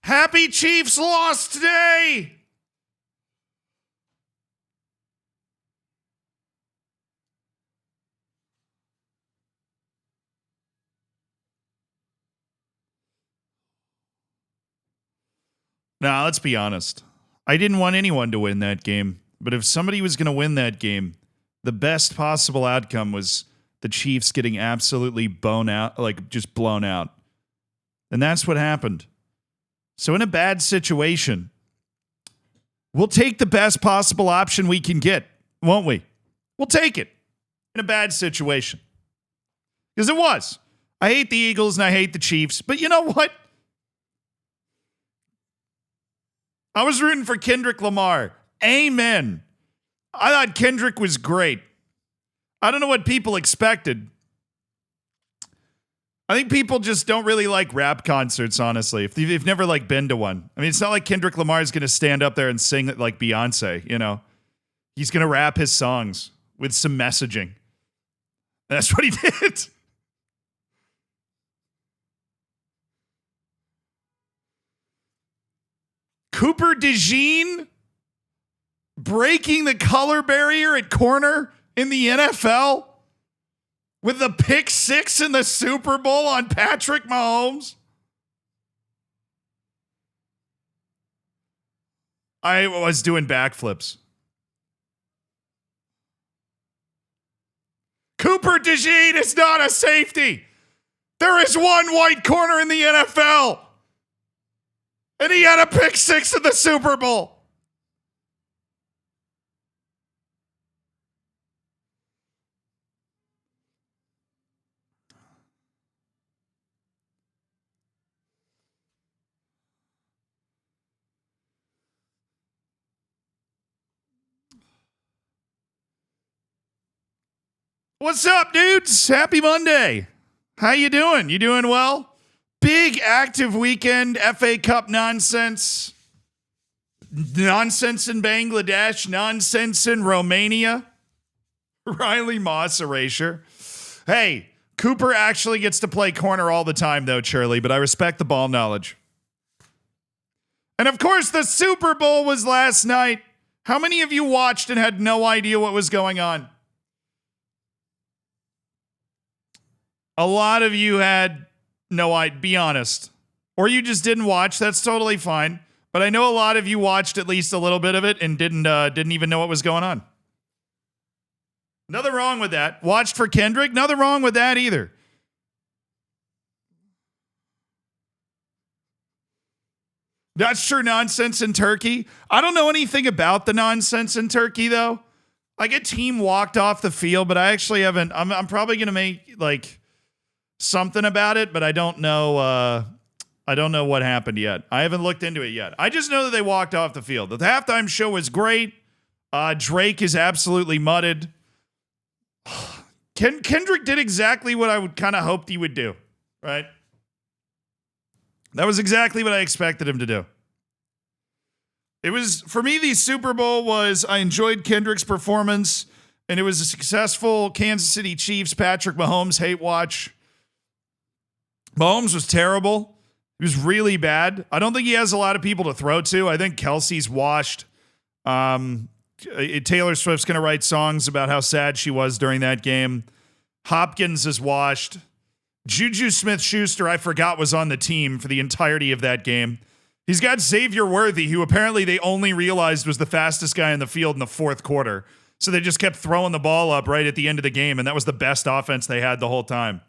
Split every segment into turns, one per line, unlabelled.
Happy Chiefs lost today. Now, let's be honest. I didn't want anyone to win that game. But if somebody was going to win that game, the best possible outcome was the Chiefs getting absolutely blown out. And that's what happened. So in a bad situation, we'll take the best possible option we can get, won't we? We'll take it in a bad situation. Because it was. I hate the Eagles and I hate the Chiefs. But you know what? I was rooting for Kendrick Lamar. Amen. I thought Kendrick was great. I don't know what people expected. I think people just don't really like rap concerts, honestly. If they've never been to one. I mean, it's not like Kendrick Lamar is going to stand up there and sing it like Beyonce, you know. He's going to rap his songs with some messaging. That's what he did. Cooper DeJean breaking the color barrier at corner in the NFL with the pick six in the Super Bowl on Patrick Mahomes. I was doing backflips. Cooper DeJean is not a safety. There is one white corner in the NFL. And he had a pick six in the Super Bowl. What's up, dudes? Happy Monday. How you doing? You doing well? Big active weekend, FA Cup nonsense. Nonsense in Bangladesh. Nonsense in Romania. Riley Moss erasure. Hey, Cooper actually gets to play corner all the time, though, Shirley, but I respect the ball knowledge. And, of course, the Super Bowl was last night. How many of you watched and had no idea what was going on? A lot of you had no idea, be honest. Or you just didn't watch, that's totally fine. But I know a lot of you watched at least a little bit of it and didn't even know what was going on. Nothing wrong with that. Watched for Kendrick, nothing wrong with that either. That's true nonsense in Turkey. I don't know anything about the nonsense in Turkey, though. Like, a team walked off the field, but I actually haven't. I'm probably going to make, something about it, but I don't know. I don't know what happened yet. I haven't looked into it yet. I just know that they walked off the field. The halftime show was great. Drake is absolutely mudded. Kendrick did exactly what I would kind of hoped he would do, right? That was exactly what I expected him to do. It was, for me, the Super Bowl was, I enjoyed Kendrick's performance, and it was a successful Kansas City Chiefs Patrick Mahomes hate watch. Mahomes was terrible. He was really bad. I don't think he has a lot of people to throw to. I think Kelsey's washed. Taylor Swift's going to write songs about how sad she was during that game. Hopkins is washed. Juju Smith-Schuster, I forgot, was on the team for the entirety of that game. He's got Xavier Worthy, who apparently they only realized was the fastest guy in the field in the fourth quarter. So they just kept throwing the ball up right at the end of the game, and that was the best offense they had the whole time.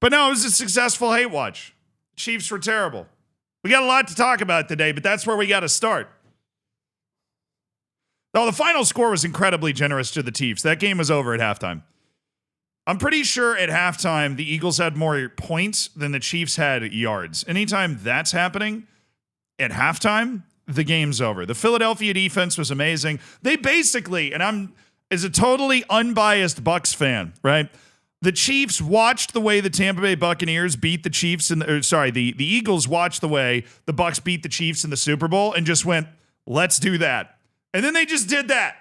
But no, it was a successful hate watch. Chiefs were terrible. We got a lot to talk about today, but that's where we got to start. Though the final score was incredibly generous to the Chiefs. That game was over at halftime. I'm pretty sure at halftime, the Eagles had more points than the Chiefs had yards. Anytime that's happening at halftime, the game's over. The Philadelphia defense was amazing. They basically, and I'm as a totally unbiased Bucs fan, right? The Chiefs watched the way the Tampa Bay Buccaneers beat the Chiefs, the Eagles watched the way the Bucs beat the Chiefs in the Super Bowl and just went, let's do that. And then they just did that.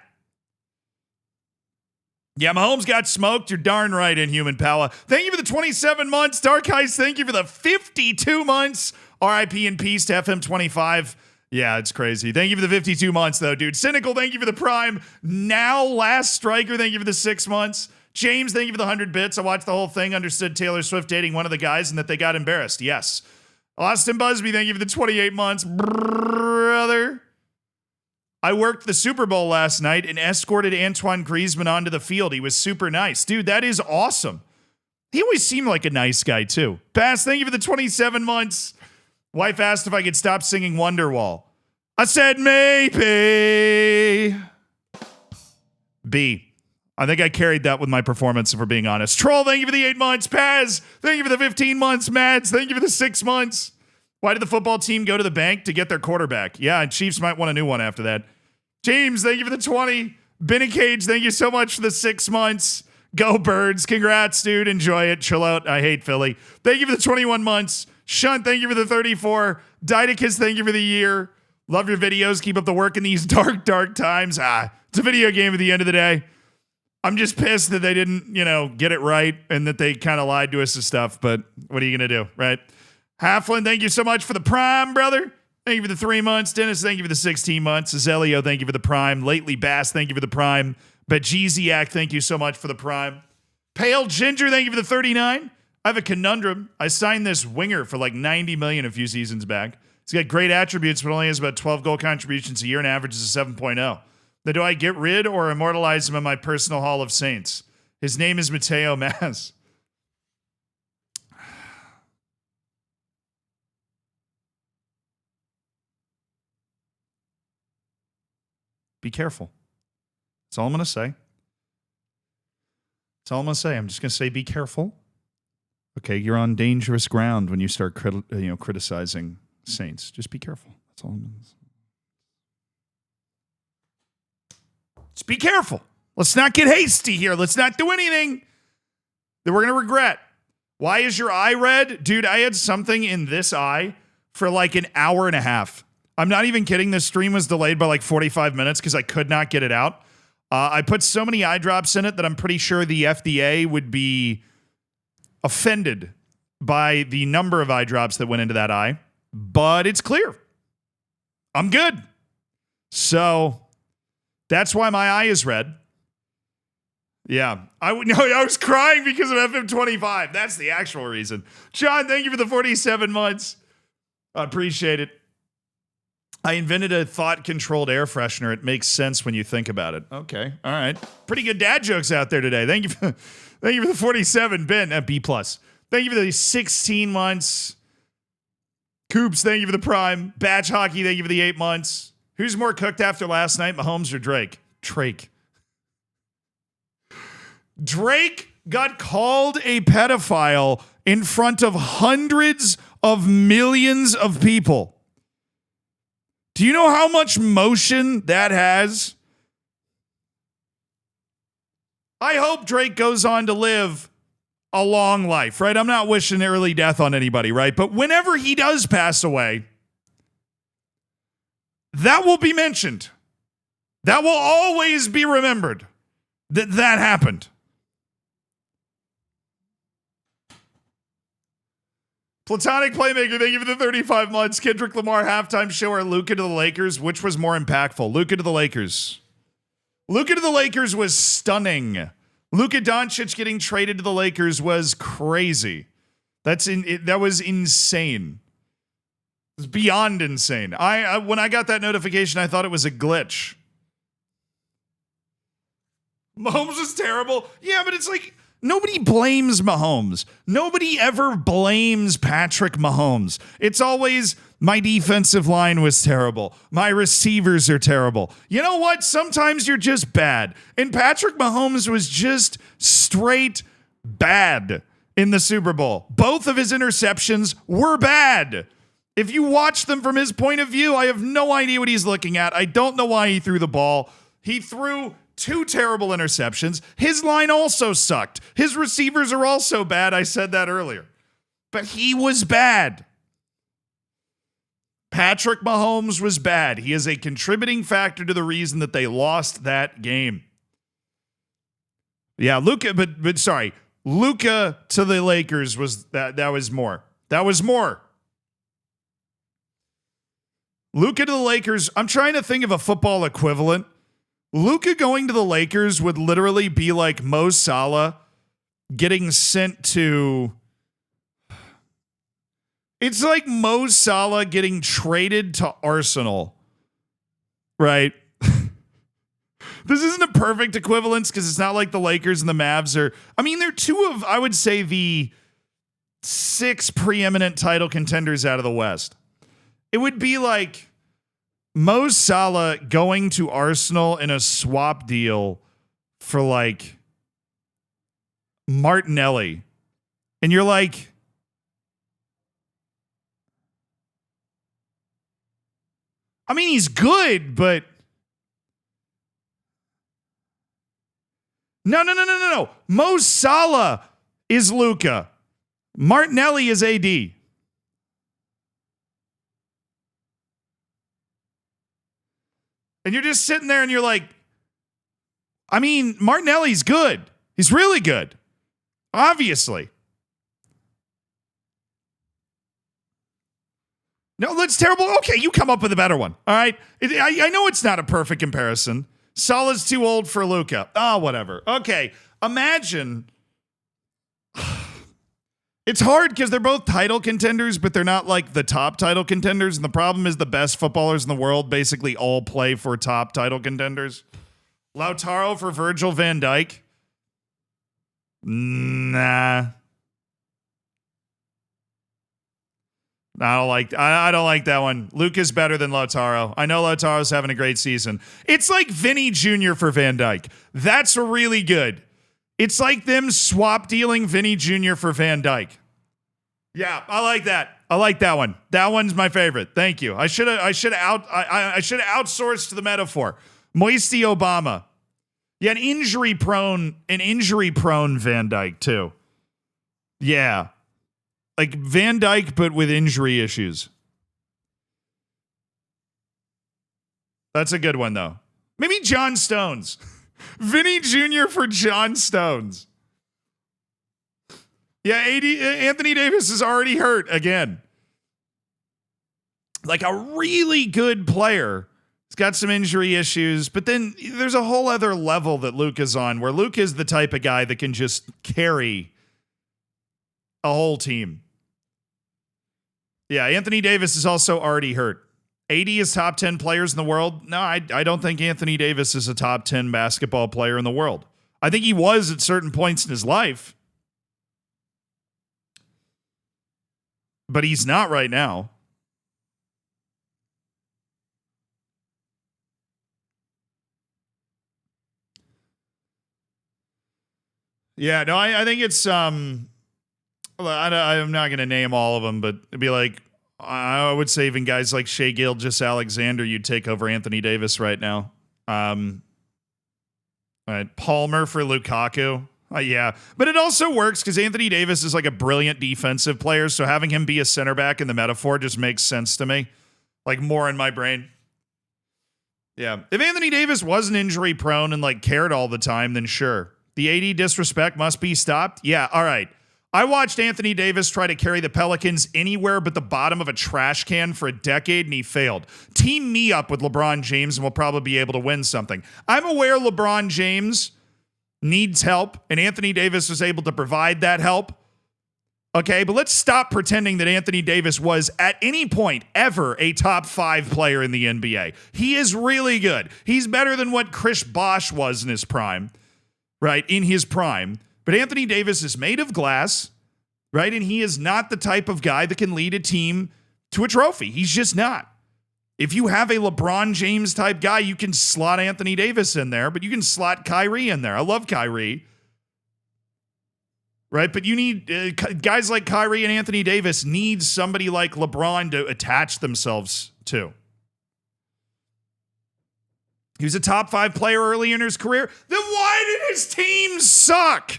Yeah, Mahomes got smoked. You're darn right, Inhuman Pala. Thank you for the 27 months. Dark Eyes, thank you for the 52 months. RIP in peace to FM25. Yeah, it's crazy. Thank you for the 52 months, though, dude. Cynical, thank you for the Prime. Now, Last Striker, thank you for the 6 months. James, thank you for the 100 bits. I watched the whole thing, understood Taylor Swift dating one of the guys and that they got embarrassed. Yes. Austin Busby, thank you for the 28 months. Brother. I worked the Super Bowl last night and escorted Antoine Griezmann onto the field. He was super nice. Dude, that is awesome. He always seemed like a nice guy, too. Bass, thank you for the 27 months. Wife asked if I could stop singing Wonderwall. I said maybe. B. I think I carried that with my performance, if we're being honest. Troll, thank you for the 8 months. Paz, thank you for the 15 months. Mads, thank you for the 6 months. Why did the football team go to the bank? To get their quarterback. Yeah, and Chiefs might want a new one after that. James, thank you for the 20. Benny Cage, thank you so much for the 6 months. Go Birds. Congrats, dude. Enjoy it. Chill out. I hate Philly. Thank you for the 21 months. Shunt, thank you for the 34. Didacus, thank you for the year. Love your videos. Keep up the work in these dark, dark times. It's a video game at the end of the day. I'm just pissed that they didn't, get it right and that they kind of lied to us and stuff. But what are you going to do, right? Halfland, thank you so much for the Prime, brother. Thank you for the 3 months. Dennis, thank you for the 16 months. Azelio, thank you for the Prime. Lately Bass, thank you for the Prime. Bejeziak, thank you so much for the Prime. Pale Ginger, thank you for the 39. I have a conundrum. I signed this winger for like 90 million a few seasons back. He's got great attributes, but only has about 12 goal contributions a year and averages a 7.0. Then do I get rid or immortalize him in my personal Hall of Saints? His name is Mateo Mas. Be careful. That's all I'm going to say. That's all I'm going to say. I'm just going to say be careful. Okay, you're on dangerous ground when you start criticizing Saints. Just be careful. That's all I'm going to say. Just be careful. Let's not get hasty here. Let's not do anything that we're going to regret. Why is your eye red? Dude, I had something in this eye for like an hour and a half. I'm not even kidding. This stream was delayed by like 45 minutes because I could not get it out. I put so many eye drops in it that I'm pretty sure the FDA would be offended by the number of eye drops that went into that eye. But it's clear. I'm good. So that's why my eye is red. Yeah. I was crying because of FM25. That's the actual reason. John, thank you for the 47 months. I appreciate it. I invented a thought-controlled air freshener. It makes sense when you think about it. Okay. All right. Pretty good dad jokes out there today. Thank you for the 47. Ben, B+. Thank you for the 16 months. Coops, thank you for the Prime. Batch Hockey, thank you for the 8 months. Who's more cooked after last night, Mahomes or Drake? Drake got called a pedophile in front of hundreds of millions of people. Do you know how much motion that has? I hope Drake goes on to live a long life, right? I'm not wishing early death on anybody, right? But whenever he does pass away, that will be mentioned. That will always be remembered that happened. Platonic Playmaker, thank you for the 35 months. Kendrick Lamar halftime show or Luka to the Lakers. Which was more impactful? Luka to the Lakers. Luka to the Lakers was stunning. Luka Doncic getting traded to the Lakers was crazy. That was insane. It was beyond insane. I when I got that notification, I thought it was a glitch. Mahomes was terrible. Yeah, but it's like nobody blames Mahomes. Nobody ever blames Patrick Mahomes. It's always my defensive line was terrible. My receivers are terrible. You know what? Sometimes you're just bad. And Patrick Mahomes was just straight bad in the Super Bowl. Both of his interceptions were bad. If you watch them from his point of view, I have no idea what he's looking at. I don't know why he threw the ball. He threw 2 terrible interceptions. His line also sucked. His receivers are also bad. I said that earlier. But he was bad. Patrick Mahomes was bad. He is a contributing factor to the reason that they lost that game. Yeah, Luka to the Lakers was that was more. That was more. Luka to the Lakers. I'm trying to think of a football equivalent. Luka going to the Lakers would literally be like Mo Salah getting sent to. It's like Mo Salah getting traded to Arsenal, right? This isn't a perfect equivalence because it's not like the Lakers and the Mavs are. I mean, they're two of, I would say, the 6 preeminent title contenders out of the West. It would be like Mo Salah going to Arsenal in a swap deal for like Martinelli. And you're like, I mean, he's good, but no. Mo Salah is Luka. Martinelli is AD. And you're just sitting there and you're like, I mean, Martinelli's good. He's really good. Obviously. No, that's terrible. Okay, you come up with a better one. All right. I know it's not a perfect comparison. Salah's too old for Luka. Oh, whatever. Okay. Imagine. It's hard because they're both title contenders, but they're not like the top title contenders. And the problem is the best footballers in the world basically all play for top title contenders. Lautaro for Virgil van Dijk. Nah. I don't like that one. Luka's better than Lautaro. I know Lautaro's having a great season. It's like Vinny Jr. for Van Dijk. That's really good. It's like them swap dealing Vinny Jr. for Van Dijk. Yeah, I like that. I like that one. That one's my favorite. Thank you. I should have outsourced the metaphor. Moisty Obama. Yeah, an injury prone Van Dijk too. Yeah. Like Van Dijk, but with injury issues. That's a good one, though. Maybe John Stones. Vinny Jr. for John Stones. Yeah, Anthony Davis is already hurt again. Like a really good player. He's got some injury issues, but then there's a whole other level that Luka's on, where Luka is the type of guy that can just carry a whole team. Yeah, Anthony Davis is also already hurt. 80 is top 10 players in the world. No, I don't think Anthony Davis is a top 10 basketball player in the world. I think he was at certain points in his life. But he's not right now. Yeah, no, I think it's I'm not going to name all of them, but it'd be like, I would say even guys like Shai Gilgeous-Alexander, you'd take over Anthony Davis right now. All right, Palmer for Lukaku. Yeah, but it also works because Anthony Davis is like a brilliant defensive player, so having him be a center back in the metaphor just makes sense to me, like more in my brain. Yeah, if Anthony Davis wasn't injury prone and like cared all the time, then sure. The AD disrespect must be stopped. Yeah, all right. I watched Anthony Davis try to carry the Pelicans anywhere but the bottom of a trash can for a decade, and he failed. Team me up with LeBron James, and we'll probably be able to win something. I'm aware LeBron James needs help, and Anthony Davis was able to provide that help. Okay, but let's stop pretending that Anthony Davis was, at any point, ever a top 5 player in the NBA. He is really good. He's better than what Chris Bosh was in his prime, right? In his prime. But Anthony Davis is made of glass, right? And he is not the type of guy that can lead a team to a trophy. He's just not. If you have a LeBron James type guy, you can slot Anthony Davis in there, but you can slot Kyrie in there. I love Kyrie, right? But you need guys like Kyrie and Anthony Davis need somebody like LeBron to attach themselves to. He was a top 5 player early in his career. Then why did his team suck?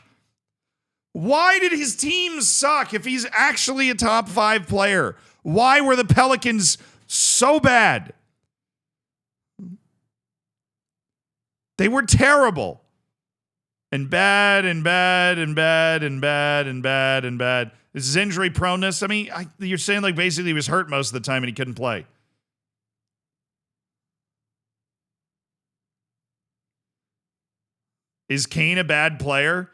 Why did his team suck if he's actually a top 5 player? Why were the Pelicans so bad? They were terrible. And bad and bad and bad and bad and bad and bad. This is injury proneness. I mean, you're saying like basically he was hurt most of the time and he couldn't play. Is Kane a bad player?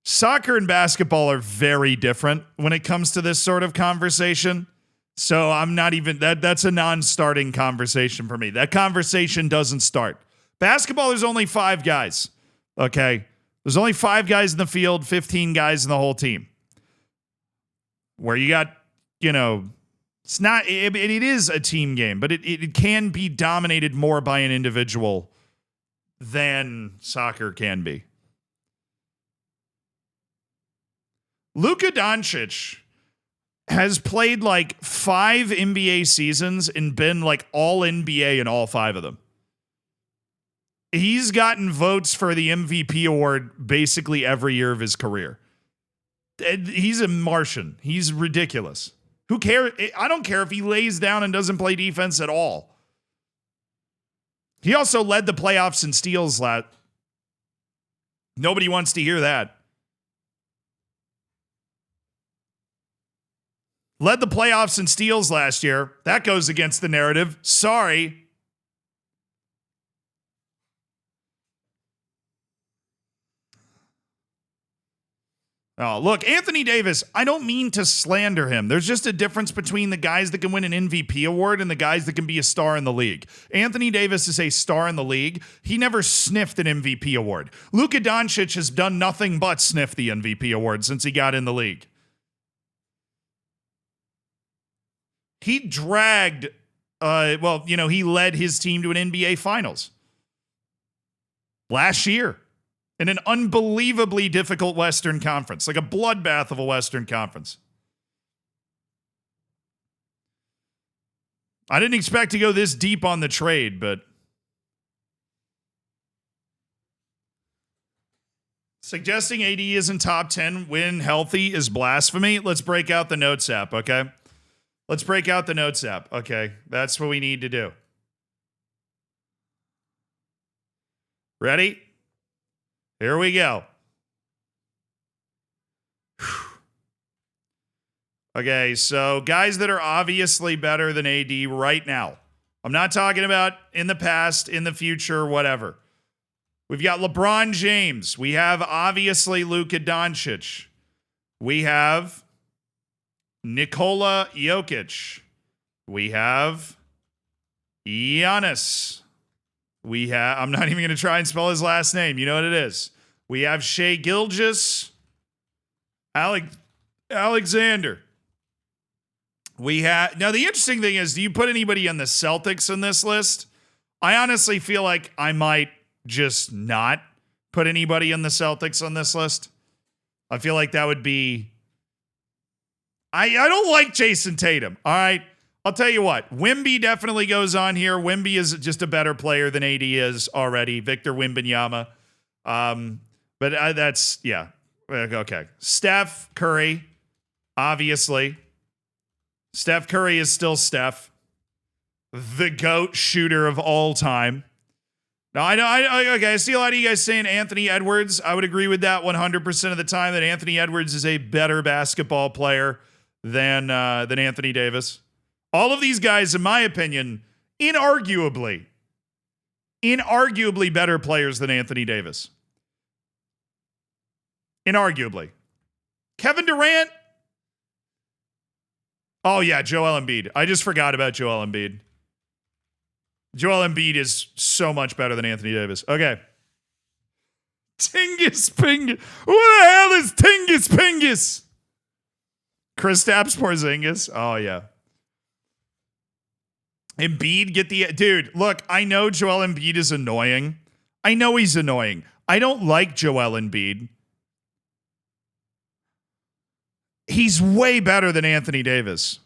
Soccer and basketball are very different when it comes to this sort of conversation. So I'm not even, that's a non-starting conversation for me. That conversation doesn't start. Basketball, there's only 5 guys. Okay? There's only 5 guys in the field, 15 guys in the whole team. Where you got, it's not, it is a team game, but it can be dominated more by an individual than soccer can be. Luka Doncic has played like 5 NBA seasons and been like all NBA in all 5 of them. He's gotten votes for the MVP award basically every year of his career. He's a Martian. He's ridiculous. Who cares? I don't care if he lays down and doesn't play defense at all. He also led the playoffs in steals last. Nobody wants to hear that. Led the playoffs in steals last year. That goes against the narrative. Sorry. Oh, look, Anthony Davis, I don't mean to slander him. There's just a difference between the guys that can win an MVP award and the guys that can be a star in the league. Anthony Davis is a star in the league. He never sniffed an MVP award. Luka Doncic has done nothing but sniff the MVP award since he got in the league. He dragged, he led his team to an NBA Finals last year in an unbelievably difficult Western Conference, like a bloodbath of a Western Conference. I didn't expect to go this deep on the trade, but suggesting AD isn't top 10 when healthy is blasphemy. Let's break out the notes app, okay? Let's break out the notes app. Okay, that's what we need to do. Ready? Here we go. Okay, so guys that are obviously better than AD right now. I'm not talking about in the past, in the future, whatever. We've got LeBron James. We have obviously Luka Doncic. We have Nikola Jokic. We have Giannis. I'm not even going to try and spell his last name. You know what it is. We have Shai Gilgeous. Alexander. Now the interesting thing is, do you put anybody on the Celtics in this list? I honestly feel like I might just not put anybody in the Celtics on this list. I feel like that would be, I don't like Jason Tatum. All right. I'll tell you what, Wemby definitely goes on here. Wemby is just a better player than AD is already. Victor Wembanyama. But that's, yeah. Okay. Steph Curry, obviously. Steph Curry is still Steph. The GOAT shooter of all time. Now, I see a lot of you guys saying Anthony Edwards. I would agree with that 100% of the time, that Anthony Edwards is a better basketball player than Anthony Davis. All of these guys, in my opinion, inarguably better players than Anthony Davis. Inarguably. Kevin Durant. Oh, yeah, Joel Embiid. I just forgot about Joel Embiid. Joel Embiid is so much better than Anthony Davis. Okay. Tingus Pingus. Who the hell is Tingus Pingus? Kristaps Porzingis. Oh, yeah. Embiid, dude, look, I know Joel Embiid is annoying. I know he's annoying. I don't like Joel Embiid. He's way better than Anthony Davis.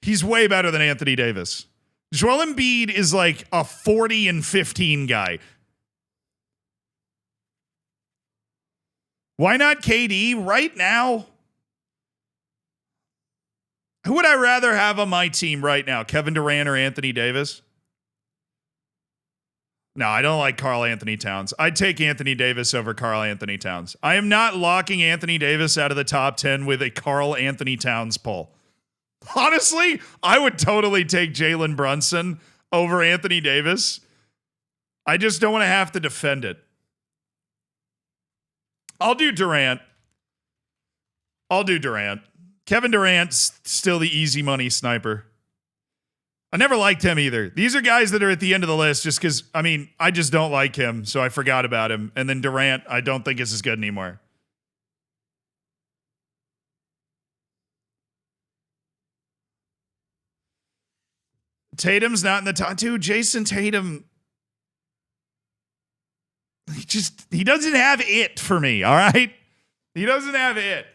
He's way better than Anthony Davis. Joel Embiid is like a 40-15 guy. Why not KD right now? Who would I rather have on my team right now? Kevin Durant or Anthony Davis? No, I don't like Karl Anthony Towns. I'd take Anthony Davis over Karl Anthony Towns. I am not locking Anthony Davis out of the top 10 with a Karl Anthony Towns poll. Honestly, I would totally take Jalen Brunson over Anthony Davis. I just don't want to have to defend it. I'll do Durant. Kevin Durant's still the easy money sniper. I never liked him either. These are guys that are at the end of the list just because, I mean, I just don't like him, so I forgot about him. And then Durant, I don't think is as good anymore. Tatum's not in the top. Dude, Jason Tatum, he doesn't have it for me, all right? He doesn't have it.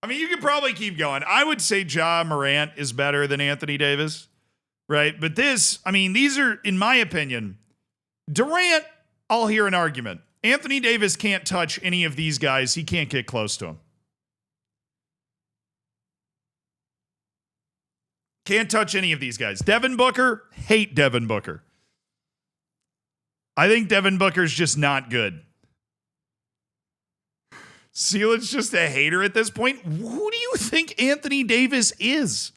I mean, you could probably keep going. I would say Ja Morant is better than Anthony Davis, right? But these are, in my opinion, Durant, I'll hear an argument. Anthony Davis can't touch any of these guys. He can't get close to them. Can't touch any of these guys. Devin Booker, hate Devin Booker. I think Devin Booker's just not good. Sealand's just a hater at this point. Who do you think Anthony Davis is?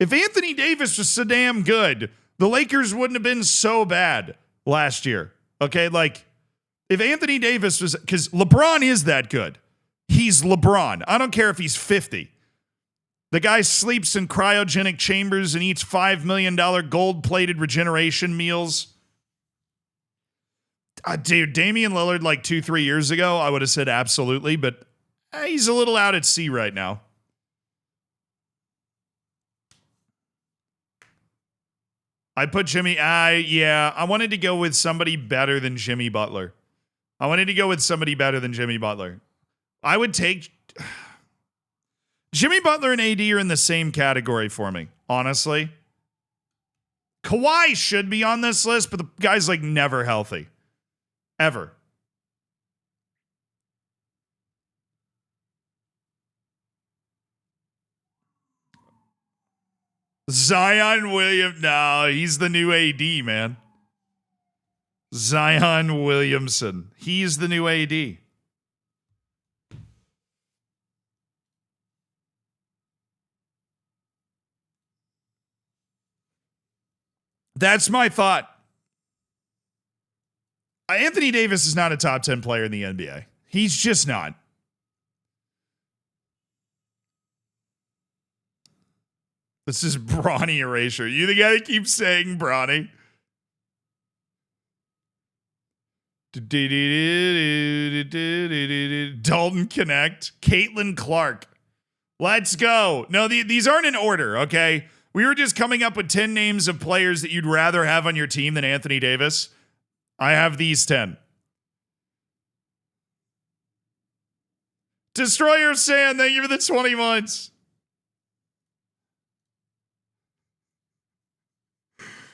If Anthony Davis was so damn good, the Lakers wouldn't have been so bad last year. Okay, like, if Anthony Davis was... Because LeBron is that good. He's LeBron. I don't care if he's 50. The guy sleeps in cryogenic chambers and eats $5 million gold-plated regeneration meals. Dude, Damian Lillard like 2-3 years ago, I would have said absolutely, but he's a little out at sea right now. I put Jimmy, I wanted to go with somebody better than Jimmy Butler. I would take... Jimmy Butler and AD are in the same category for me, honestly. Kawhi should be on this list, but the guy's like never healthy. Ever. Zion Williams. No, he's the new AD, man. Zion Williamson. He's the new AD. That's my thought. Anthony Davis is not a top 10 player in the NBA. He's just not. This is Bronny erasure. You the guy that keeps saying Bronny? Dalton Connect. Caitlin Clark. Let's go. No, these aren't in order, okay? We were just coming up with 10 names of players that you'd rather have on your team than Anthony Davis. I have these 10. Destroyer Sand, thank you for the 20 months.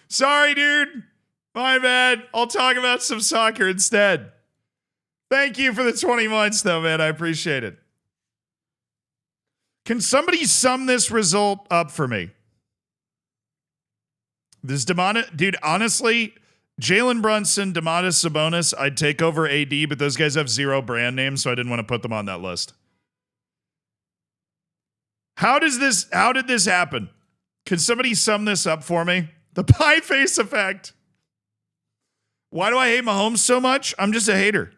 Sorry, dude. My bad. I'll talk about some soccer instead. Thank you for the 20 months, though, man. I appreciate it. Can somebody sum this result up for me? This dude, honestly, Jalen Brunson, Domantas Sabonis, I'd take over AD, but those guys have zero brand names, so I didn't want to put them on that list. How did this happen? Can somebody sum this up for me? The pie face effect. Why do I hate Mahomes so much? I'm just a hater.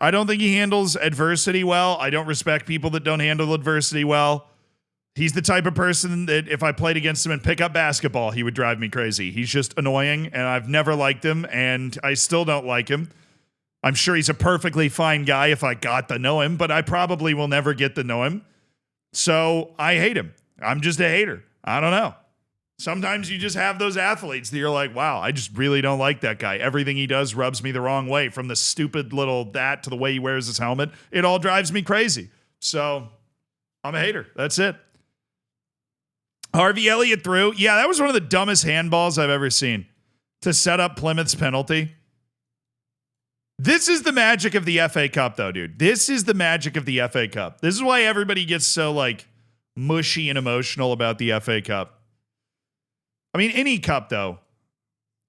I don't think he handles adversity well. I don't respect people that don't handle adversity well. He's the type of person that if I played against him in pickup basketball, he would drive me crazy. He's just annoying, and I've never liked him, and I still don't like him. I'm sure he's a perfectly fine guy if I got to know him, but I probably will never get to know him. So I hate him. I'm just a hater. I don't know. Sometimes you just have those athletes that you're like, wow, I just really don't like that guy. Everything he does rubs me the wrong way, from the stupid little that to the way he wears his helmet. It all drives me crazy. So I'm a hater. That's it. Harvey Elliott threw. Yeah, that was one of the dumbest handballs I've ever seen to set up Plymouth's penalty. This is the magic of the FA Cup, though, dude. This is the magic of the FA Cup. This is why everybody gets so, like, mushy and emotional about the FA Cup. I mean, any cup, though.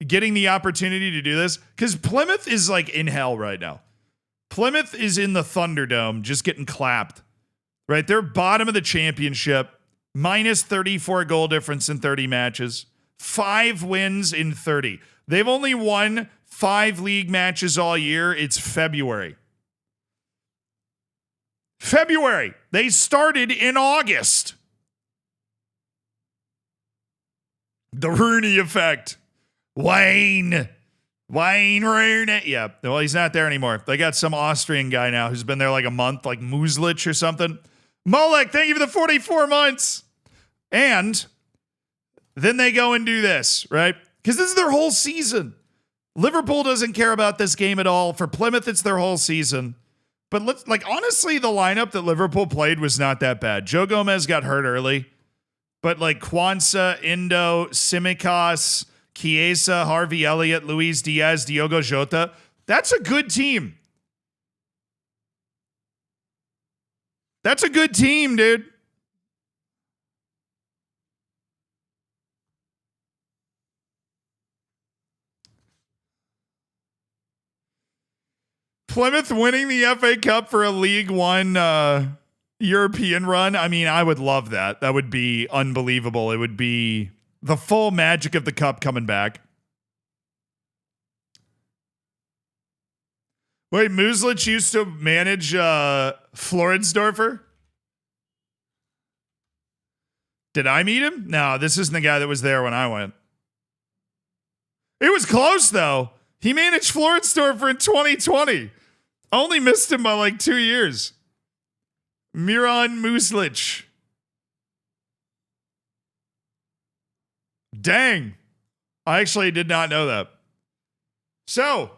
Getting the opportunity to do this. Because Plymouth is, like, in hell right now. Plymouth is in the Thunderdome just getting clapped right? They're bottom of the championship, minus 34 goal difference in 30 matches, 5 wins in 30. They've only won 5 league matches all year. It's February. They started in August. The Rooney effect. Wayne Rooney. Yeah, well, he's not there anymore. They got some Austrian guy now who's been there like a month, like Muslich or something. Molek, thank you for the 44 months. And then they go and do this, right? Because this is their whole season. Liverpool doesn't care about this game at all. For Plymouth, it's their whole season. But honestly, the lineup that Liverpool played was not that bad. Joe Gomez got hurt early. But like Kwanzaa, Indo, Simicas, Chiesa, Harvey Elliott, Luis Diaz, Diogo Jota, that's a good team. That's a good team, dude. Plymouth winning the FA Cup for a League One European run. I mean, I would love that. That would be unbelievable. It would be the full magic of the cup coming back. Wait, Muslich used to manage Floridsdorfer? Did I meet him? No, this isn't the guy that was there when I went. It was close, though. He managed Floridsdorfer in 2020. Only missed him by like 2 years. Miran Muslich. Dang. I actually did not know that. So,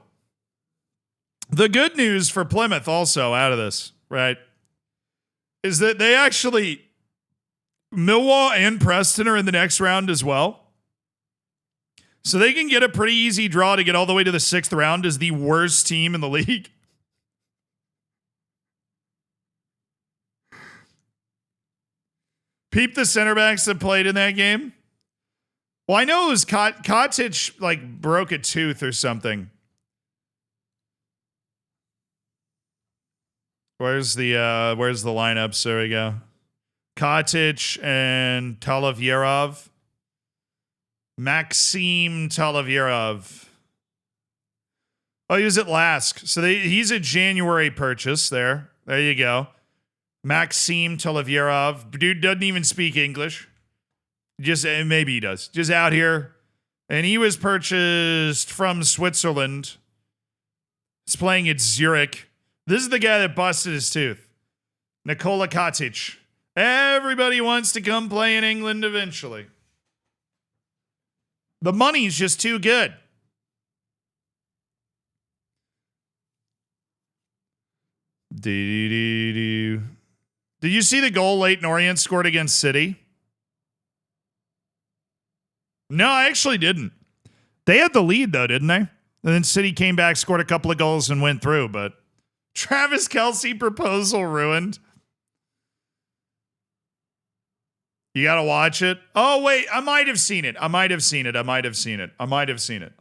the good news for Plymouth also out of this, right, is that they actually, Millwall and Preston are in the next round as well. So they can get a pretty easy draw to get all the way to the 6th round as the worst team in the league. Peep the center backs that played in that game. Well, I know it was Kotic like broke a tooth or something. Where's the lineups? There we go. Kotic and Talavierov. Maxim Talavierov. Oh, he was at Lask. So he's a January purchase there. There you go. Maxim Talavierov. Dude doesn't even speak English. Just maybe he does. Just out here. And he was purchased from Switzerland. He's playing at Zurich. This is the guy that busted his tooth. Nikola Kotic. Everybody wants to come play in England eventually. The money's just too good. Did you see the goal Leyton Orient scored against City? No, I actually didn't. They had the lead, though, didn't they? And then City came back, scored a couple of goals, and went through. But Travis Kelce proposal ruined. You got to watch it. Oh, wait. I might have seen it. Hold on. I might have seen it.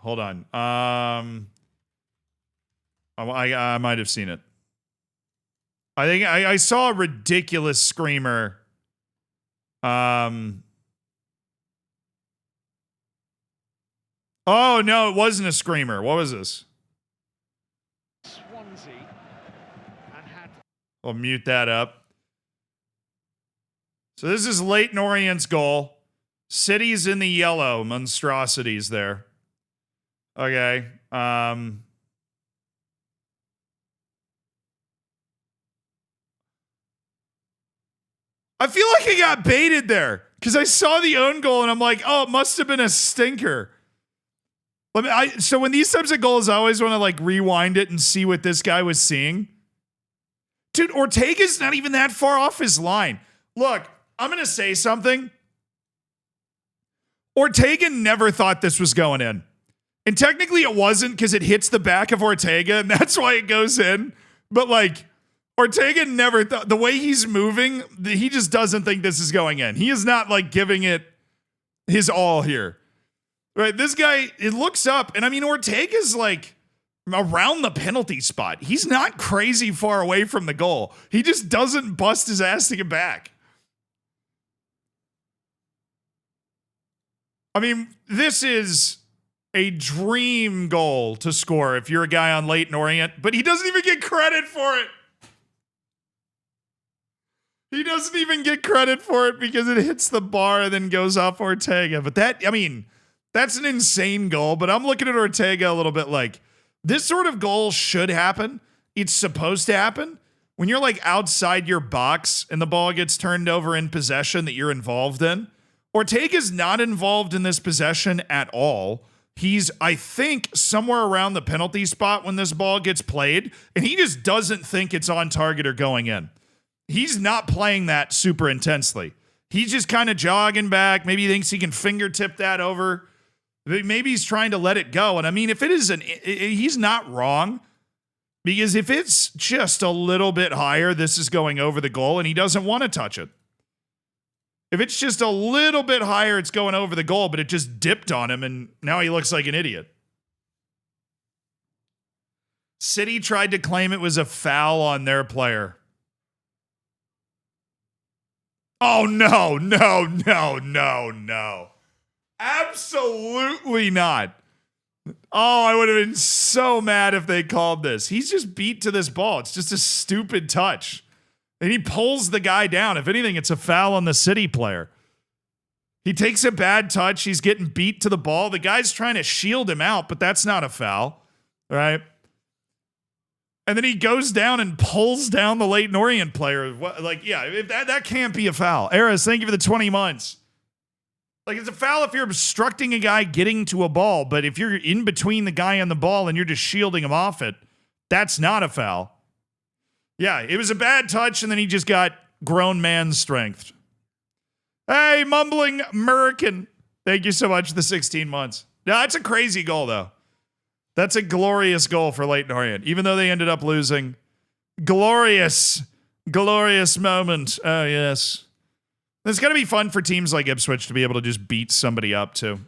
I think I saw a ridiculous screamer. Oh, no, it wasn't a screamer. What was this? Swansea. I'll mute that up. So this is Leyton Orient's goal. City's in the yellow. Monstrosities there. Okay. I feel like I got baited there because I saw the own goal and I'm like, oh, it must have been a stinker. So when these types of goals, I always want to like rewind it and see what this guy was seeing. Dude, Ortega's not even that far off his line. Look, I'm going to say something. Ortega never thought this was going in. And technically it wasn't because it hits the back of Ortega and that's why it goes in. But like, Ortega never thought, the way he's moving, he just doesn't think this is going in. He is not like giving it his all here. Right? This guy, it looks up, and I mean, Ortega's like around the penalty spot. He's not crazy far away from the goal. He just doesn't bust his ass to get back. I mean, this is a dream goal to score if you're a guy on Leyton Orient, but he doesn't even get credit for it. He doesn't even get credit for it because it hits the bar and then goes off Ortega. But that, I mean, that's an insane goal. But I'm looking at Ortega a little bit like, this sort of goal should happen. It's supposed to happen. When you're like outside your box and the ball gets turned over in possession that you're involved in. Ortega's not involved in this possession at all. He's, I think, somewhere around the penalty spot when this ball gets played, and he just doesn't think it's on target or going in. He's not playing that super intensely. He's just kind of jogging back. Maybe he thinks he can fingertip that over. Maybe he's trying to let it go. And I mean, if it is he's not wrong, because if it's just a little bit higher, this is going over the goal, and he doesn't want to touch it. If it's just a little bit higher, it's going over the goal, but it just dipped on him, and now he looks like an idiot. City tried to claim it was a foul on their player. Oh, no. Absolutely not. Oh, I would have been so mad if they called this. He's just beat to this ball. It's just a stupid touch. And he pulls the guy down. If anything, it's a foul on the City player. He takes a bad touch. He's getting beat to the ball. The guy's trying to shield him out, but that's not a foul, right? And then he goes down and pulls down the Leyton Orient player. Like, yeah, if that can't be a foul. Eris, thank you for the 20 months. Like, it's a foul if you're obstructing a guy getting to a ball, but if you're in between the guy and the ball and you're just shielding him off it, that's not a foul. Yeah, it was a bad touch, and then he just got grown man strength. Hey, Mumbling American. Thank you so much for the 16 months. No, that's a crazy goal, though. That's a glorious goal for Leyton Orient, even though they ended up losing. Glorious moment. Oh, yes. It's going to be fun for teams like Ipswich to be able to just beat somebody up, too.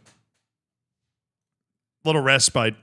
Little respite.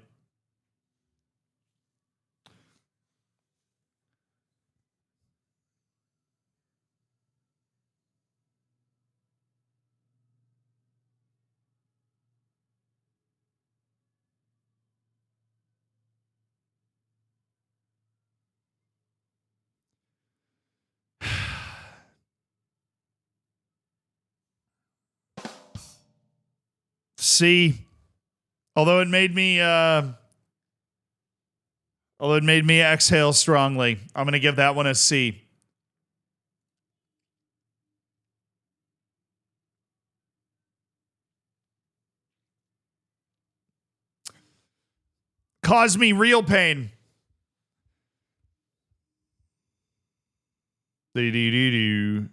C. Although it made me exhale strongly. I'm going to give that one a C. Caused me real pain. It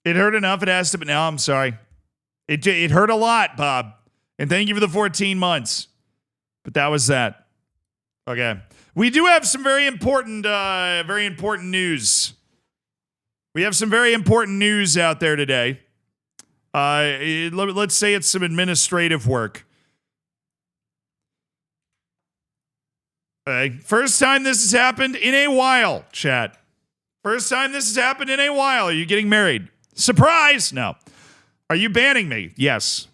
hurt enough. It has to, but now I'm sorry. It hurt a lot, Bob. And thank you for the 14 months. But that was that. Okay. We do have some very important news. We have some very important news out there today. Let's say it's some administrative work. First time this has happened in a while, chat. First time this has happened in a while. Are you getting married? Surprise! No. Are you banning me? Yes.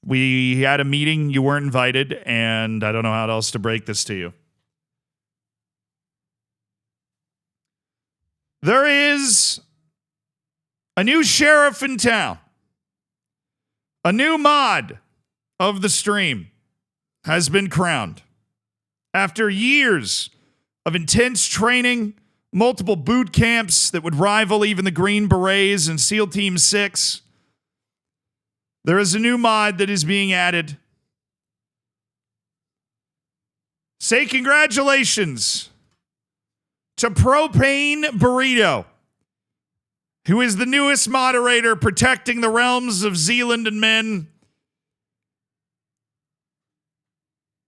We had a meeting. You weren't invited, and I don't know how else to break this to you. There is a new sheriff in town. A new mod of the stream has been crowned. After years of intense training, multiple boot camps that would rival even the Green Berets and SEAL Team 6, there is a new mod that is being added. Say congratulations to Propane Burrito, who is the newest moderator protecting the realms of Zealand and men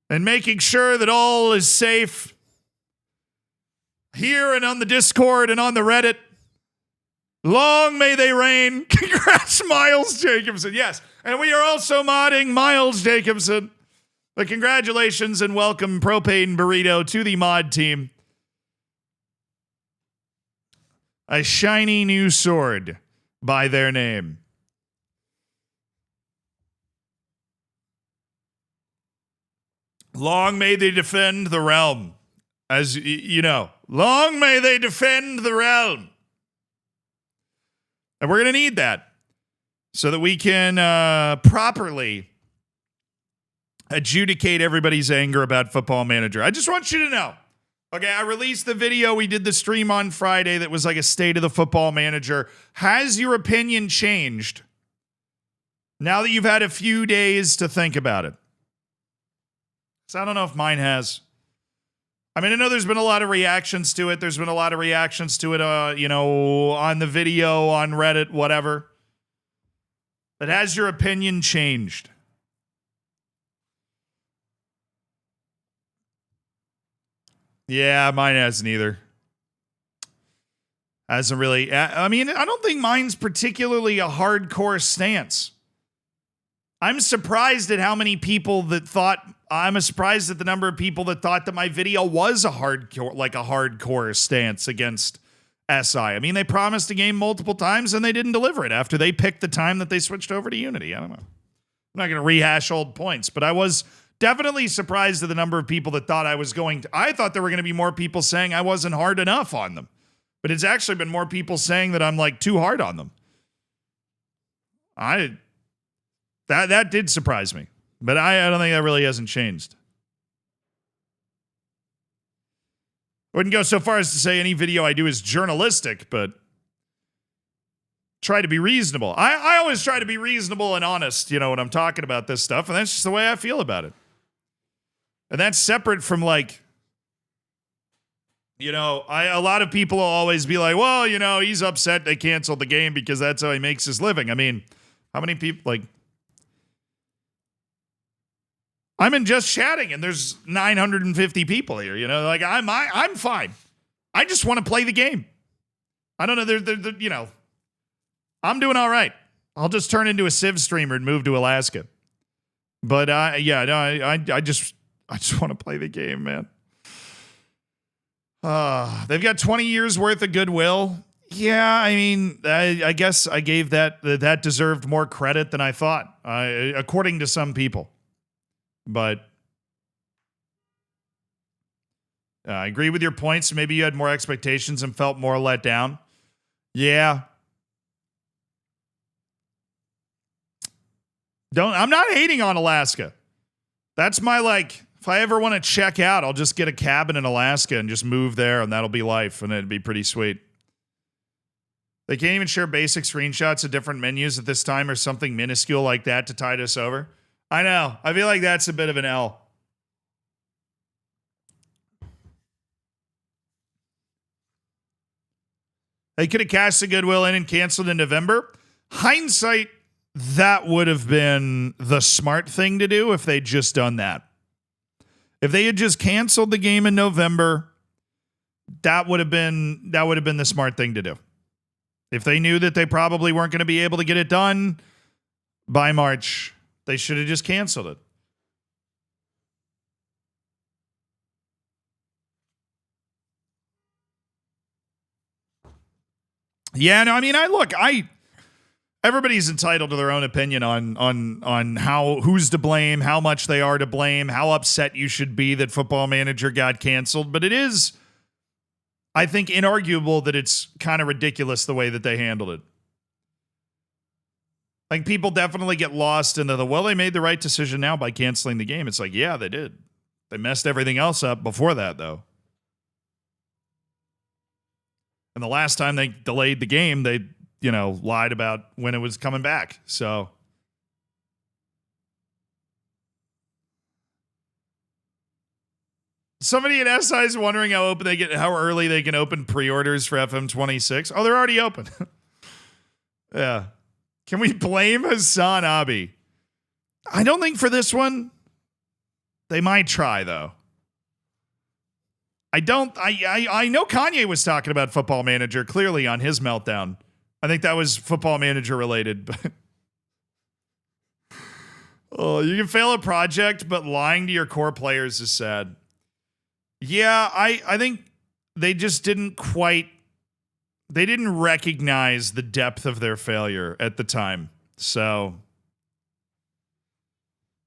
and making sure that all is safe here and on the Discord and on the Reddit. Long may they reign. Congrats, Miles Jacobson. Yes, and we are also modding Miles Jacobson. But congratulations and welcome Propane Burrito to the mod team. A shiny new sword by their name. Long may they defend the realm. As you know, long may they defend the realm. And we're going to need that so that we can properly adjudicate everybody's anger about Football Manager. I just want you to know. Okay, I released the video. We did the stream on Friday that was like a state of the Football Manager. Has your opinion changed now that you've had a few days to think about it? So I don't know if mine has. I mean, I know there's been a lot of reactions to it. There's been a lot of reactions to it, on the video, on Reddit, whatever. But has your opinion changed? Yeah, mine hasn't either. Hasn't really. I mean, I don't think mine's particularly a hardcore stance. I'm surprised at how many people that thought. I'm surprised at the number of people that thought that my video was a hardcore stance against SI. I mean, they promised a game multiple times and they didn't deliver it after they picked the time that they switched over to Unity. I don't know. I'm not going to rehash old points, but I was definitely surprised at the number of people that thought I was going to. I thought there were going to be more people saying I wasn't hard enough on them, but it's actually been more people saying that I'm like too hard on them. That did surprise me. But I don't think that really hasn't changed. Wouldn't go so far as to say any video I do is journalistic, but try to be reasonable. I always try to be reasonable and honest, when I'm talking about this stuff, and that's just the way I feel about it. And that's separate from a lot of people will always be like, well, he's upset they canceled the game because that's how he makes his living. I mean, how many people, I'm in just chatting and there's 950 people here, I'm fine. I just want to play the game. I don't know. I'm doing all right. I'll just turn into a Civ streamer and move to Alaska. But I just want to play the game, man. They've got 20 years worth of goodwill. Yeah, I mean, I guess I gave that deserved more credit than I thought, according to some people. But I agree with your points. Maybe you had more expectations and felt more let down. Yeah. I'm not hating on Alaska. That's my if I ever want to check out, I'll just get a cabin in Alaska and just move there and that'll be life and it'd be pretty sweet. They can't even share basic screenshots of different menus at this time or something minuscule like that to tide us over. I know. I feel like that's a bit of an L. They could have cashed the goodwill in and canceled in November. Hindsight, that would have been the smart thing to do if they'd just done that. If they had just canceled the game in November, that would have been the smart thing to do. If they knew that they probably weren't going to be able to get it done by March, they should have just canceled it. Yeah, no, I mean, everybody's entitled to their own opinion on who's to blame, how much they are to blame, how upset you should be that Football Manager got canceled. But it is, I think, inarguable that it's kind of ridiculous the way that they handled it. Like, people definitely get lost into they made the right decision now by canceling the game. It's like, yeah, they did. They messed everything else up before that, though. And the last time they delayed the game, they, lied about when it was coming back. So somebody at SI is wondering how early they can open pre-orders for FM26. Oh, they're already open. Yeah. Can we blame Hassan Abi? I don't think for this one. They might try, though. I know Kanye was talking about Football Manager clearly on his meltdown. I think that was Football Manager related, but Oh, you can fail a project, but lying to your core players is sad. Yeah, I think they just didn't recognize the depth of their failure at the time. So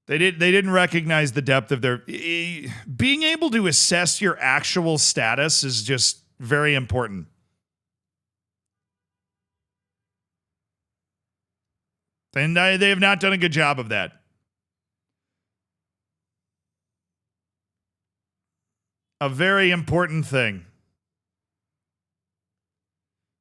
they didn't recognize the depth of their being able to assess your actual status is just very important. And they have not done a good job of that. A very important thing.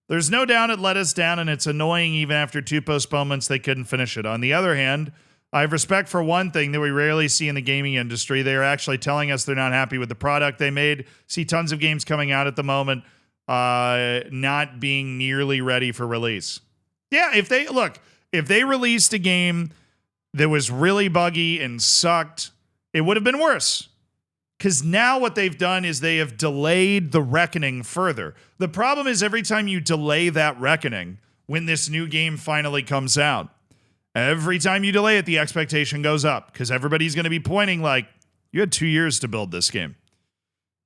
There's no doubt it let us down, and it's annoying even after 2 postponements they couldn't finish it. On the other hand, I have respect for one thing that we rarely see in the gaming industry. They are actually telling us they're not happy with the product they made. See tons of games coming out at the moment not being nearly ready for release. Yeah, if they released a game that was really buggy and sucked, it would have been worse. Because now what they've done is they have delayed the reckoning further. The problem is every time you delay that reckoning, when this new game finally comes out, every time you delay it, the expectation goes up. Because everybody's going to be pointing like, you had 2 years to build this game.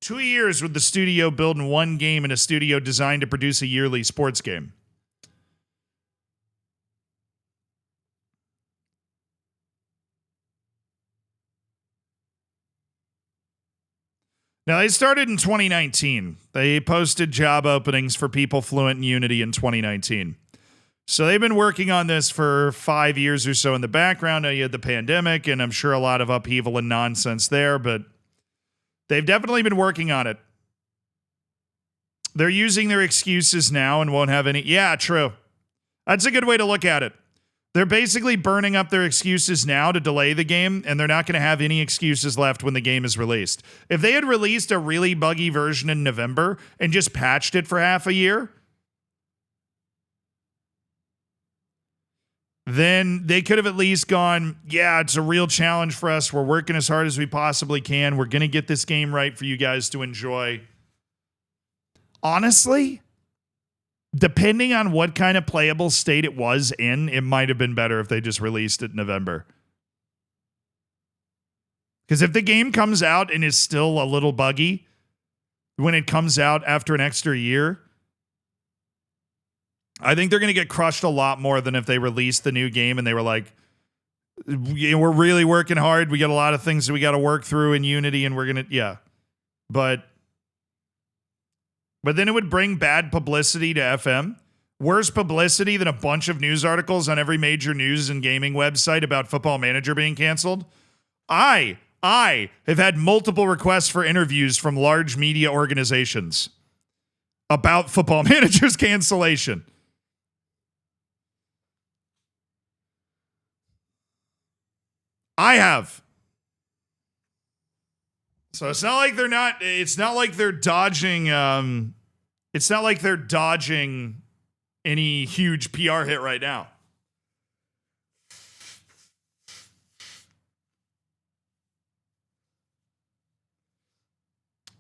2 years with the studio building one game in a studio designed to produce a yearly sports game. Now, they started in 2019. They posted job openings for people fluent in Unity in 2019. So they've been working on this for 5 years or so in the background. Now you had the pandemic, and I'm sure a lot of upheaval and nonsense there, but they've definitely been working on it. They're using their excuses now and won't have any. Yeah, true. That's a good way to look at it. They're basically burning up their excuses now to delay the game, and they're not going to have any excuses left when the game is released. If they had released a really buggy version in November and just patched it for half a year, then they could have at least gone, yeah, it's a real challenge for us. We're working as hard as we possibly can. We're going to get this game right for you guys to enjoy. Honestly, depending on what kind of playable state it was in, it might have been better if they just released it in November. Because if the game comes out and is still a little buggy when it comes out after an extra year, I think they're going to get crushed a lot more than if they released the new game and they were like, we're really working hard. We got a lot of things that we got to work through in Unity, and we're going to, yeah. But then it would bring bad publicity to FM. Worse publicity than a bunch of news articles on every major news and gaming website about Football Manager being canceled. I have had multiple requests for interviews from large media organizations about Football Manager's cancellation. I have. So it's not like they're dodging any huge PR hit right now.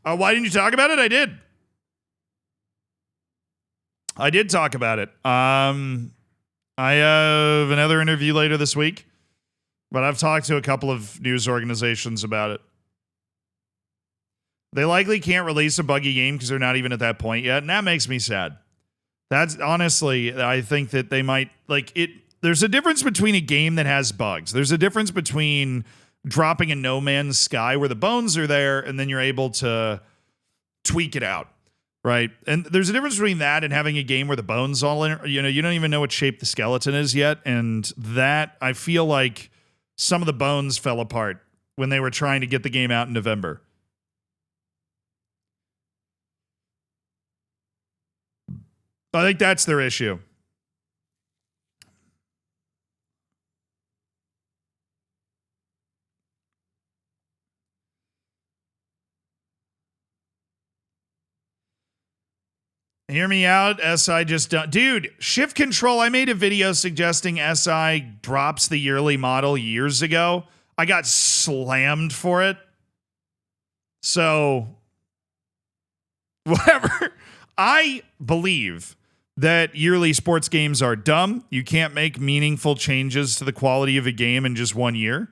Why didn't you talk about it? I did talk about it. I have another interview later this week, but I've talked to a couple of news organizations about it. They likely can't release a buggy game because they're not even at that point yet, and that makes me sad. That's honestly, I think that they might, like, it. There's a difference between a game that has bugs. There's a difference between dropping a No Man's Sky where the bones are there and then you're able to tweak it out, right? And there's a difference between that and having a game where the bones all in, you don't even know what shape the skeleton is yet. And that, I feel like some of the bones fell apart when they were trying to get the game out in November. I think that's their issue. Hear me out. SI just done. Dude, Shift Control. I made a video suggesting SI drops the yearly model years ago. I got slammed for it. So, whatever. I believe that yearly sports games are dumb. You can't make meaningful changes to the quality of a game in just 1 year.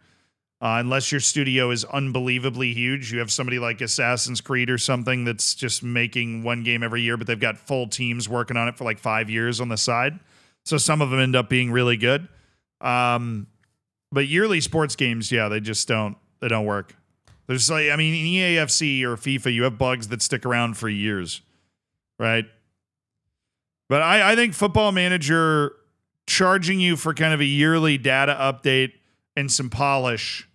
Unless your studio is unbelievably huge. You have somebody like Assassin's Creed or something that's just making one game every year, but they've got full teams working on it for like 5 years on the side. So some of them end up being really good. But yearly sports games, yeah, they don't work. There's like, I mean, in EAFC or FIFA, you have bugs that stick around for years, right? But I think Football Manager charging you for kind of a yearly data update and some polish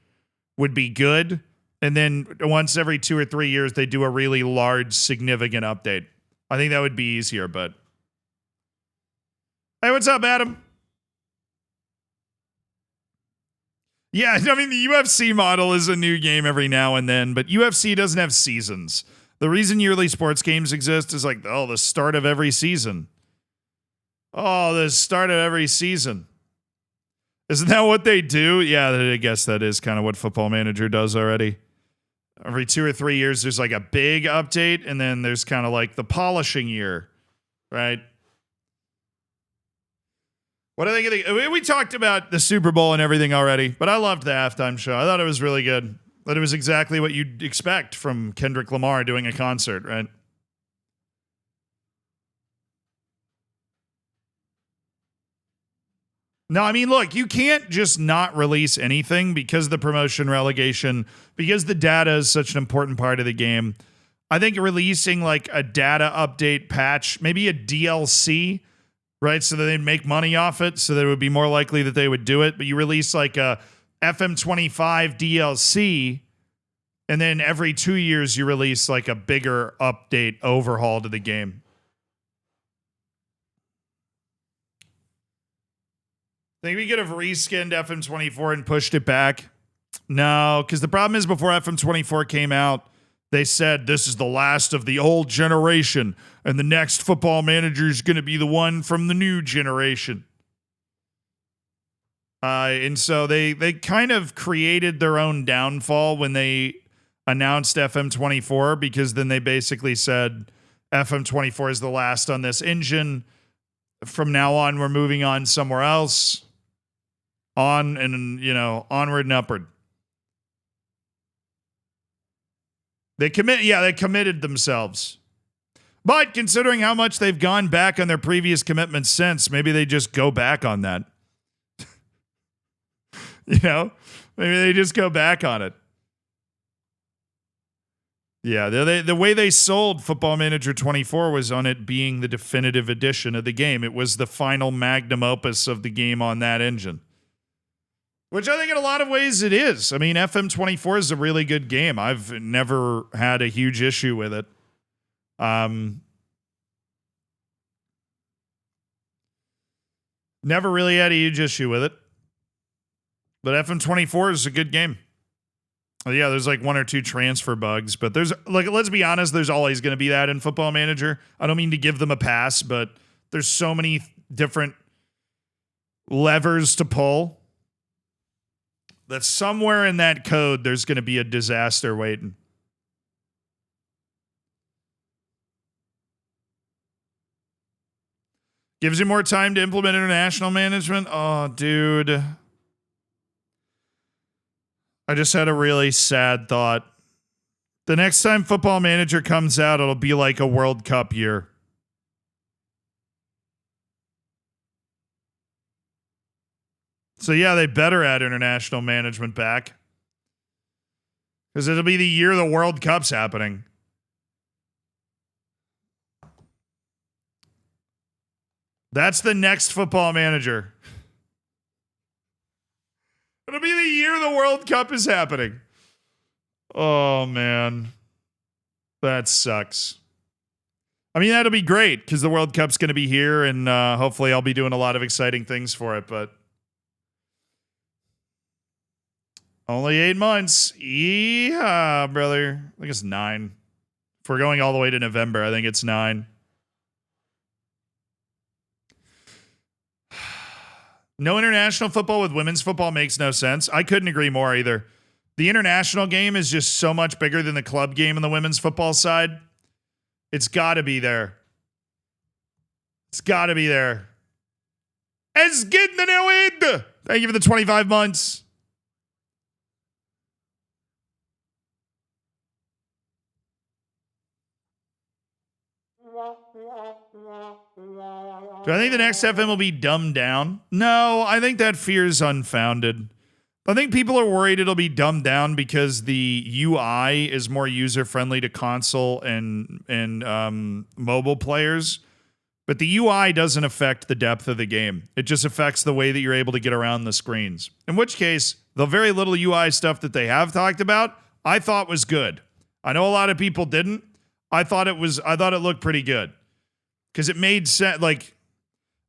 would be good. And then once every 2 or 3 years, they do a really large, significant update. I think that would be easier, but... Hey, what's up, Adam? Yeah, I mean, the UFC model is a new game every now and then, but UFC doesn't have seasons. The reason yearly sports games exist is like, oh, the start of every season. Oh, the start of every season. Isn't that what they do? Yeah, I guess that is kind of what Football Manager does already. Every 2 or 3 years, there's like a big update, and then there's kind of like the polishing year, right? What I think of we talked about the Super Bowl and everything already, but I loved the halftime show. I thought it was really good. That it was exactly what you'd expect from Kendrick Lamar doing a concert, right? No, I mean, look, you can't just not release anything because the promotion relegation, because the data is such an important part of the game. I think releasing like a data update patch, maybe a DLC, right? So that they'd make money off it, so that it would be more likely that they would do it. But you release like a FM25 DLC, and then every 2 years you release like a bigger update overhaul to the game. Think we could have reskinned FM24 and pushed it back? No, because the problem is before FM24 came out, they said this is the last of the old generation, and the next Football Manager is going to be the one from the new generation. And so they kind of created their own downfall when they announced FM24, because then they basically said FM24 is the last on this engine. From now on, we're moving on somewhere else. On and, onward and upward. They committed themselves. But considering how much they've gone back on their previous commitments since, maybe they just go back on that. Maybe they just go back on it. Yeah, the way they sold Football Manager 24 was on it being the definitive edition of the game. It was the final magnum opus of the game on that engine. Which I think in a lot of ways it is. I mean, FM24 is a really good game. I've never had a huge issue with it. Never really had a huge issue with it. But FM24 is a good game. Yeah, there's like 1 or 2 transfer bugs, but there's like, let's be honest, there's always going to be that in Football Manager. I don't mean to give them a pass, but there's so many different levers to pull that somewhere in that code, there's going to be a disaster waiting. Gives you more time to implement international management. Oh, dude. I just had a really sad thought. The next time Football Manager comes out, it'll be like a World Cup year. So yeah, they better add international management back. Because it'll be the year the World Cup's happening. That's the next Football Manager. It'll be the year the World Cup is happening. Oh, man. That sucks. I mean, that'll be great because the World Cup's going to be here, and hopefully I'll be doing a lot of exciting things for it, but only 8 months. Yeehaw, brother. I think it's 9. If we're going all the way to November, I think it's 9. No international football with women's football makes no sense. I couldn't agree more either. The international game is just so much bigger than the club game on the women's football side. It's got to be there. It's got to be there. Es geht the new. Thank you for the 25 months. Do I think the next FM will be dumbed down? No, I think that fear is unfounded. I think people are worried it'll be dumbed down because the UI is more user-friendly to console and mobile players. But the UI doesn't affect the depth of the game. It just affects the way that you're able to get around the screens. In which case, the very little UI stuff that they have talked about, I thought was good. I know a lot of people didn't. I thought it looked pretty good. Because it made sense, like,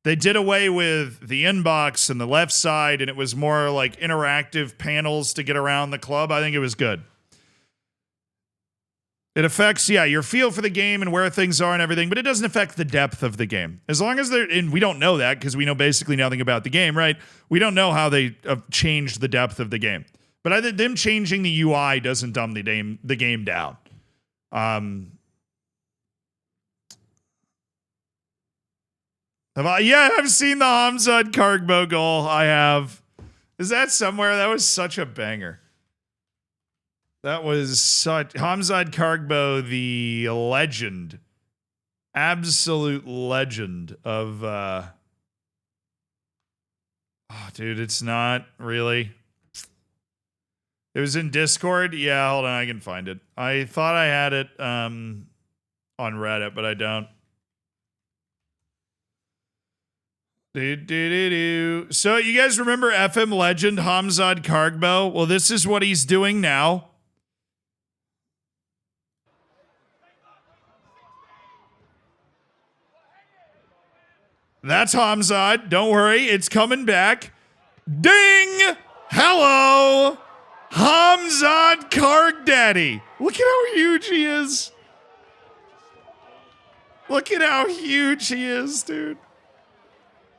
they did away with the inbox and the left side, and it was more like interactive panels to get around the club. I think it was good. It affects, your feel for the game and where things are and everything, but it doesn't affect the depth of the game. As long as they're, and we don't know that because we know basically nothing about the game, right? We don't know how they have changed the depth of the game. But I think them changing the UI doesn't dumb the game down. I've seen the Hamzat Kargbo goal. I have. Is that somewhere? That was such a banger. That was such Hamzat Kargbo, the legend, absolute legend of. Dude, it's not really. It was in Discord. Yeah, hold on, I can find it. I thought I had it on Reddit, but I don't. So you guys remember FM legend Hamzat Kargbo? Well, this is what he's doing now. That's Hamzat. Don't worry, it's coming back. Ding! Hello! Hamzat Karg Daddy. Look at how huge he is. Look at how huge he is, dude.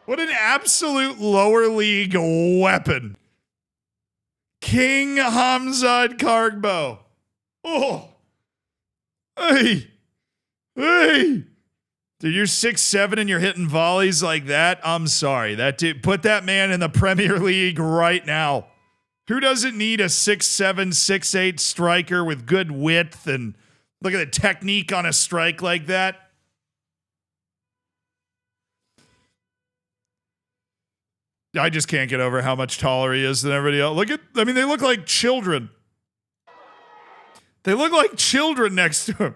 What an absolute lower league weapon. King Hamzat Kargbo. Oh. Hey. Hey. Dude, you're 6'7" and you're hitting volleys like that. I'm sorry. That dude, put that man in the Premier League right now. Who doesn't need a 6'7", 6'8" striker with good width and look at the technique on a strike like that? I just can't get over how much taller he is than everybody else. They look like children. They look like children next to him.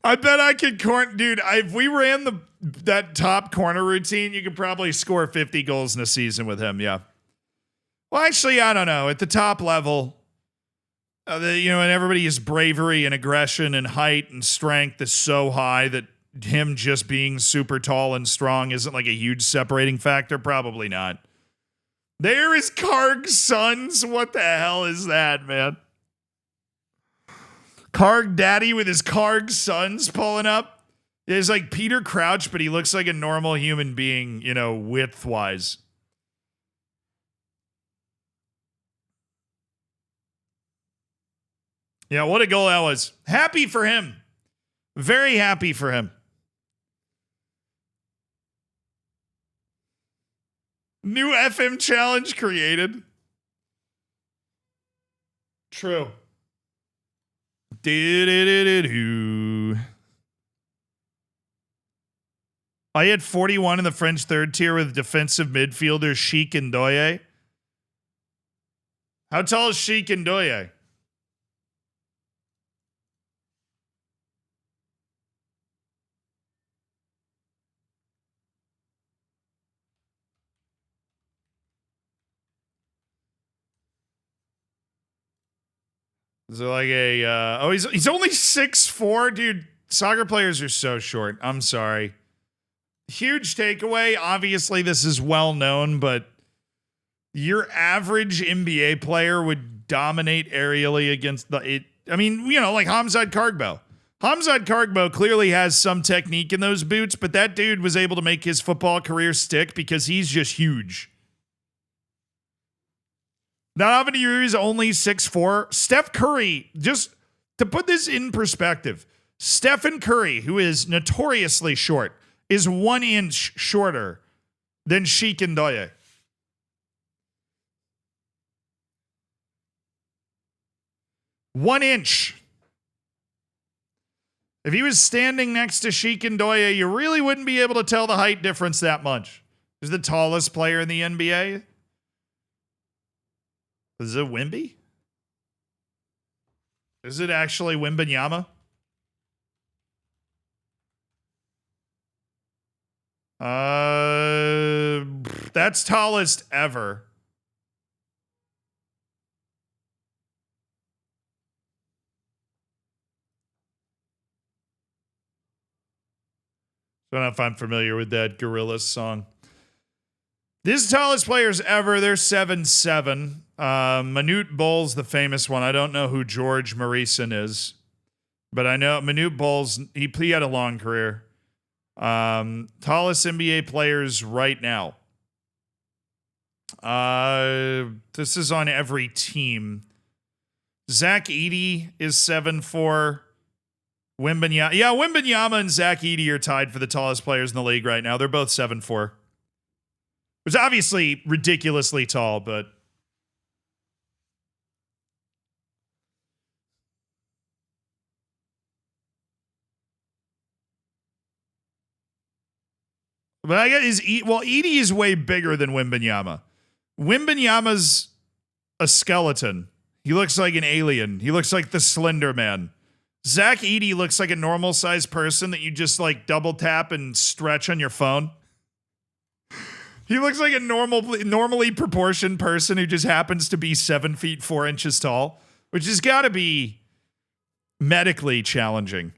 I bet I could dude, if we ran that top corner routine, you could probably score 50 goals in a season with him, yeah. Well, actually, I don't know. At the top level, and everybody's bravery and aggression and height and strength is so high that him just being super tall and strong isn't like a huge separating factor. Probably not. There is Karg's sons. What the hell is that, man? Karg Daddy with his Karg sons pulling up. It's like Peter Crouch, but he looks like a normal human being, width-wise. Yeah, what a goal that was. Happy for him. Very happy for him. New FM challenge created. True. I had 41 in the French third tier with defensive midfielders Sheik and Doye. How tall is Sheik and Doye? Is it like a he's only 6'4", dude. Soccer players are so short. I'm sorry. Huge takeaway. Obviously, this is well known, but your average NBA player would dominate aerially against like Hamzat Kargbo. Hamzat Kargbo clearly has some technique in those boots, but that dude was able to make his football career stick because he's just huge. Not having to use only 6'4". Steph Curry, just To put this in perspective, Stephen Curry, who is notoriously short, is 1 inch shorter than Sheik Ndoye. One inch. If he was standing next to Sheik Ndoye, you really wouldn't be able to tell the height difference that much. He's the tallest player in the NBA. Is it Wimby? Is it actually Wembanyama? That's tallest ever. I don't know if I'm familiar with that Gorillaz song. This is the tallest players ever. They're 7'7". Manute Bol's the famous one. I don't know who George Morrison is, but I know Manute Bol's, he had a long career. Tallest NBA players right now. This is on every team. Zach Edey is 7'4". Wembanyama. Yeah, Wembanyama and Zach Edey are tied for the tallest players in the league right now. They're both 7'4". Which is obviously ridiculously tall, but I guess Edey is way bigger than Wembanyama. Wembanyama's a skeleton. He looks like an alien. He looks like the Slender Man. Zach Edey looks like a normal sized person that you just like double tap and stretch on your phone. He looks like a normally proportioned person who just happens to be 7 feet 4 inches tall, which has got to be medically challenging.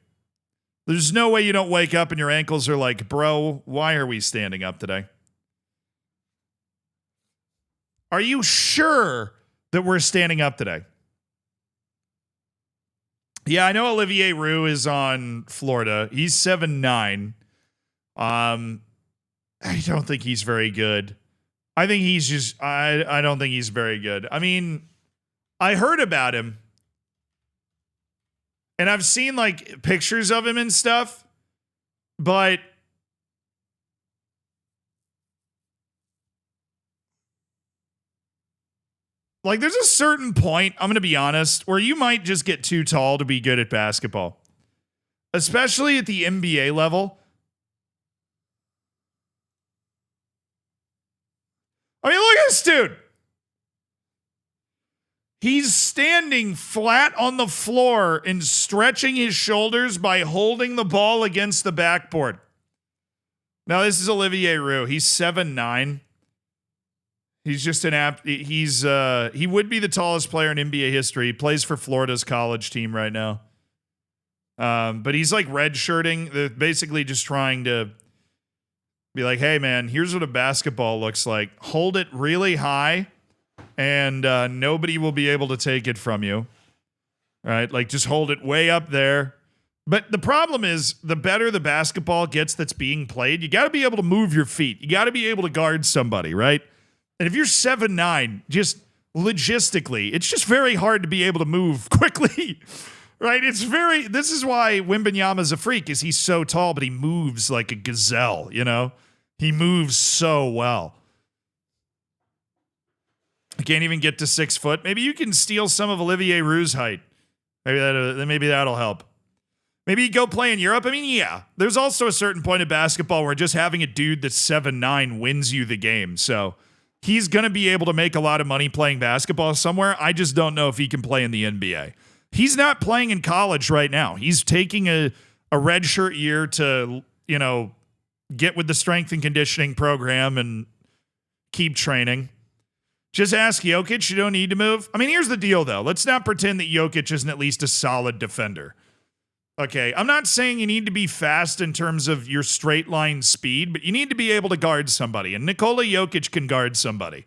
There's no way you don't wake up and your ankles are like, bro, why are we standing up today? Are you sure that we're standing up today? Yeah, I know Olivier Roux is on Florida. He's 7'9". I don't think he's very good. I think he's just, I don't think he's very good. I mean, I heard about him and I've seen like pictures of him and stuff, but like there's a certain point, I'm going to be honest, where you might just get too tall to be good at basketball, especially at the NBA level. I mean, look at this dude. He's standing flat on the floor and stretching his shoulders by holding the ball against the backboard. Now, this is Olivier Roux. He's 7'9". He's just he would be the tallest player in NBA history. He plays for Florida's college team right now. But he's like redshirting. They're basically just trying to be like, hey, man, here's what a basketball looks like. Hold it really high, and nobody will be able to take it from you. All right? Like, just hold it way up there. But the problem is, the better the basketball gets that's being played, you got to be able to move your feet. You got to be able to guard somebody, right? And if you're 7'9", just logistically, it's just very hard to be able to move quickly. Right? This is why Wembanyama's a freak, is he's so tall, but he moves like a gazelle, you know? He moves so well. I can't even get to 6 foot. Maybe you can steal some of Olivier Roux's height. Maybe that'll help. Maybe you go play in Europe. I mean, yeah. There's also a certain point of basketball where just having a dude that's 7'9" wins you the game. So he's going to be able to make a lot of money playing basketball somewhere. I just don't know if he can play in the NBA. He's not playing in college right now. He's taking a redshirt year to, get with the strength and conditioning program and keep training. Just ask Jokic. You don't need to move. I mean, here's the deal, though. Let's not pretend that Jokic isn't at least a solid defender. Okay, I'm not saying you need to be fast in terms of your straight line speed, but you need to be able to guard somebody. And Nikola Jokic can guard somebody.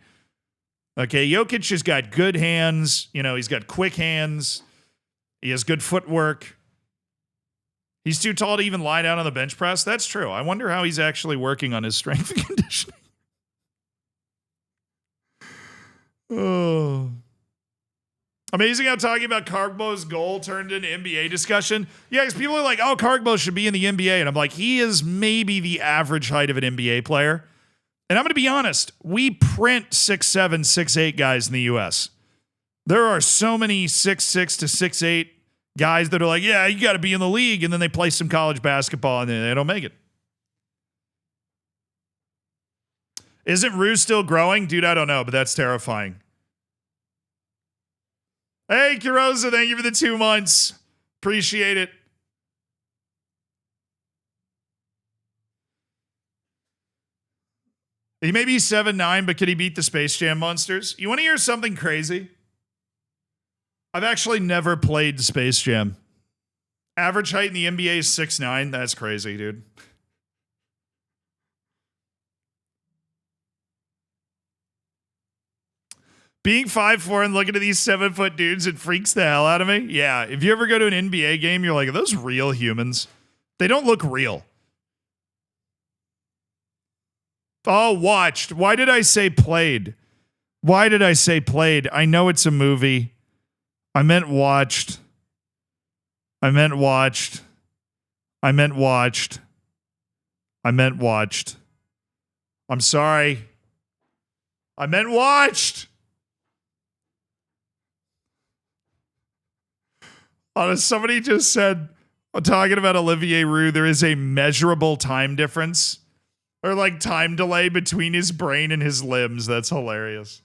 Okay, Jokic has got good hands. He's got quick hands. He has good footwork. He's too tall to even lie down on the bench press. That's true. I wonder how he's actually working on his strength and conditioning. Oh. Amazing how talking about Kargbo's goal turned into NBA discussion. Yeah, because people are like, oh, Kargbo should be in the NBA. And I'm like, he is maybe the average height of an NBA player. And I'm going to be honest, we print 6'7", 6'8" guys in the U.S. There are so many 6'6" to 6'8" guys that are like, yeah, you got to be in the league. And then they play some college basketball and they don't make it. Isn't Rue still growing? Dude, I don't know, but that's terrifying. Hey, Kirosa, thank you for the 2 months. Appreciate it. He may be 7'9", but could he beat the Space Jam monsters? You want to hear something crazy? I've actually never played Space Jam. Average height in the NBA is 6'9". That's crazy, dude. Being 5'4" and looking at these 7-foot dudes, it freaks the hell out of me. Yeah, if you ever go to an NBA game, you're like, are those real humans? They don't look real. Oh, watched. Why did I say played? Why did I say played? I know it's a movie. I meant watched. I meant watched. I meant watched. I meant watched. I'm sorry. I meant watched. Somebody just said, talking about Olivier Roux, there is a measurable time difference or like time delay between his brain and his limbs. That's hilarious.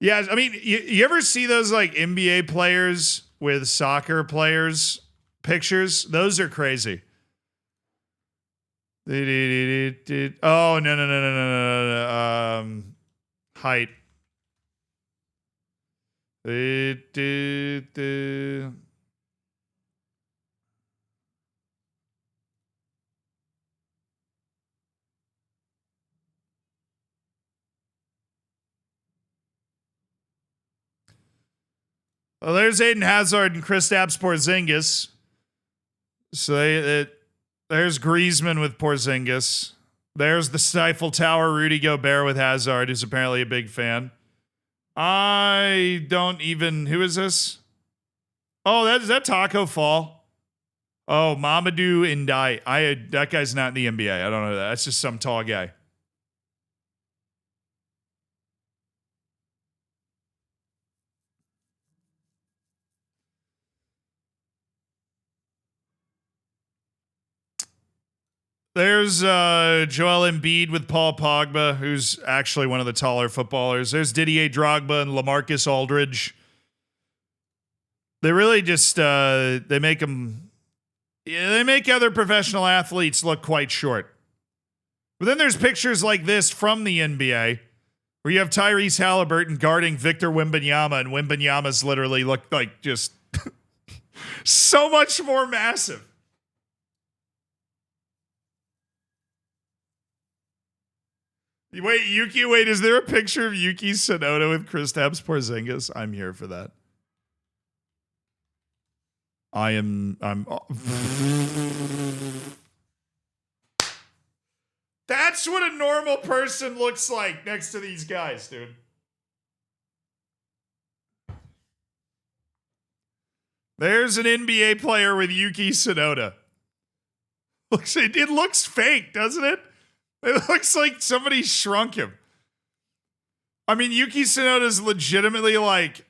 Yeah, I mean, you ever see those like NBA players with soccer players pictures? Those are crazy. Oh, no. Height. Well, there's Aiden Hazard and Kristaps Porzingis. So there's Griezmann with Porzingis. There's the Stifle Tower Rudy Gobert with Hazard, who's apparently a big fan. I don't even... Who is this? Oh, is that Taco Fall? Oh, Mamadou Ndiaye. That guy's not in the NBA. I don't know that. That's just some tall guy. There's Joel Embiid with Paul Pogba, who's actually one of the taller footballers. There's Didier Drogba and LaMarcus Aldridge. They really just they make them. Yeah, they make other professional athletes look quite short. But then there's pictures like this from the NBA, where you have Tyrese Halliburton guarding Victor Wembanyama, and Wembanyama's literally looked like just so much more massive. Wait, is there a picture of Yuki Tsunoda with Kristaps Porzingis? I'm here for that. I'm That's what a normal person looks like next to these guys, dude. There's an NBA player with Yuki Tsunoda. It looks fake, doesn't it? It looks like somebody shrunk him. I mean, Yuki Tsunoda's legitimately like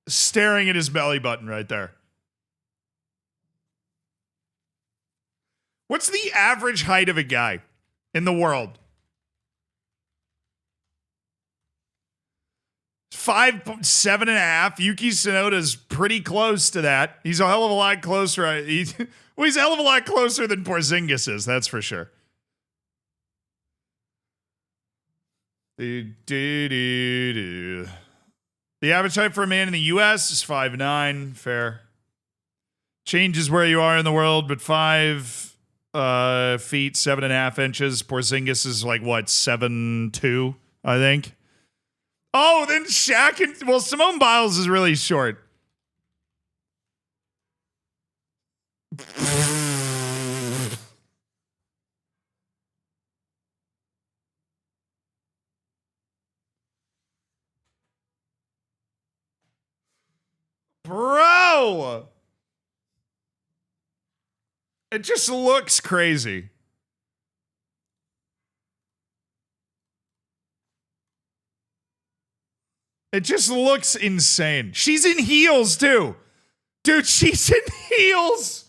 staring at his belly button right there. What's the average height of a guy in the world? 5'7.5". Yuki Tsunoda's pretty close to that. He's a hell of a lot closer. He's a hell of a lot closer than Porzingis is, that's for sure. The average height for a man in the U.S. is 5'9". Fair. Changes where you are in the world, but 5 feet, 7.5 inches. Porzingis is like, what, 7'2", I think. Oh, then Shaq and... Well, Simone Biles is really short. know. It just looks crazy. It just looks insane. She's in heels, too. Dude, she's in heels.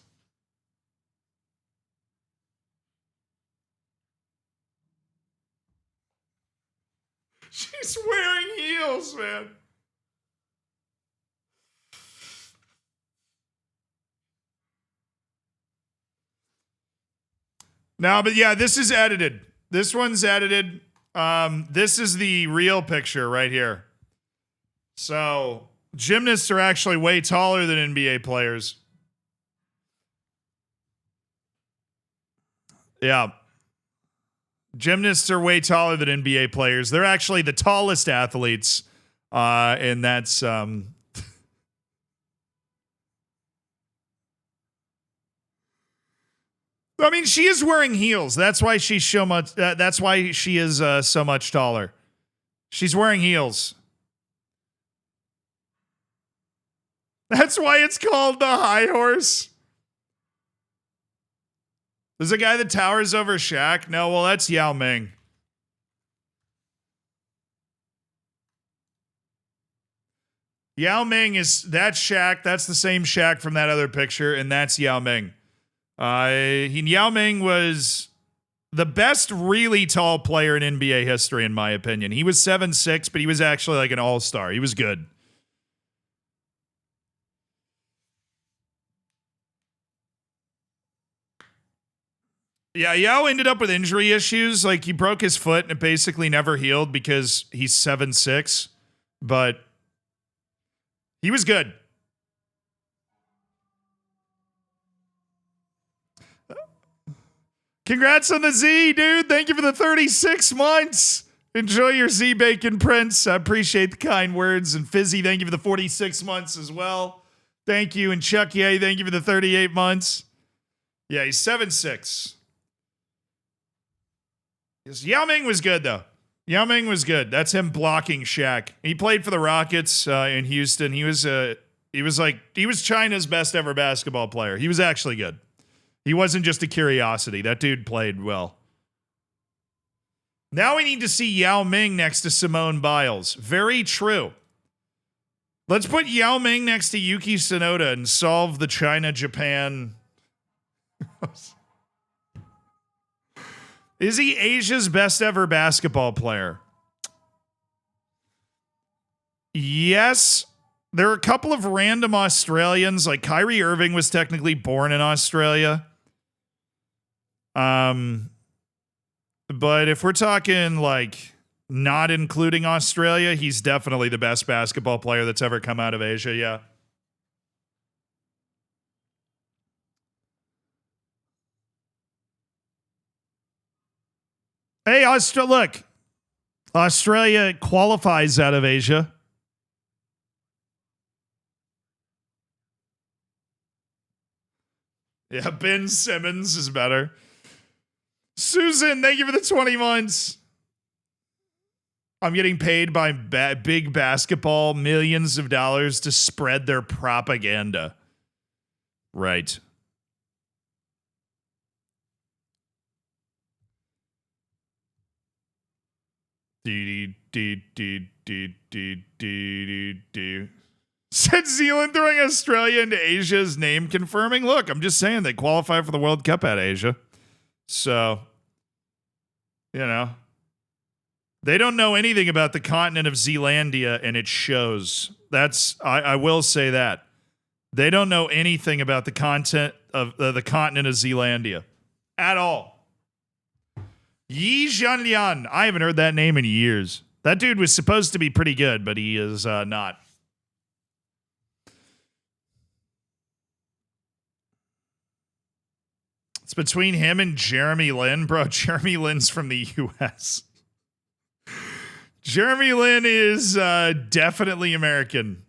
She's wearing heels, man. No, but yeah, this is edited. This one's edited. This is the real picture right here. So, gymnasts are actually way taller than NBA players. Yeah. Gymnasts are way taller than NBA players. They're actually the tallest athletes. And that's I mean, she is wearing heels. That's why she's so much that's why she is so much taller. She's wearing heels. That's why it's called the high horse. There's a guy that towers over Shaq. No, well, that's Yao Ming. Yao Ming is that Shaq. That's the same Shaq from that other picture, and that's Yao Ming. Yao Ming was the best really tall player in NBA history, in my opinion. He was 7'6", but he was actually like an all-star. He was good. Yeah, Yao ended up with injury issues. Like, he broke his foot and it basically never healed because he's 7'6", but he was good. Congrats on the Z, dude. Thank you for the 36 months. Enjoy your Z Bacon Prince. I appreciate the kind words. And Fizzy, thank you for the 46 months as well. Thank you. And Chuck Ye, thank you for the 38 months. Yeah, he's 7'6". Yao Ming was good, though. Yao Ming was good. That's him blocking Shaq. He played for the Rockets in Houston. He was China's best ever basketball player. He was actually good. He wasn't just a curiosity. That dude played well. Now we need to see Yao Ming next to Simone Biles. Very true. Let's put Yao Ming next to Yuki Tsunoda and solve the China-Japan. Is he Asia's best ever basketball player? Yes. There are a couple of random Australians, like Kyrie Irving was technically born in Australia. But if we're talking like not including Australia, he's definitely the best basketball player that's ever come out of Asia, yeah. Hey, look. Australia qualifies out of Asia. Yeah, Ben Simmons is better. Susan, thank you for the 20 months. I'm getting paid by big basketball millions of dollars to spread their propaganda. Right. Said Zealand throwing Australia into Asia's name confirming. Look, I'm just saying they qualify for the World Cup at Asia. So, you know, they don't know anything about the continent of Zealandia, and it shows. I will say that. They don't know anything about the content of the continent of Zealandia at all. Yi Jianlian. I haven't heard that name in years. That dude was supposed to be pretty good, but he is not. It's between him and Jeremy Lin. Bro, Jeremy Lin's from the U.S. Jeremy Lin is definitely American.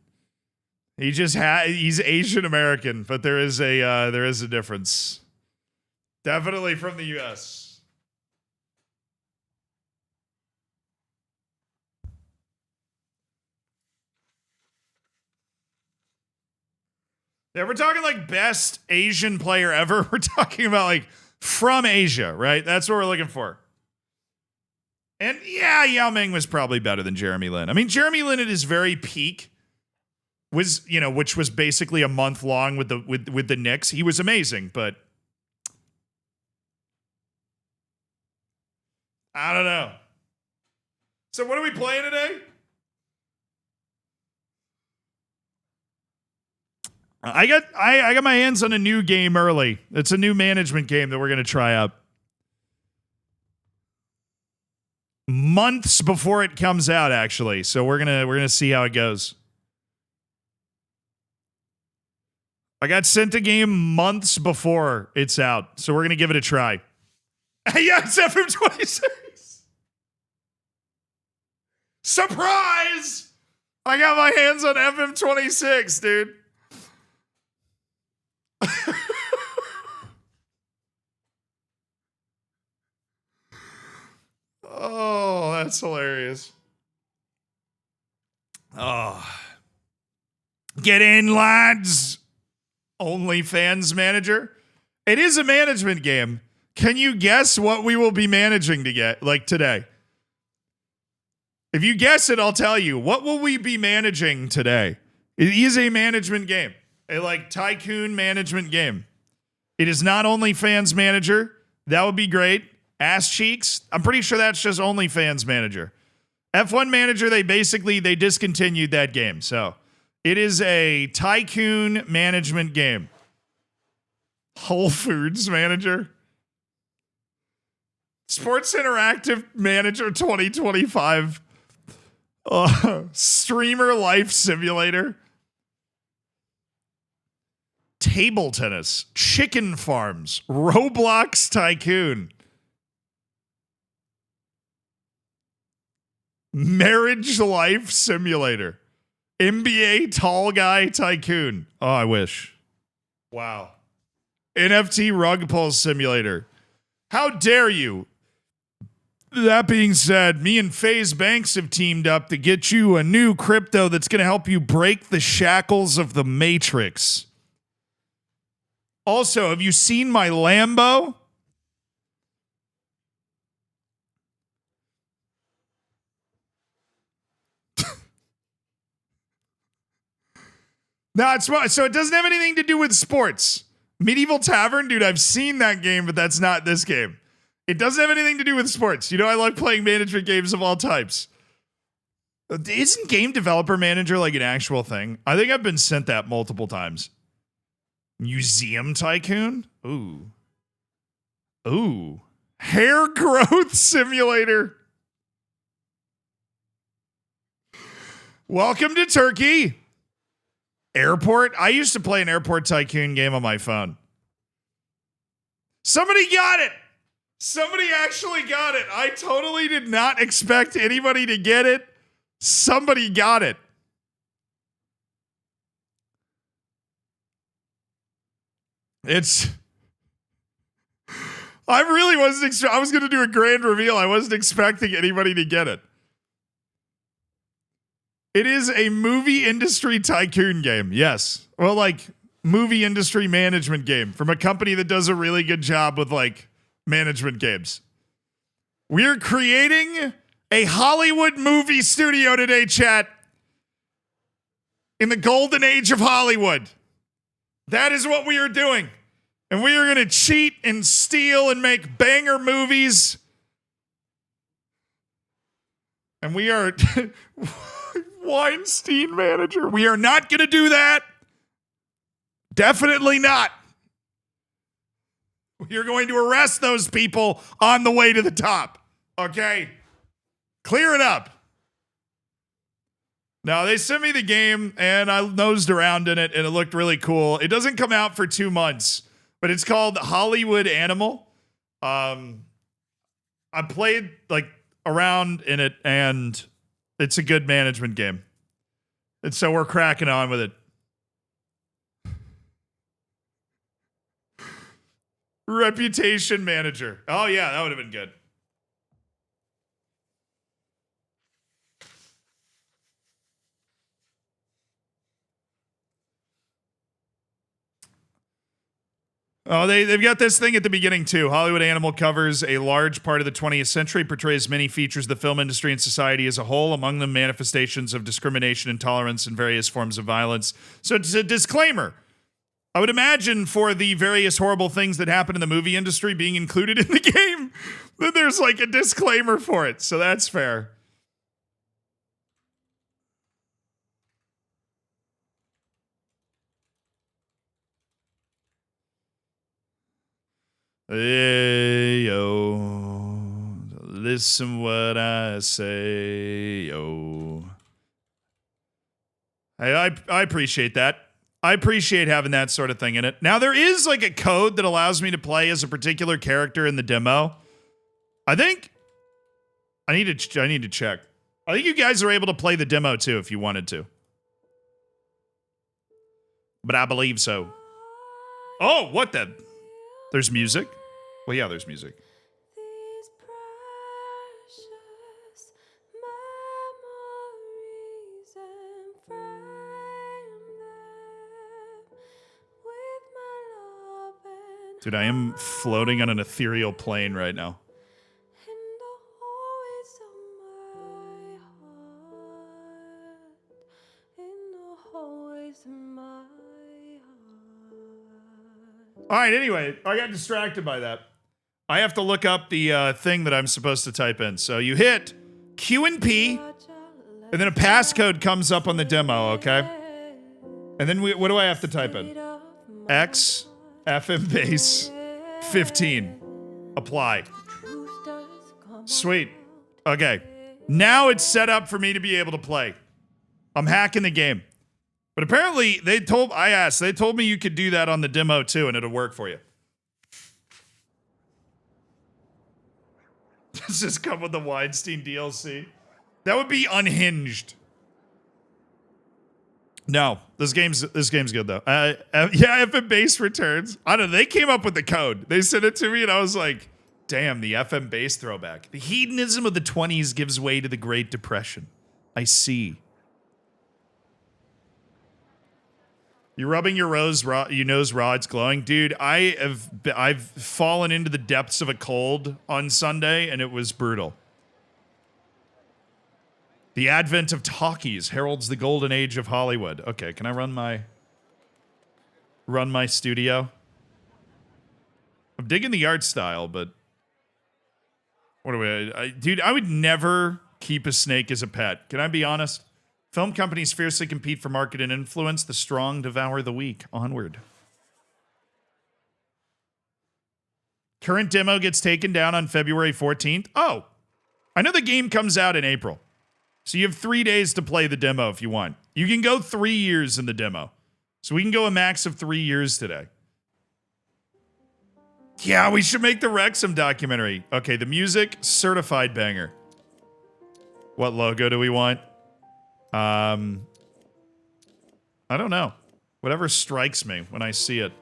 He's Asian American, but there is a difference. Definitely from the U.S. Yeah, we're talking like best Asian player ever. We're talking about like from Asia, right? That's what we're looking for. And yeah, Yao Ming was probably better than Jeremy Lin. I mean, Jeremy Lin at his very peak was, you know, which was basically a month long with the Knicks. He was amazing, but I don't know. So what are we playing today? I got my hands on a new game early. It's a new management game that we're gonna try out. Months before it comes out, actually. So we're gonna see how it goes. I got sent a game months before it's out, so we're gonna give it a try. Yeah, it's FM26. Surprise! I got my hands on FM26, dude. Oh, that's hilarious. Oh. Get in, lads. OnlyFans manager. It is a management game. Can you guess what we will be managing to get like today? If you guess it, I'll tell you. What will we be managing today? It is a management game. A like tycoon management game. It is not OnlyFans manager. That would be great. Ass cheeks. I'm pretty sure that's just OnlyFans manager. F1 manager, they discontinued that game. So it is a tycoon management game. Whole Foods manager. Sports Interactive Manager 2025. Streamer Life Simulator. Table tennis. Chicken farms. Roblox Tycoon. Marriage Life Simulator. NBA Tall Guy Tycoon. Oh, I wish. Wow. NFT Rug Pull Simulator. How dare you? That being said, me and FaZe Banks have teamed up to get you a new crypto that's going to help you break the shackles of the Matrix. Also, have you seen my Lambo? No, so it doesn't have anything to do with sports. Medieval Tavern, dude, I've seen that game, but that's not this game. It doesn't have anything to do with sports. You know, I like playing management games of all types. Isn't Game Developer Manager like an actual thing? I think I've been sent that multiple times. Museum Tycoon? Ooh. Ooh. Hair Growth Simulator. Welcome to Turkey. Airport. I used to play an Airport Tycoon game on my phone. Somebody got it. Somebody actually got it. I totally did not expect anybody to get it. Somebody got it. I really wasn't. I was going to do a grand reveal. I wasn't expecting anybody to get it. It is a movie industry tycoon game. Yes. Well, like movie industry management game from a company that does a really good job with like management games. We're creating a Hollywood movie studio today, chat. In the golden age of Hollywood. That is what we are doing. And we are going to cheat and steal and make banger movies. And we are Weinstein manager. We are not going to do that. Definitely not. We are going to arrest those people on the way to the top. Okay? Clear it up. Now, they sent me the game, and I nosed around in it, and it looked really cool. It doesn't come out for 2 months, but it's called Hollywood Animal. I played, like, around in it, and it's a good management game. And so we're cracking on with it. Reputation Manager. Oh, yeah, that would have been good. Oh, they've got this thing at the beginning, too. Hollywood Animal covers a large part of the 20th century, portrays many features of the film industry and society as a whole, among them manifestations of discrimination, intolerance, and various forms of violence. So it's a disclaimer. I would imagine for the various horrible things that happen in the movie industry being included in the game, that there's like a disclaimer for it. So that's fair. Hey, yo, listen what I say, yo. Hey, I appreciate that. I appreciate having that sort of thing in it. Now, there is like a code that allows me to play as a particular character in the demo. I think I need to check. I think you guys are able to play the demo too if you wanted to. But I believe so. Oh, what the? There's music? Well, yeah, there's music. Dude, I am floating on an ethereal plane right now. All right, anyway, I got distracted by that. I have to look up the thing that I'm supposed to type in. So you hit Q and P, and then a passcode comes up on the demo, okay? And then what do I have to type in? X, FM base, 15. Apply. Sweet. Okay. Now it's set up for me to be able to play. I'm hacking the game. But apparently, they told me you could do that on the demo too, and it'll work for you. Does this come with the Weinstein DLC? That would be unhinged. No, this game's good though. Yeah, FM base returns. I don't know. They came up with the code. They sent it to me, and I was like, "Damn, the FM base throwback. The hedonism of the 20s gives way to the Great Depression. I see." You're rubbing your nose raw, it's glowing. Dude, I've fallen into the depths of a cold on Sunday, and it was brutal. The advent of talkies heralds the golden age of Hollywood. Okay, can I run my studio? I'm digging the art style, but what do dude, I would never keep a snake as a pet. Can I be honest? Film companies fiercely compete for market and influence. The strong devour the weak. Onward. Current demo gets taken down on February 14th. Oh, I know the game comes out in April. So you have 3 days to play the demo if you want. You can go 3 years in the demo. So we can go a max of 3 years today. Yeah, we should make the Wrexham documentary. Okay, the music, certified banger. What logo do we want? I don't know. Whatever strikes me when I see it.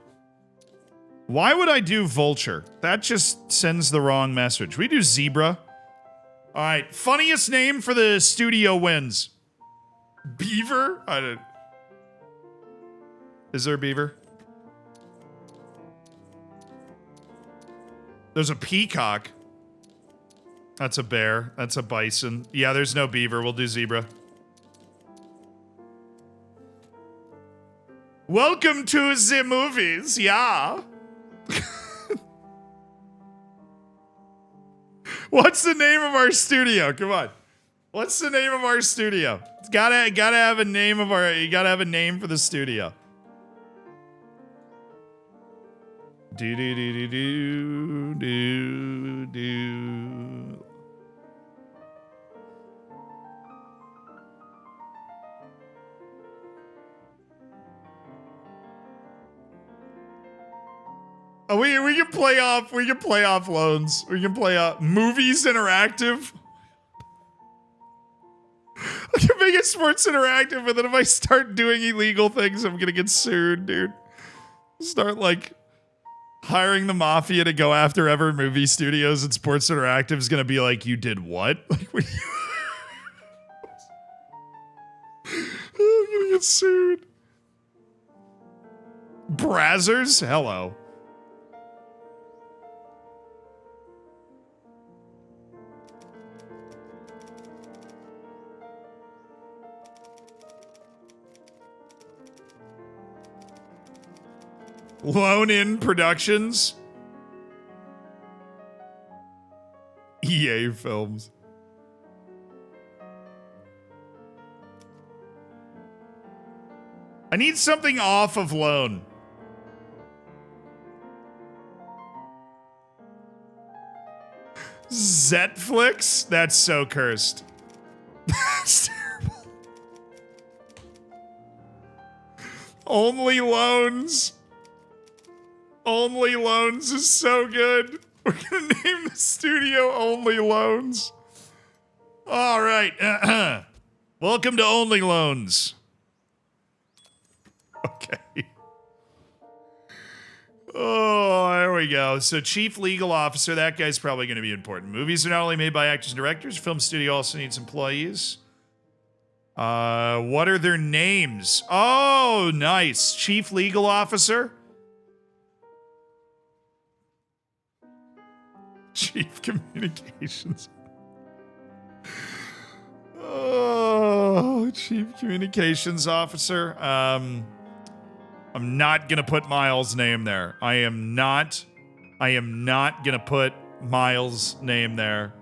Why would I do vulture? That just sends the wrong message. We do zebra. All right. Funniest name for the studio wins. Beaver? Is there a beaver? There's a peacock. That's a bear. That's a bison. Yeah, there's no beaver. We'll do zebra. Welcome to the movies, yeah. What's the name of our studio? Come on. What's the name of our studio? It's gotta have a name of you gotta have a name for the studio. Do do do do do do. Oh, we can play off loans. We can play off movies interactive. I can make it sports interactive, but then if I start doing illegal things, I'm gonna get sued, dude. Start like hiring the mafia to go after every movie studios, and Sports Interactive is gonna be like, "You did what?" Like, what I'm gonna get sued. Brazzers, hello. Lone In Productions. EA Films. I need something off of Lone. Zetflix? That's so cursed. That's terrible. Only Loans. Only Loans is so good. We're gonna name the studio Only Loans. All right. Welcome to Only Loans. Okay. Oh, there we go. So chief legal officer, that guy's probably going to be important. Movies are not only made by actors and directors. Film studio also needs employees. What are their names? Oh, nice. Chief legal officer. Chief communications. Oh, chief communications officer. I'm not gonna put Miles' name there. I am not gonna put Miles' name there.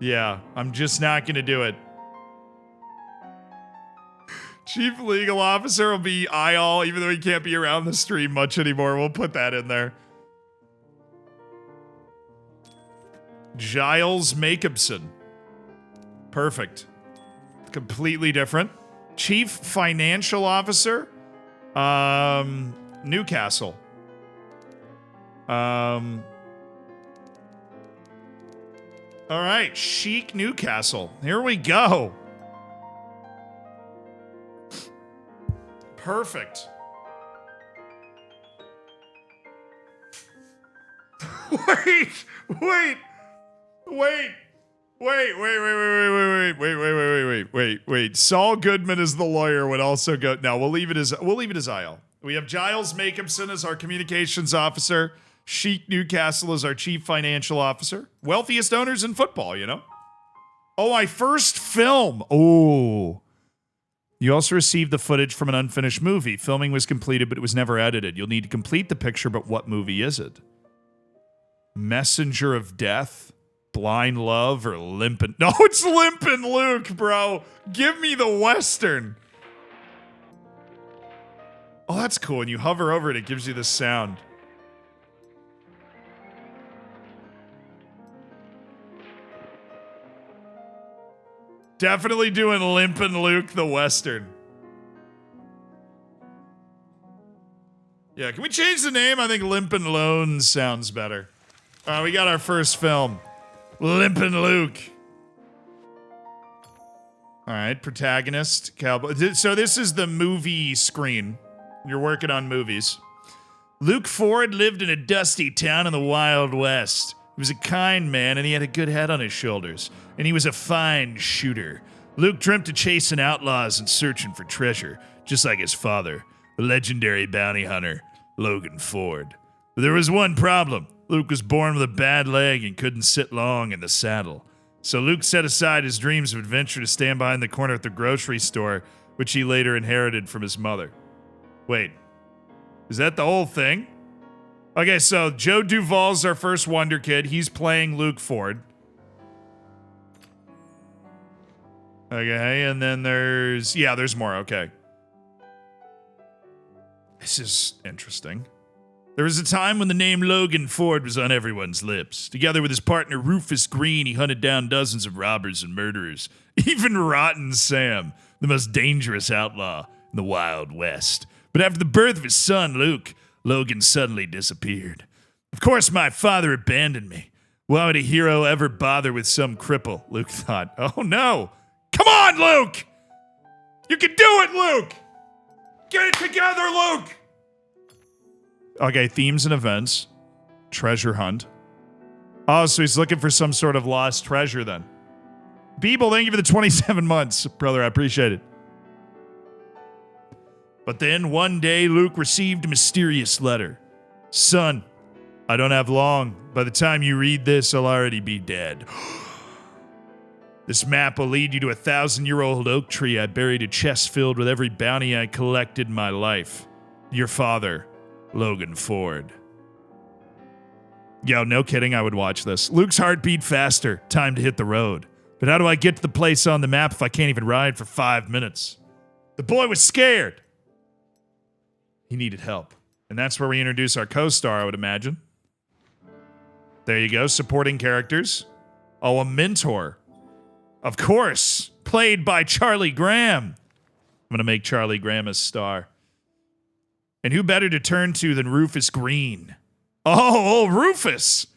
Yeah, I'm just not gonna do it. Chief legal officer will be Eyal, even though he can't be around the stream much anymore. We'll put that in there. Giles Jacobson. Perfect. Completely different. Chief financial officer. Newcastle. All right, Chic Newcastle. Here we go. Perfect. Wait. Saul Goodman as the lawyer would also go. No, we'll leave it as Isle. We have Giles Jacobson as our communications officer. Chic Newcastle as our chief financial officer. Wealthiest owners in football, you know? Oh, my first film. Oh. You also received the footage from an unfinished movie. Filming was completed, but it was never edited. You'll need to complete the picture, but what movie is it? Messenger of Death? Blind Love or Limpin'? No, it's Limpin' Luke, bro. Give me the Western. Oh, that's cool. When you hover over it, it gives you this sound. Definitely doing Limpin' Luke the Western. Yeah, can we change the name? I think Limpin' Loans sounds better. We got our first film. Limpin' Luke. All right, protagonist, cowboy. So this is the movie screen. You're working on movies. Luke Ford lived in a dusty town in the Wild West. He was a kind man, and he had a good head on his shoulders. And he was a fine shooter. Luke dreamt of chasing outlaws and searching for treasure, just like his father, the legendary bounty hunter, Logan Ford. But there was one problem. Luke was born with a bad leg and couldn't sit long in the saddle. So Luke set aside his dreams of adventure to stand behind the corner at the grocery store, which he later inherited from his mother. Wait, is that the whole thing? Okay, so Joe Duvall's our first Wonder Kid. He's playing Luke Ford. Okay, and then there's more, okay. This is interesting. There was a time when the name Logan Ford was on everyone's lips. Together with his partner Rufus Green, he hunted down dozens of robbers and murderers. Even Rotten Sam, the most dangerous outlaw in the Wild West. But after the birth of his son, Luke, Logan suddenly disappeared. Of course, my father abandoned me. Why would a hero ever bother with some cripple? Luke thought. Oh no! Come on, Luke! You can do it, Luke! Get it together, Luke! Okay, themes and events. Treasure hunt. Oh, so he's looking for some sort of lost treasure then. Beeble, thank you for the 27 months. Brother, I appreciate it. But then one day, Luke received a mysterious letter. Son, I don't have long. By the time you read this, I'll already be dead. This map will lead you to a 1,000-year-old oak tree I buried a chest filled with every bounty I collected in my life. Your father, Logan Ford. Yo, no kidding, I would watch this. Luke's heart beat faster. Time to hit the road. But how do I get to the place on the map if I can't even ride for 5 minutes? The boy was scared. He needed help. And that's where we introduce our co-star, I would imagine. There you go, supporting characters. Oh, a mentor. Of course, played by Charlie Graham. I'm going to make Charlie Graham a star. And who better to turn to than Rufus Green? Oh, Rufus!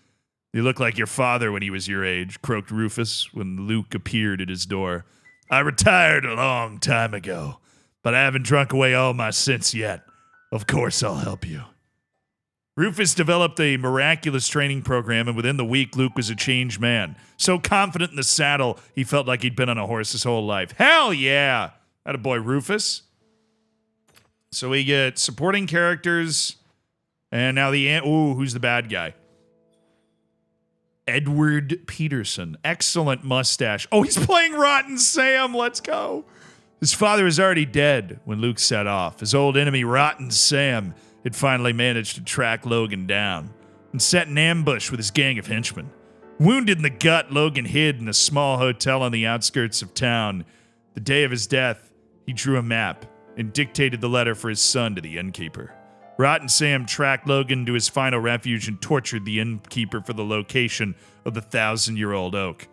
You look like your father when he was your age, croaked Rufus when Luke appeared at his door. I retired a long time ago, but I haven't drunk away all my sense yet. Of course I'll help you. Rufus developed a miraculous training program, and within the week, Luke was a changed man. So confident in the saddle, he felt like he'd been on a horse his whole life. Hell yeah! Attaboy, Rufus. So we get supporting characters, and now who's the bad guy? Edward Peterson. Excellent mustache. Oh, he's playing Rotten Sam. Let's go. His father is already dead when Luke set off. His old enemy, Rotten Sam, had finally managed to track Logan down and set an ambush with his gang of henchmen. Wounded in the gut, Logan hid in a small hotel on the outskirts of town. The day of his death, he drew a map and dictated the letter for his son to the innkeeper. Rotten Sam tracked Logan to his final refuge and tortured the innkeeper for the location of the 1,000-year-old oak.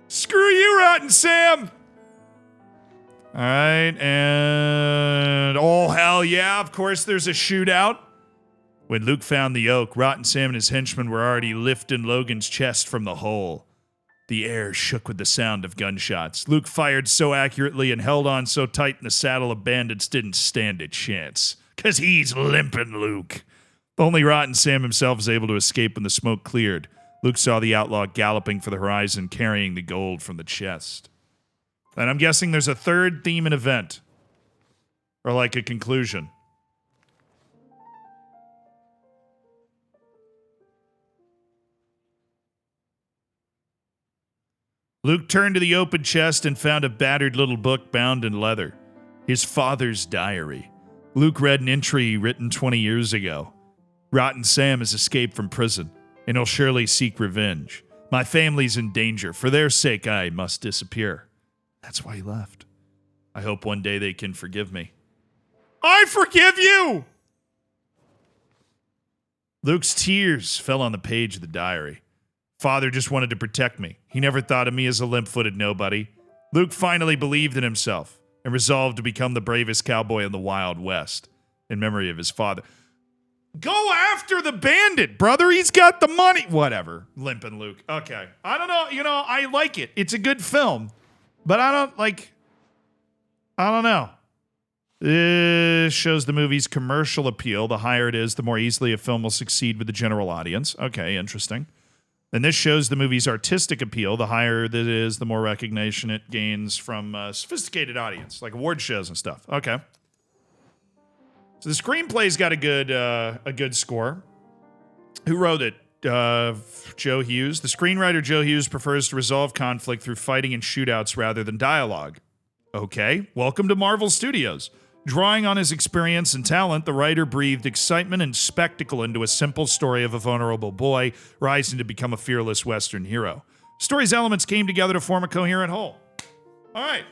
Screw you, Rotten Sam! All right, and oh, hell yeah, of course there's a shootout. When Luke found the oak, Rotten Sam and his henchmen were already lifting Logan's chest from the hole. The air shook with the sound of gunshots. Luke fired so accurately and held on so tight in the saddle of bandits didn't stand a chance. 'Cause he's limping, Luke. Only Rotten Sam himself was able to escape when the smoke cleared. Luke saw the outlaw galloping for the horizon, carrying the gold from the chest. And I'm guessing there's a third theme and event. Or like a conclusion. Luke turned to the open chest and found a battered little book bound in leather. His father's diary. Luke read an entry written 20 years ago. Rotten Sam has escaped from prison, and he'll surely seek revenge. My family's in danger. For their sake, I must disappear. That's why he left. I hope one day they can forgive me. I forgive you! Luke's tears fell on the page of the diary. Father just wanted to protect me. He never thought of me as a limp-footed nobody. Luke finally believed in himself and resolved to become the bravest cowboy in the Wild West in memory of his father. Go after the bandit, brother. He's got the money. Whatever. Limpin' Luke. Okay. I don't know. You know, I like it. It's a good film. But I don't know. This shows the movie's commercial appeal. The higher it is, the more easily a film will succeed with the general audience. Okay, interesting. And this shows the movie's artistic appeal. The higher it is, the more recognition it gains from a sophisticated audience, like award shows and stuff. Okay. So the screenplay's got a good score. Who wrote it? Joe Hughes. The screenwriter Joe Hughes prefers to resolve conflict through fighting and shootouts rather than dialogue. Okay, welcome to Marvel Studios. Drawing on his experience and talent, the writer breathed excitement and spectacle into a simple story of a vulnerable boy rising to become a fearless Western hero. Story's elements came together to form a coherent whole. All right.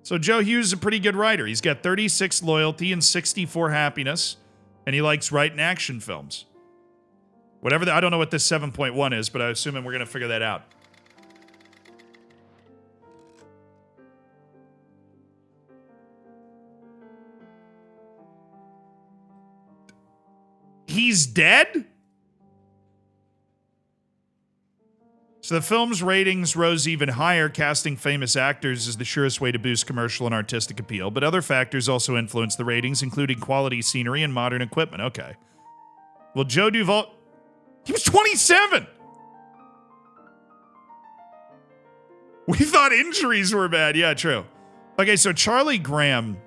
So Joe Hughes is a pretty good writer. He's got 36 loyalty and 64 happiness, and he likes writing action films. Whatever I don't know what this 7.1 is, but I assume we're going to figure that out. He's dead? So the film's ratings rose even higher. Casting famous actors is the surest way to boost commercial and artistic appeal, but other factors also influence the ratings, including quality scenery and modern equipment. Okay. Well, Joe Duvall, he was 27. We thought injuries were bad. Yeah, true. Okay, so Charlie Graham,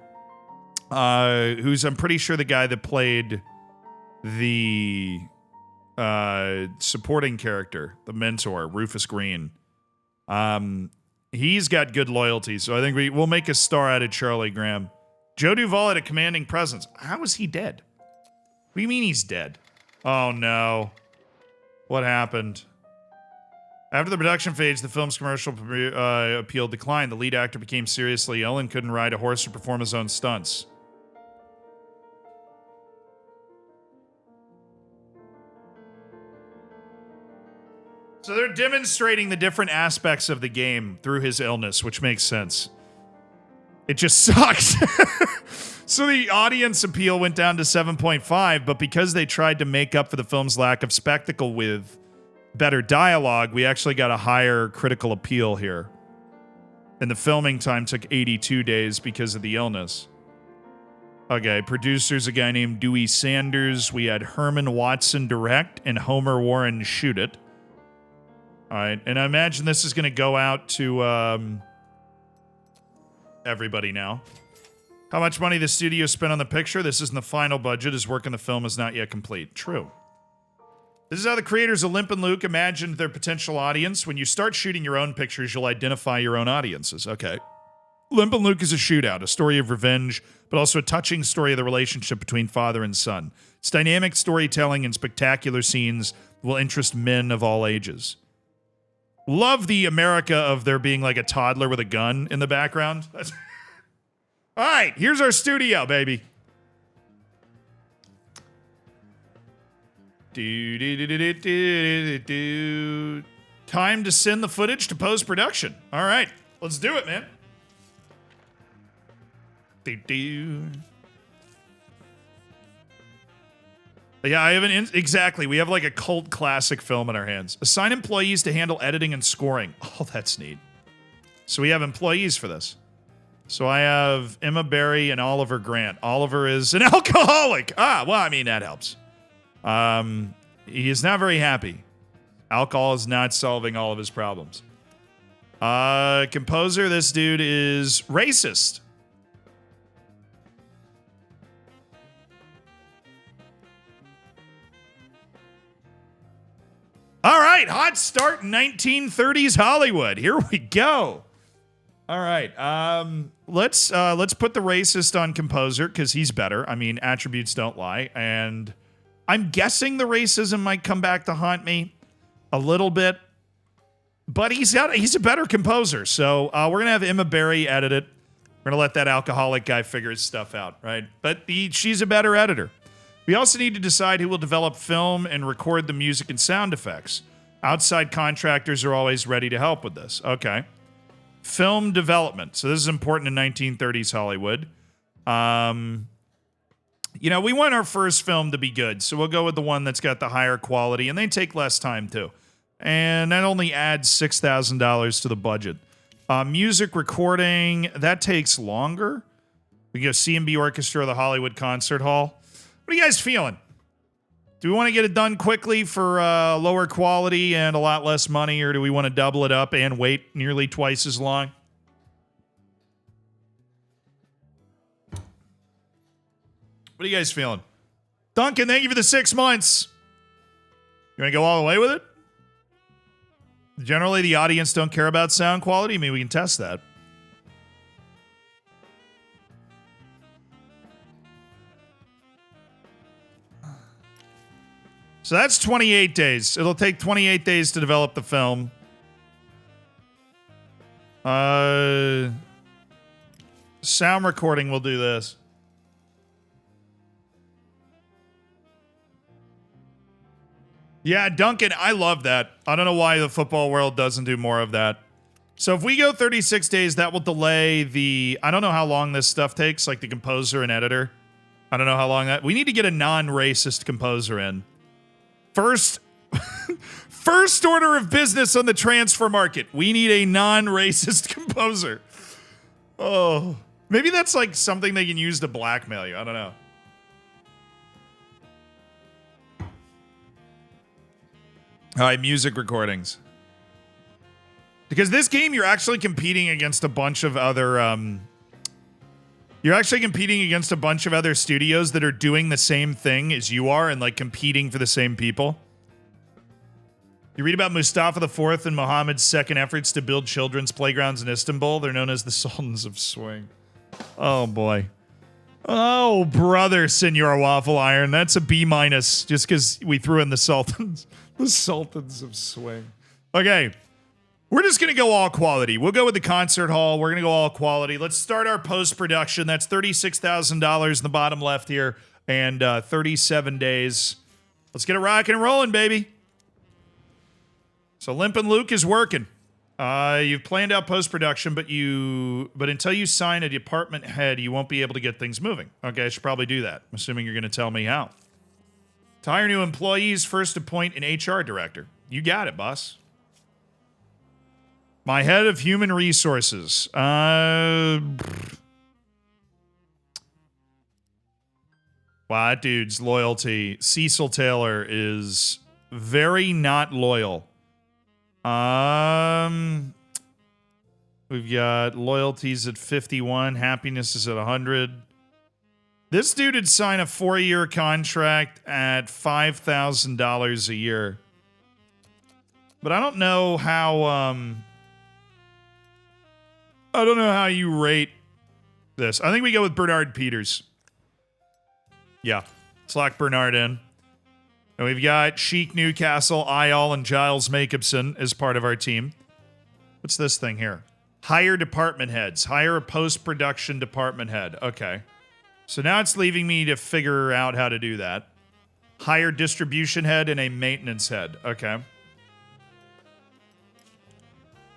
who's I'm pretty sure the guy that played the supporting character, the mentor, Rufus Green. He's got good loyalty, so I think we'll make a star out of Charlie Graham. Joe Duvall had a commanding presence. How is he dead? do you mean he's dead? Oh, no. What happened? After the production phase, the film's commercial appeal declined. The lead actor became seriously ill and couldn't ride a horse or perform his own stunts. So they're demonstrating the different aspects of the game through his illness, which makes sense. It just sucks. So the audience appeal went down to 7.5, but because they tried to make up for the film's lack of spectacle with better dialogue, we actually got a higher critical appeal here. And the filming time took 82 days because of the illness. Okay, producer's a guy named Dewey Sanders. We had Herman Watson direct and Homer Warren shoot it. All right, and I imagine this is going to go out to everybody now. How much money the studio spent on the picture? This isn't the final budget, as work on the film is not yet complete. True. This is how the creators of Limp and Luke imagined their potential audience. When you start shooting your own pictures, you'll identify your own audiences. Okay. Limp and Luke is a shootout, a story of revenge, but also a touching story of the relationship between father and son. Its dynamic storytelling and spectacular scenes will interest men of all ages. Love the America of there being like a toddler with a gun in the background. All right, here's our studio, baby. Time to send the footage to post-production. All right, let's do it, man. Yeah, I haven't exactly. We have like a cult classic film in our hands. Assign employees to handle editing and scoring. Oh, that's neat. So we have employees for this. So I have Emma Berry and Oliver Grant. Oliver is an alcoholic. Ah, well, I mean, that helps. He is not very happy. Alcohol is not solving all of his problems. Composer, this dude is racist. All right, hot start in 1930s Hollywood. Here we go. All right, let's put the racist on composer because he's better. I mean, attributes don't lie, and I'm guessing the racism might come back to haunt me a little bit, but he's a better composer. So we're gonna have Emma Berry edit it. We're gonna let that alcoholic guy figure his stuff out, right? But she's a better editor. We also need to decide who will develop film and record the music and sound effects. Outside contractors are always ready to help with this. Okay. Film development. So this is important in 1930s Hollywood. You know, we want our first film to be good, so we'll go with the one that's got the higher quality, and they take less time too. And that only adds $6,000 to the budget. Music recording, that takes longer. We go C&B Orchestra or the Hollywood Concert Hall. What are you guys feeling? Do we want to get it done quickly for lower quality and a lot less money, or do we want to double it up and wait nearly twice as long? What are you guys feeling? Duncan, thank you for the 6 months. You want to go all the way with it? Generally, the audience don't care about sound quality. I mean, we can test that. So that's 28 days. It'll take 28 days to develop the film. Sound recording will do this. Yeah, Duncan, I love that. I don't know why the football world doesn't do more of that. So if we go 36 days, that will delay the... I don't know how long this stuff takes, like the composer and editor. I don't know how long that... We need to get a non-racist composer in. First order of business on the transfer market. We need a non-racist composer. Oh, maybe that's like something they can use to blackmail you. I don't know. All right, music recordings. Because this game, you're actually competing against a bunch of other... You're actually competing against a bunch of other studios that are doing the same thing as you are and like competing for the same people. You read about Mustafa IV and Mohammed's second efforts to build children's playgrounds in Istanbul. They're known as the Sultans of Swing. Oh boy. Oh, brother, Senor Waffle Iron. That's a B- just because we threw in the Sultans. The Sultans of Swing. Okay. We're just going to go all quality. We'll go with the concert hall. We're going to go all quality. Let's start our post-production. That's $36,000 in the bottom left here. And 37 days. Let's get it rocking and rolling, baby. So Limpin' Luke is working. You've planned out post-production, but until you sign a department head, you won't be able to get things moving. Okay, I should probably do that. I'm assuming you're going to tell me how. To hire new employees, first appoint an HR director. You got it, boss. My head of human resources. Wow, that dude's loyalty. Cecil Taylor is very not loyal. We've got loyalties at 51. Happiness is at 100. This dude would sign a 4-year contract at $5,000 a year. But I don't know how, I don't know how you rate this. I think we go with Bernard Peters. Yeah. Let's lock Bernard in. And we've got Sheik Newcastle, Ayal, and Giles Jacobson as part of our team. What's this thing here? Hire department heads. Hire a post-production department head. Okay. So now it's leaving me to figure out how to do that. Hire distribution head and a maintenance head. Okay.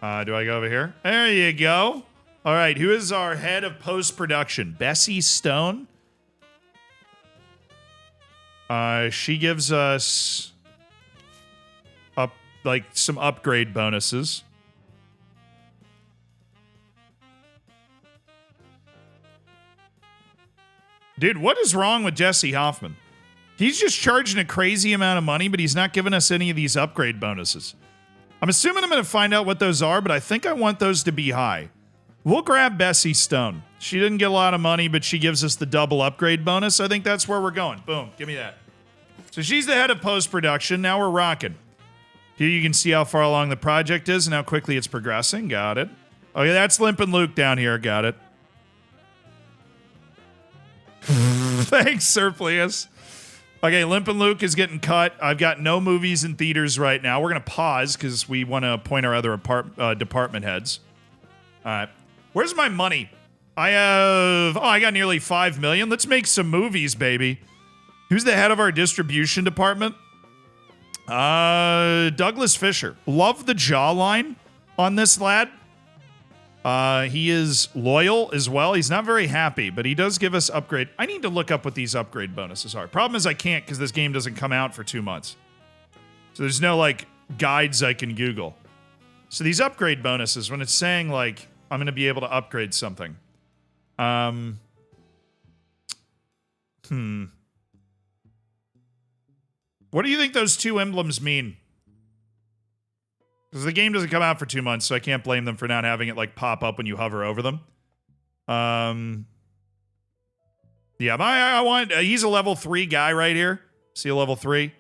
Do I go over here? There you go. All right, who is our head of post-production? Bessie Stone? She gives us some upgrade bonuses. Dude, what is wrong with Jesse Hoffman? He's just charging a crazy amount of money, but he's not giving us any of these upgrade bonuses. I'm assuming I'm going to find out what those are, but I think I want those to be high. We'll grab Bessie Stone. She didn't get a lot of money, but she gives us the double upgrade bonus. I think that's where we're going. Boom. Give me that. So she's the head of post-production. Now we're rocking. Here you can see how far along the project is and how quickly it's progressing. Got it. Oh, yeah, that's Limpin' Luke down here. Got it. Thanks, Surplius. Okay, Limpin' Luke is getting cut. I've got no movies in theaters right now. We're going to pause because we want to appoint our other department heads. All right. Where's my money? I got nearly $5 million. Let's make some movies, baby. Who's the head of our distribution department? Douglas Fisher. Love the jawline on this lad. He is loyal as well. He's not very happy, but he does give us upgrade. I need to look up what these upgrade bonuses are. Problem is I can't because this game doesn't come out for 2 months. So there's no, guides I can Google. So these upgrade bonuses, when it's saying, I'm going to be able to upgrade something. What do you think those 2 emblems mean? Because the game doesn't come out for 2 months, so I can't blame them for not having it, pop up when you hover over them. Yeah, I want... he's a level 3 guy right here. See a level 3?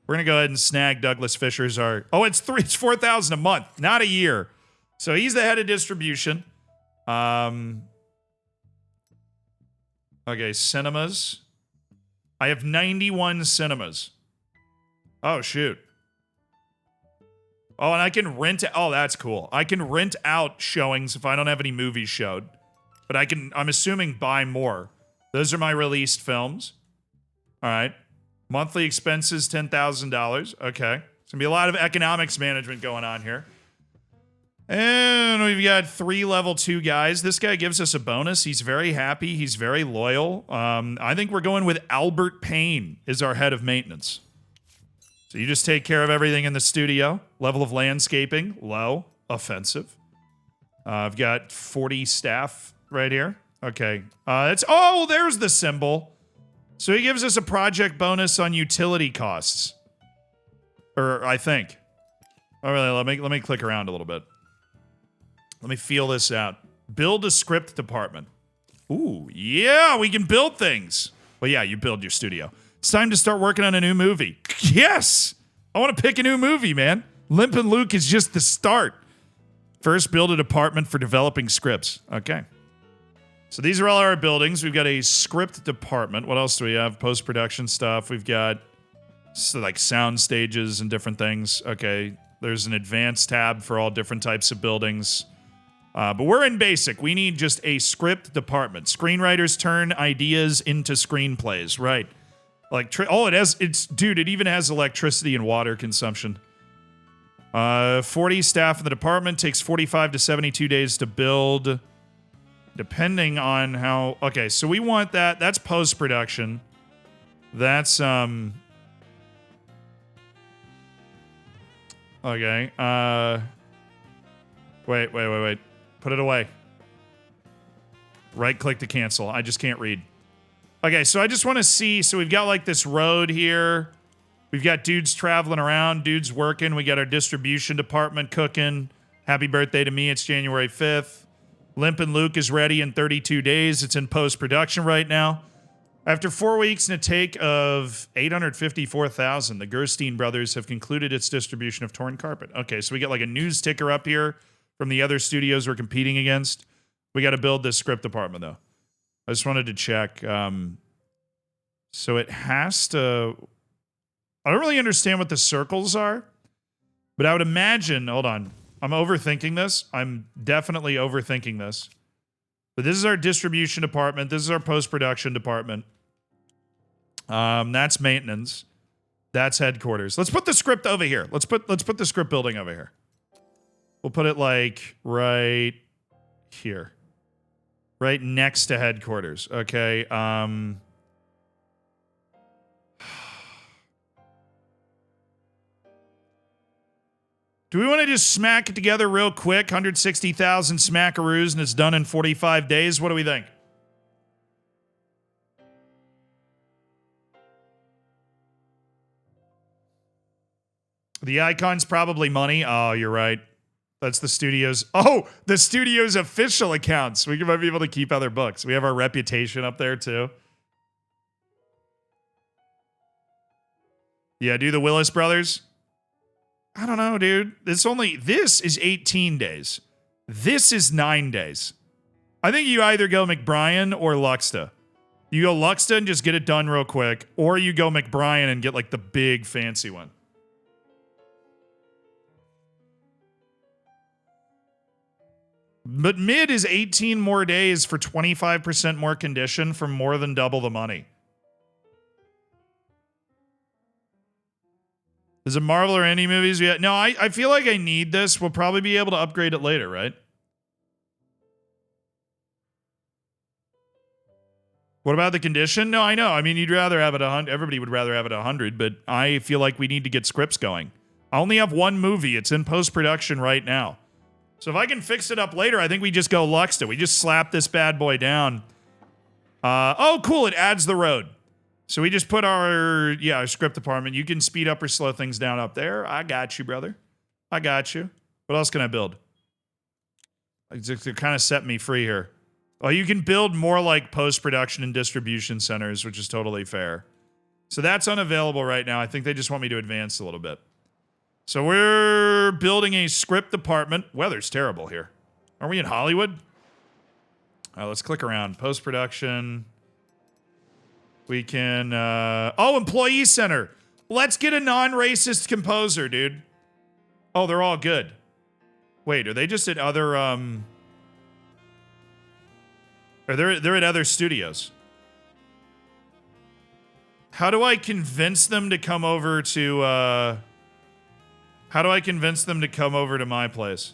We're going to go ahead and snag Douglas Fisher's our... Oh, it's $4,000 a month, not a year. So he's the head of distribution. Okay, cinemas. I have 91 cinemas. Oh, shoot. Oh, and I can rent... Oh, that's cool. I can rent out showings if I don't have any movies showed. But I can, I'm assuming, buy more. Those are my released films. All right. Monthly expenses, $10,000. Okay. It's going to be a lot of economics management going on here. And we've got 3 level 2 guys. This guy gives us a bonus. He's very happy. He's very loyal. I think we're going with Albert Payne as our head of maintenance. So you just take care of everything in the studio. Level of landscaping, low. Offensive. I've got 40 staff right here. Okay. Oh, there's the symbol. So he gives us a project bonus on utility costs. Or I think. Oh, really? Let me click around a little bit. Let me feel this out. Build a script department. Ooh, yeah, we can build things. Well, yeah, you build your studio. It's time to start working on a new movie. Yes! I want to pick a new movie, man. Limpin' Luke is just the start. First, build a department for developing scripts. Okay. So these are all our buildings. We've got a script department. What else do we have? Post-production stuff. We've got like sound stages and different things. Okay, there's an advanced tab for all different types of buildings. But we're in basic. We need just a script department. Screenwriters turn ideas into screenplays, right? Like, dude, it even has electricity and water consumption. 40 staff in the department, takes 45 to 72 days to build, depending on how, okay, so we want that, that's post-production. That's, okay, wait. Put it away. Right-click to cancel. I just can't read. Okay, so I just want to see, so we've got like this road here. We've got dudes traveling around, dudes working. We got our distribution department cooking. Happy birthday to me, it's January 5th. Limp and Luke is ready in 32 days. It's in post-production right now. After 4 weeks and a take of 854,000, the Gerstein brothers have concluded its distribution of Torn Carpet. Okay, so we get like a news ticker up here from the other studios we're competing against. We got to build this script department, though. I just wanted to check. So it has to... I don't really understand what the circles are, but I would imagine... Hold on. I'm overthinking this. I'm definitely overthinking this. But this is our distribution department. This is our post-production department. That's maintenance. That's headquarters. Let's put the script over here. Let's put the script building over here. We'll put it like right here. Right next to headquarters. Okay. Do we want to just smack it together real quick? 160,000 smackaroos and it's done in 45 days? What do we think? The icon's probably money. Oh, you're right. That's the studio's... Oh, the studio's official accounts. We might be able to keep other books. We have our reputation up there, too. Yeah, do the Willis brothers? I don't know, dude. This is 18 days. This is 9 days. I think you either go McBrien or Luxta. You go Luxta and just get it done real quick, or you go McBrien and get, like, the big fancy one. But mid is 18 more days for 25% more condition for more than double the money. Is it Marvel or any movies yet? No, I feel like I need this. We'll probably be able to upgrade it later, right? What about the condition? No, I know. I mean, you'd rather have it 100. Everybody would rather have it 100, but I feel like we need to get scripts going. I only have one movie. It's in post-production right now. So if I can fix it up later, I think we just go Luxta. We just slap this bad boy down. Oh, cool. It adds the road. So we just put our script department. You can speed up or slow things down up there. I got you, brother. I got you. What else can I build? It kind of set me free here. Oh, you can build more like post-production and distribution centers, which is totally fair. So that's unavailable right now. I think they just want me to advance a little bit. So we're building a script department. Weather's terrible here. Are we in Hollywood? Let's click around. Post-production. We can... oh, employee center. Let's get a non-racist composer, dude. Oh, they're all good. Wait, are they just at other... Or they're at other studios. How do I convince them to come over to... How do I convince them to come over to my place?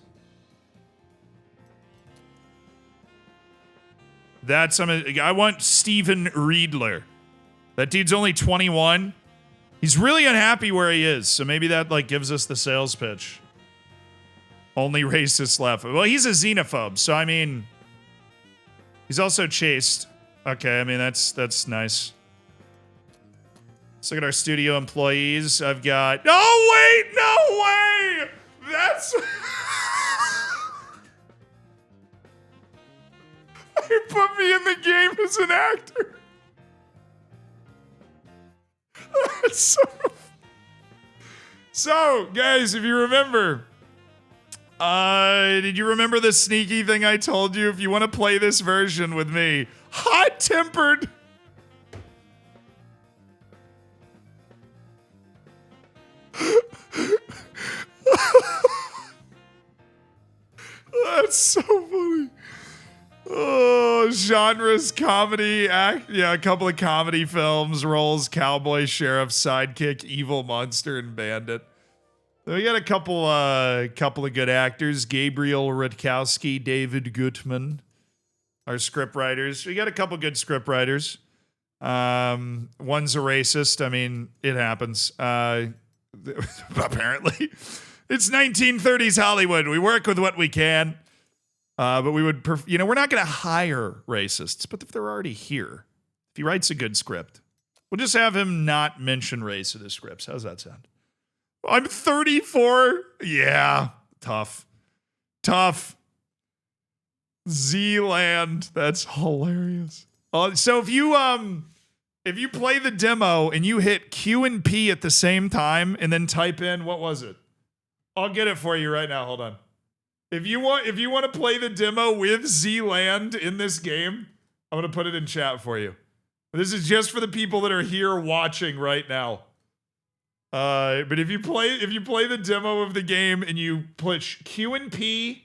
I want Steven Riedler. That dude's only 21. He's really unhappy where he is, so maybe that like gives us the sales pitch. Only racists left. Well, he's a xenophobe, so I mean, he's also chaste. Okay, I mean that's nice. Let's look at our studio employees. I've got... Oh, wait! No way! That's... They put me in the game as an actor. That's so... So, guys, if you remember, Did you remember the sneaky thing I told you? If you want to play this version with me, hot-tempered. That's so funny. Oh, genres, comedy, a couple of comedy films, roles, cowboy, sheriff, sidekick, evil monster, and bandit. We got a couple of good actors. Gabriel Rutkowski, David Gutman, our script writers. We got a couple good script writers. One's a racist. I mean, it happens. Apparently. It's 1930s Hollywood. We work with what we can. But we would, we're not going to hire racists, but if they're already here, if he writes a good script, we'll just have him not mention race in his scripts. How's that sound? I'm 34. Yeah, tough. Z-Land. That's hilarious. So if you play the demo and you hit Q and P at the same time and then type in, what was it? I'll get it for you right now. Hold on. If you want to play the demo with Z-Land in this game, I'm gonna put it in chat for you. This is just for the people that are here watching right now. But if you play the demo of the game and you push Q and P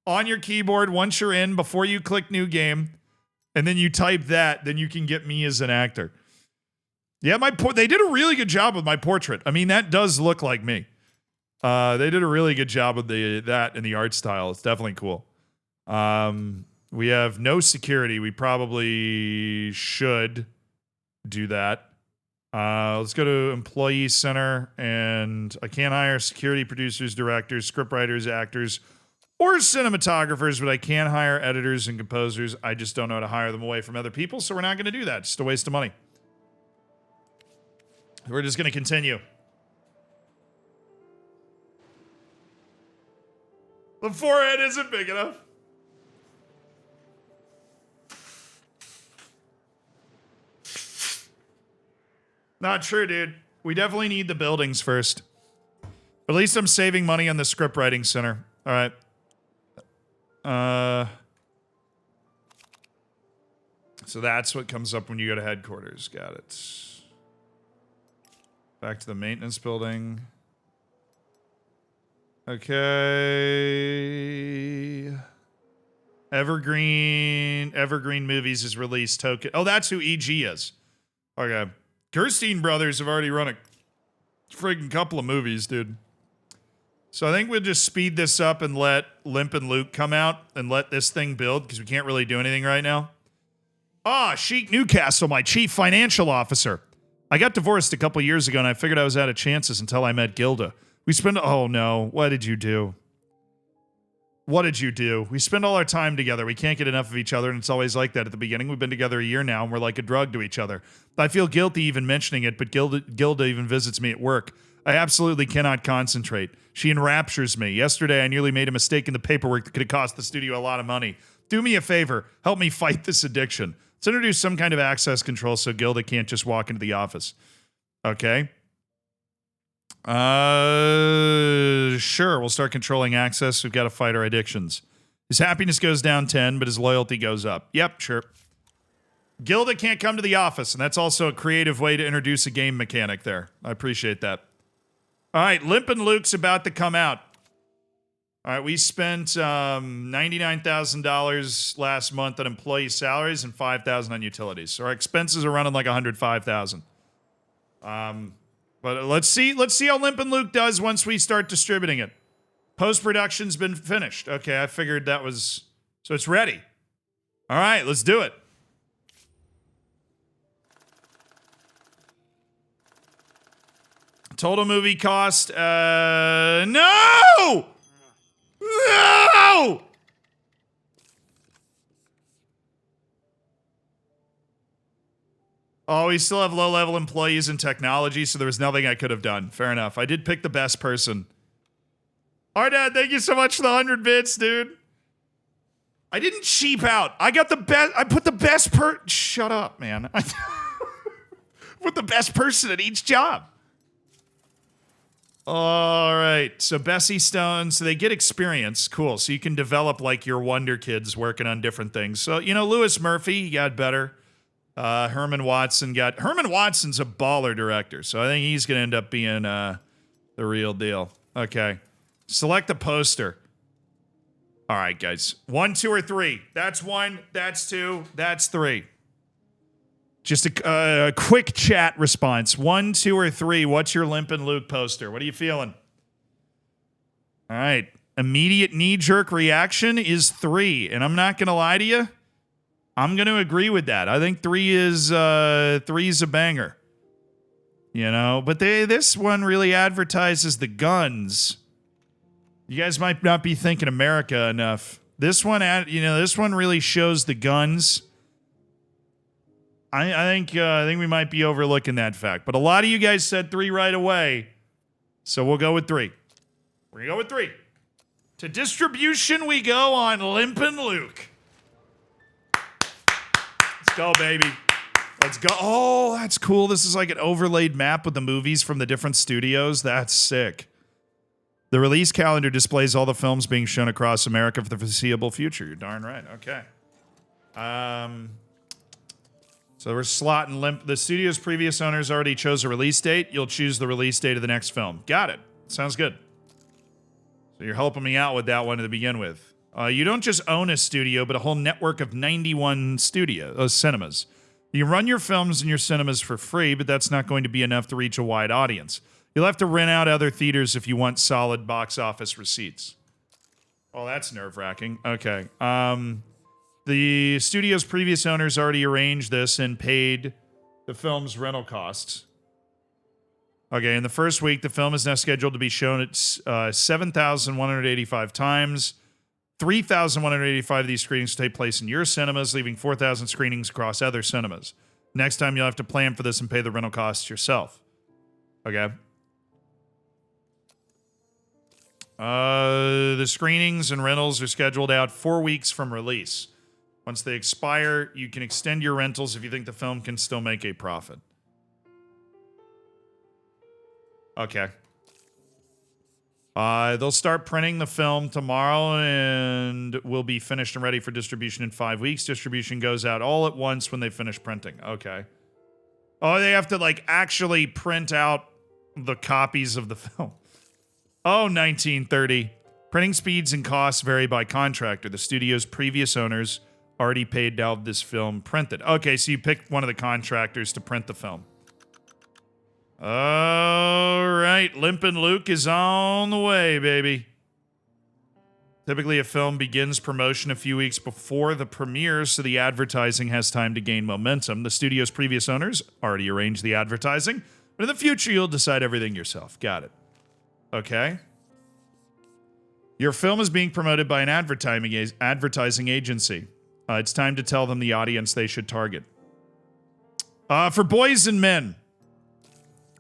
on your keyboard once you're in before you click new game, and then you type that, then you can get me as an actor. Yeah, they did a really good job with my portrait. I mean, that does look like me. They did a really good job with that and the art style. It's definitely cool. We have no security. We probably should do that. Let's go to Employee Center, and I can't hire security producers, directors, scriptwriters, actors, or cinematographers, but I can hire editors and composers. I just don't know how to hire them away from other people, so we're not going to do that. Just a waste of money. We're just going to continue. The forehead isn't big enough. Not true, dude. We definitely need the buildings first. At least I'm saving money on the script writing center. All right. So that's what comes up when you go to headquarters. Got it. Back to the maintenance building. Okay. Evergreen Movies is released token. Oh, that's who EG is. Okay. Gerstein Brothers have already run a friggin' couple of movies, dude. So I think we'll just speed this up and let Limp and Luke come out and let this thing build, because we can't really do anything right now. Sheik Newcastle, my chief financial officer. I got divorced a couple years ago, and I figured I was out of chances until I met Gilda. Oh no, what did you do? What did you do? We spend all our time together. We can't get enough of each other, and it's always like that at the beginning. We've been together a year now, and we're like a drug to each other. I feel guilty even mentioning it, but Gilda even visits me at work. I absolutely cannot concentrate. She enraptures me. Yesterday, I nearly made a mistake in the paperwork that could have cost the studio a lot of money. Do me a favor. Help me fight this addiction. Let's introduce some kind of access control so Gilda can't just walk into the office. Okay? Sure, we'll start controlling access. We've got to fight our addictions. His happiness goes down 10, but his loyalty goes up. Yep, sure. Gilda can't come to the office, and that's also a creative way to introduce a game mechanic there. I appreciate that. All right, Limp and Luke's about to come out. All right, we spent $99,000 last month on employee salaries and $5,000 on utilities. So our expenses are running like $105,000. But let's see how Limp and Luke does once we start distributing it. Post-production's been finished. Okay, I figured that was... So it's ready. All right, let's do it. Total movie cost, no! No! Oh, we still have low-level employees in technology, so there was nothing I could have done. Fair enough. I did pick the best person. Dad, thank you so much for the 100 bits, dude. I didn't cheap out. I got the best. I put the best Shut up, man. I put the best person at each job. All right. So Bessie Stone, so they get experience. Cool. So you can develop like your Wonder Kids working on different things. So, Lewis Murphy got better. Herman Watson's a baller director. So I think he's going to end up being the real deal. Okay. Select the poster. All right, guys. 1, 2, or 3. That's 1. That's 2. That's 3. Just a quick chat response. 1, 2, or 3. What's your Limpin' Luke poster? What are you feeling? All right. Immediate knee-jerk reaction is 3. And I'm not going to lie to you. I'm going to agree with that. I think 3 is a banger. But this one really advertises the guns. You guys might not be thinking America enough. This one really shows the guns. I think we might be overlooking that fact. But a lot of you guys said 3 right away. So we'll go with 3. We're going to go with 3. To distribution we go on Limpin' Luke. Let's go, baby. Let's go. Oh, that's cool. This is like an overlaid map with the movies from the different studios. That's sick. The release calendar displays all the films being shown across America for the foreseeable future. You're darn right. Okay. So we're slotting the studio's previous owners already chose a release date. You'll choose the release date of the next film. Got it. Sounds good. So you're helping me out with that one to begin with. You don't just own a studio, but a whole network of 91 cinemas. You run your films in your cinemas for free, but that's not going to be enough to reach a wide audience. You'll have to rent out other theaters if you want solid box office receipts. Oh, that's nerve-wracking. Okay. The studio's previous owners already arranged this and paid the film's rental costs. Okay, in the first week, the film is now scheduled to be shown at 7,185 times. 3,185 of these screenings take place in your cinemas, leaving 4,000 screenings across other cinemas. Next time, you'll have to plan for this and pay the rental costs yourself. Okay. The screenings and rentals are scheduled out 4 weeks from release. Once they expire, you can extend your rentals if you think the film can still make a profit. Okay. They'll start printing the film tomorrow and will be finished and ready for distribution in 5 weeks. Distribution goes out all at once when they finish printing. Okay. Oh, they have to actually print out the copies of the film. Oh, 1930. Printing speeds and costs vary by contractor. The studio's previous owners already paid to have this film printed. Okay, so you picked one of the contractors to print the film. All right, Limpin' Luke is on the way, baby. Typically, a film begins promotion a few weeks before the premiere, so the advertising has time to gain momentum. The studio's previous owners already arranged the advertising, but in the future, you'll decide everything yourself. Got it. Okay. Your film is being promoted by an advertising agency. It's time to tell them the audience they should target. For boys and men.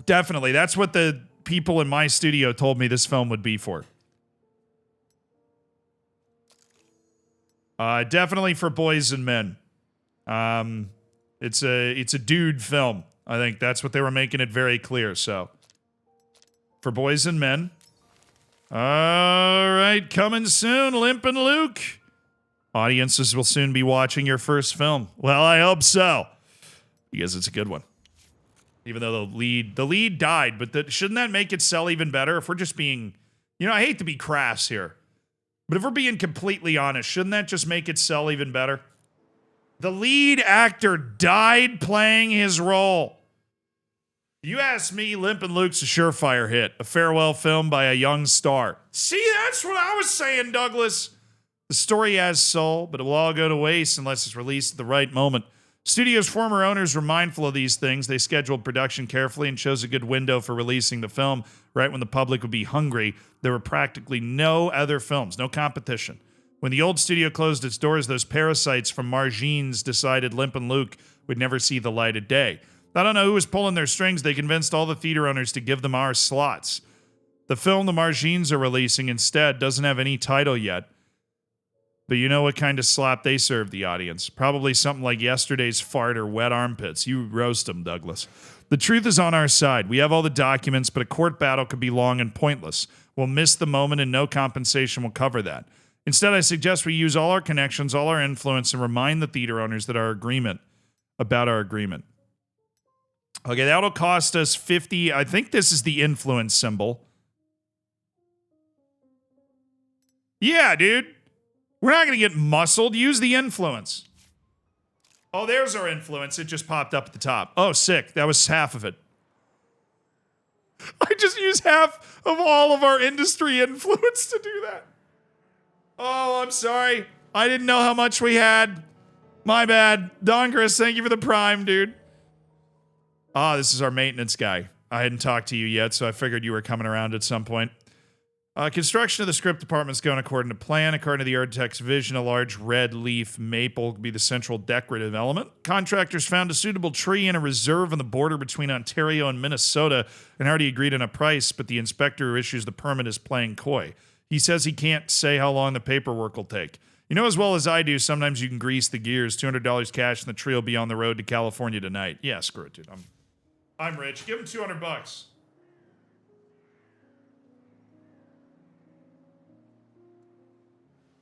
Definitely. That's what the people in my studio told me this film would be for. Definitely for boys and men. It's a dude film. I think that's what they were making it very clear. So, for boys and men. All right, coming soon, Limpin' Luke. Audiences will soon be watching your first film. Well, I hope so, because it's a good one. Even though the lead died, but shouldn't that make it sell even better? If we're just being, I hate to be crass here, but if we're being completely honest, shouldn't that just make it sell even better? The lead actor died playing his role. You ask me, Limpin' Luke's a surefire hit, a farewell film by a young star. See, that's what I was saying, Douglas. The story has soul, but it will all go to waste unless it's released at the right moment. Studio's former owners were mindful of these things. They scheduled production carefully and chose a good window for releasing the film right when the public would be hungry. There were practically no other films, no competition. When the old studio closed its doors, those parasites from Margines decided Limpin' Luke would never see the light of day. I don't know who was pulling their strings. They convinced all the theater owners to give them our slots. The film the Margines are releasing instead doesn't have any title yet. But you know what kind of slop they served the audience. Probably something like yesterday's fart or wet armpits. You roast them, Douglas. The truth is on our side. We have all the documents, but a court battle could be long and pointless. We'll miss the moment and no compensation will cover that. Instead, I suggest we use all our connections, all our influence, and remind the theater owners that our agreement. Okay, that'll cost us 50. I think this is the influence symbol. Yeah, dude. We're not going to get muscled. Use the influence. Oh, there's our influence. It just popped up at the top. Oh, sick. That was half of it. I just used half of all of our industry influence to do that. Oh, I'm sorry. I didn't know how much we had. My bad. Don Chris, thank you for the prime, dude. Ah, this is our maintenance guy. I hadn't talked to you yet, so I figured you were coming around at some point. Construction of the script department's going according to plan. According to the architect's vision, a large red leaf maple will be the central decorative element. Contractors found a suitable tree in a reserve on the border between Ontario and Minnesota and already agreed on a price, but the inspector who issues the permit is playing coy. He says he can't say how long the paperwork will take. You know as well as I do, sometimes you can grease the gears. $200 cash and the tree will be on the road to California tonight. Yeah, screw it, dude. I'm rich. Give him $200.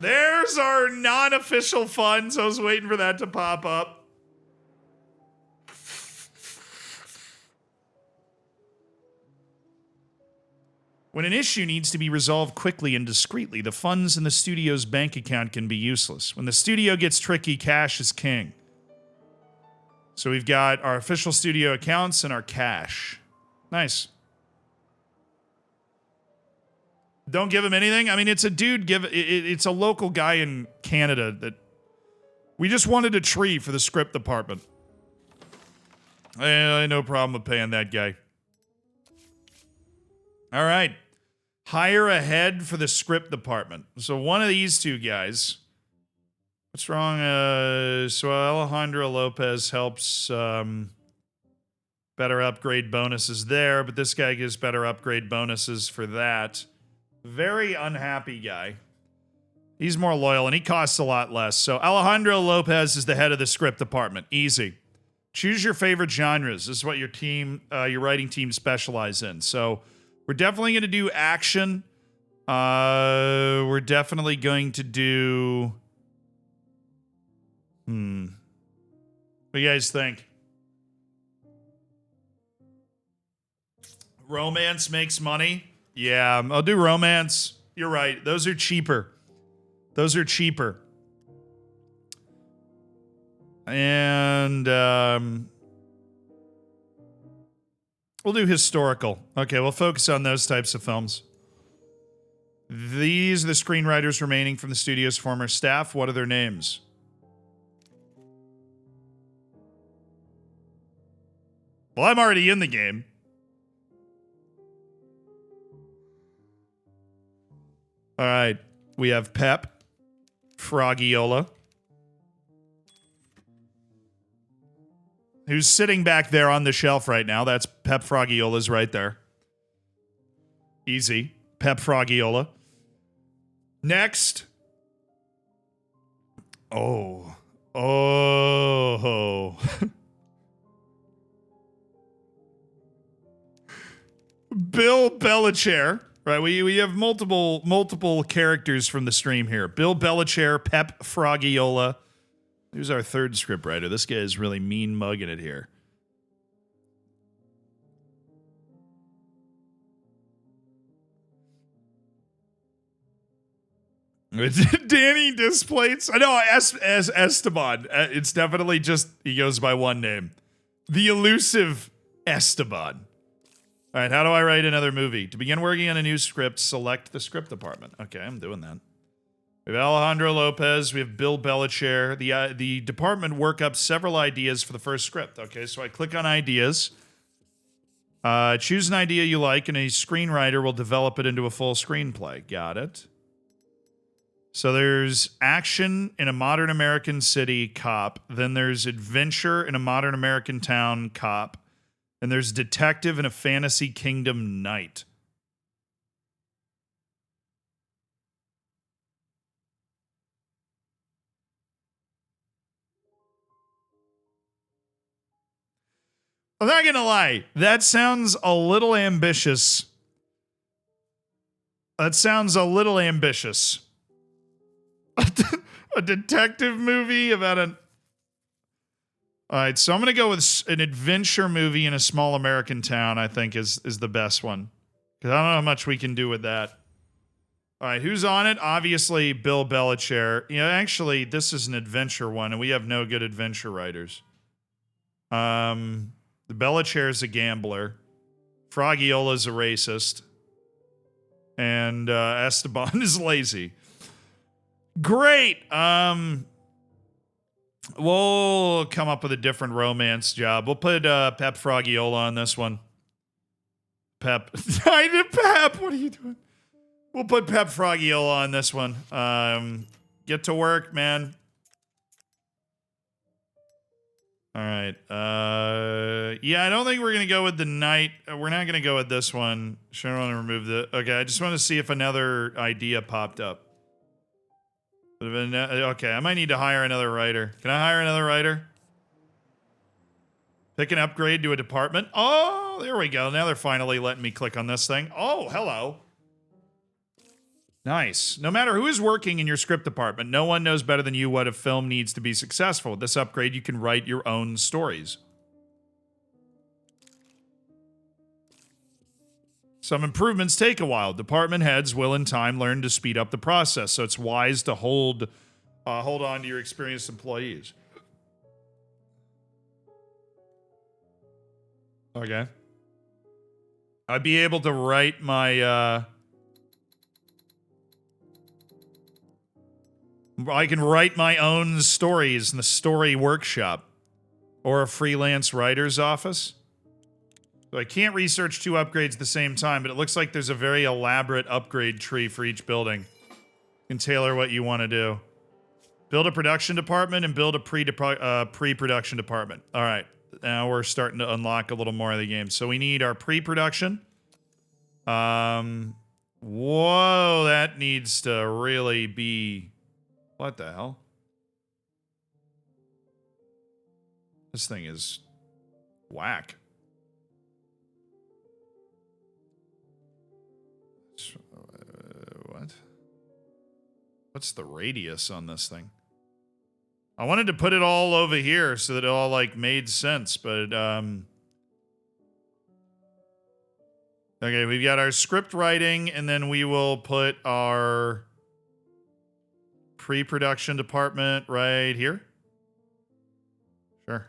There's our non-official funds. I was waiting for that to pop up. When an issue needs to be resolved quickly and discreetly, the funds in the studio's bank account can be useless. When the studio gets tricky, cash is king. So we've got our official studio accounts and our cash. Nice. Don't give him anything? I mean, it's a dude, it's a local guy in Canada that... We just wanted a tree for the script department. I had no problem with paying that guy. All right. Hire a head for the script department. So one of these two guys... What's wrong? So Alejandro Lopez helps better upgrade bonuses there, but this guy gives better upgrade bonuses for that. Very unhappy guy. He's more loyal, and he costs a lot less. So Alejandro Lopez is the head of the script department. Easy. Choose your favorite genres. This is what your team, your writing team specialize in. So we're definitely going to do action. We're definitely going to do... What do you guys think? Romance makes money? Yeah, I'll do romance. You're right. Those are cheaper. And we'll do historical. Okay, we'll focus on those types of films. These are the screenwriters remaining from the studio's former staff. What are their names? Well, I'm already in the game. All right. We have Pep Frogiola, who's sitting back there on the shelf right now. That's Pep Frogiola's right there. Easy. Pep Frogiola. Next. Oh. Bill Belichair. Right, we have multiple characters from the stream here. Bill Belichair, Pep Frogiola. Who's our third scriptwriter? This guy is really mean mugging it here. Danny Displates. I know, as Esteban. It's definitely just, he goes by one name. The elusive Esteban. All right, how do I write another movie? To begin working on a new script, select the script department. Okay, I'm doing that. We have Alejandro Lopez. We have Bill Belichair. The department work up several ideas for the first script. Okay, so I click on ideas. Choose an idea you like, and a screenwriter will develop it into a full screenplay. Got it. So there's action in a modern American city, cop. Then there's adventure in a modern American town, cop. And there's detective in a fantasy kingdom, knight. I'm not gonna lie. That sounds a little ambitious. That sounds a little ambitious. A detective movie about an... All right, so I'm going to go with an adventure movie in a small American town, I think is the best one. Because I don't know how much we can do with that. All right, who's on it? Obviously, Bill Belichair. You know, actually, this is an adventure one, and we have no good adventure writers. The Belichair's a gambler. Froggiola's a racist. And Esteban is lazy. Great. We'll come up with a different romance job. We'll put Pep Froggiola on this one. Pep. Pep, what are you doing? We'll put Pep Froggiola on this one. Get to work, man. All right. Yeah, I don't think we're going to go with the night. We're not going to go with this one. Sure, I want to remove the... Okay, I just want to see if another idea popped up. Okay, I might need to hire another writer. Can I hire another writer? Pick an upgrade to a department. Oh, there we go. Now they're finally letting me click on this thing. Oh, hello. Nice. No matter who is working in your script department, no one knows better than you what a film needs to be successful. With this upgrade, you can write your own stories. Some improvements take a while. Department heads will, in time, learn to speed up the process, so it's wise to hold on to your experienced employees. Okay. I'd be able to write my, I can write my own stories in the story workshop. Or a freelance writer's office. So I can't research 2 upgrades at the same time, but it looks like there's a very elaborate upgrade tree for each building. You can tailor what you want to do. Build a production department and build a pre-production department. All right. Now we're starting to unlock a little more of the game. So we need our pre-production. Whoa, that needs to really be... What the hell? This thing is whack. What? What's the radius on this thing? I wanted to put it all over here so that it all, like, made sense, but, okay, we've got our script writing, and then we will put our pre-production department right here. Sure.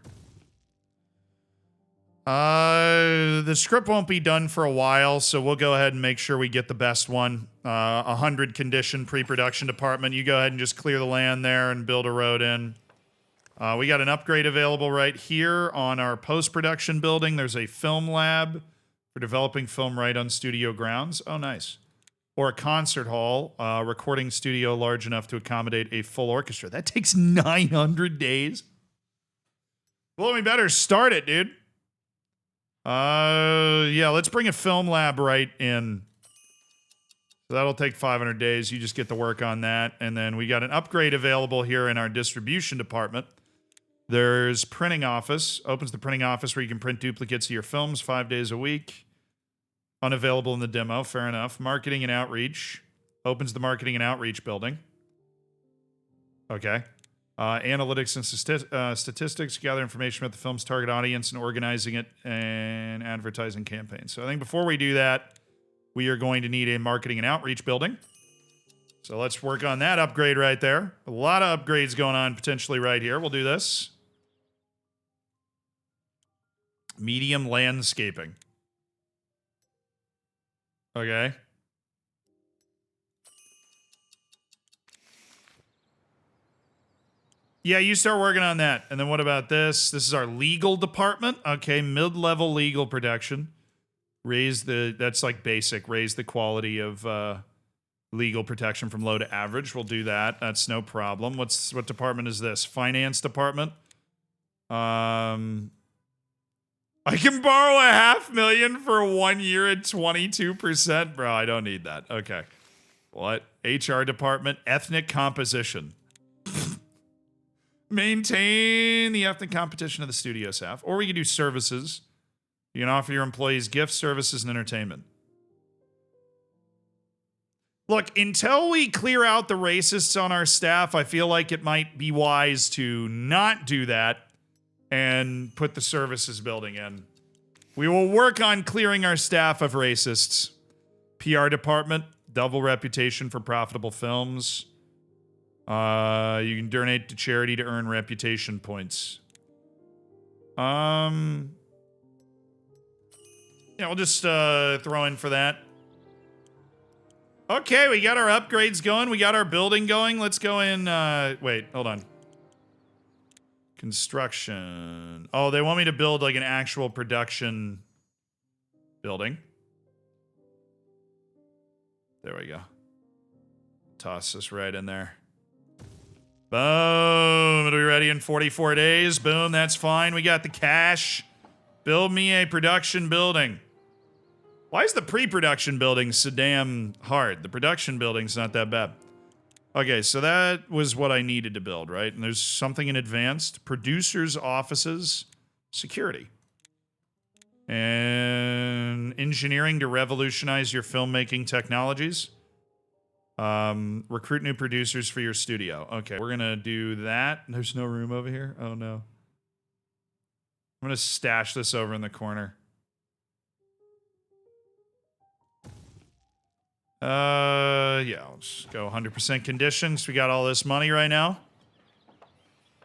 The script won't be done for a while, so we'll go ahead and make sure we get the best one. 100 condition pre-production department. You go ahead and just clear the land there and build a road in. We got an upgrade available right here on our post-production building. There's a film lab for developing film right on studio grounds. Oh, nice. Or a concert hall, recording studio large enough to accommodate a full orchestra. That takes 900 days. Well, we better start it, dude. Yeah, let's bring a film lab right in. So that'll take 500 days. You just get to work on that. And then we got an upgrade available here in our distribution department. There's printing office. Opens the printing office where you can print duplicates of your films 5 days a week. Unavailable in the demo. Fair enough. Marketing and outreach. Opens the marketing and outreach building. Okay. Analytics and statistics, gather information about the film's target audience and organizing it and advertising campaigns. So I think before we do that, we are going to need a marketing and outreach building. So let's work on that upgrade right there. A lot of upgrades going on potentially right here. We'll do this. Medium landscaping. Okay. Yeah, you start working on that. And then what about this? This is our legal department. Okay, mid-level legal protection. That's like basic. Raise the quality of legal protection from low to average. We'll do that. That's no problem. What department is this? Finance department. I can borrow $500,000 for 1 year at 22%. Bro, I don't need that. Okay. What? HR department. Ethnic composition. Maintain the ethnic competition of the studio staff. Or we could do services. You can offer your employees gifts, services, and entertainment. Look, until we clear out the racists on our staff, I feel like it might be wise to not do that and put the services building in. We will work on clearing our staff of racists. PR department, double reputation for profitable films. You can donate to charity to earn reputation points. Yeah, we'll just throw in for that. Okay, we got our upgrades going. We got our building going. Let's go in. Wait, hold on. Construction. Oh, they want me to build like an actual production building. There we go. Toss this right in there. Boom. It'll be ready in 44 days. Boom, that's fine. We got the cash. Build me a production building. Why is the pre-production building so damn hard? The production building's not that bad. Okay, so that was what I needed to build, right? And there's something in advanced. Producers' offices, security. And engineering to revolutionize your filmmaking technologies. Recruit new producers for your studio. Okay, we're gonna do that. There's no room over here? Oh no. I'm gonna stash this over in the corner. Yeah, I'll just go 100% conditions. We got all this money right now.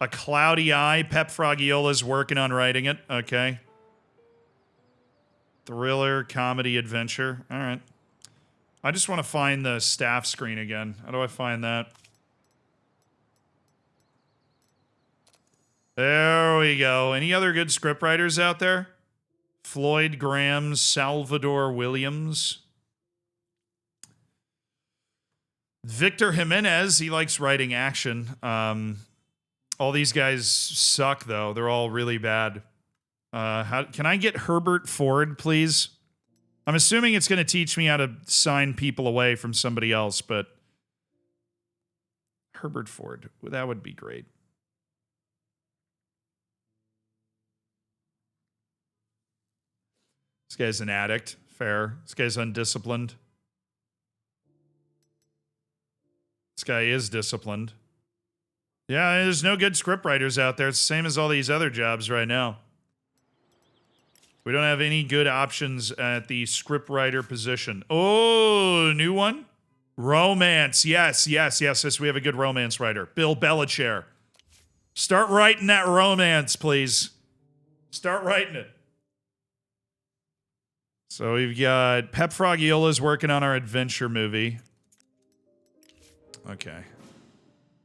A Cloudy Eye. Pep Frogiola's working on writing it. Okay. Thriller, comedy, adventure. All right. I just want to find the staff screen again. How do I find that? There we go. Any other good scriptwriters out there? Floyd Graham, Salvador Williams. Victor Jimenez, he likes writing action. All these guys suck, though. They're all really bad. Can I get Herbert Ford, please? I'm assuming it's going to teach me how to sign people away from somebody else, but Herbert Ford, that would be great. This guy's an addict. Fair. This guy's undisciplined. This guy is disciplined. Yeah, there's no good scriptwriters out there. It's the same as all these other jobs right now. We don't have any good options at the scriptwriter position. Oh, new one? Romance. Yes. We have a good romance writer. Bill Belichair. Start writing that romance, please. Start writing it. So we've got Pep Frogiola's working on our adventure movie. Okay.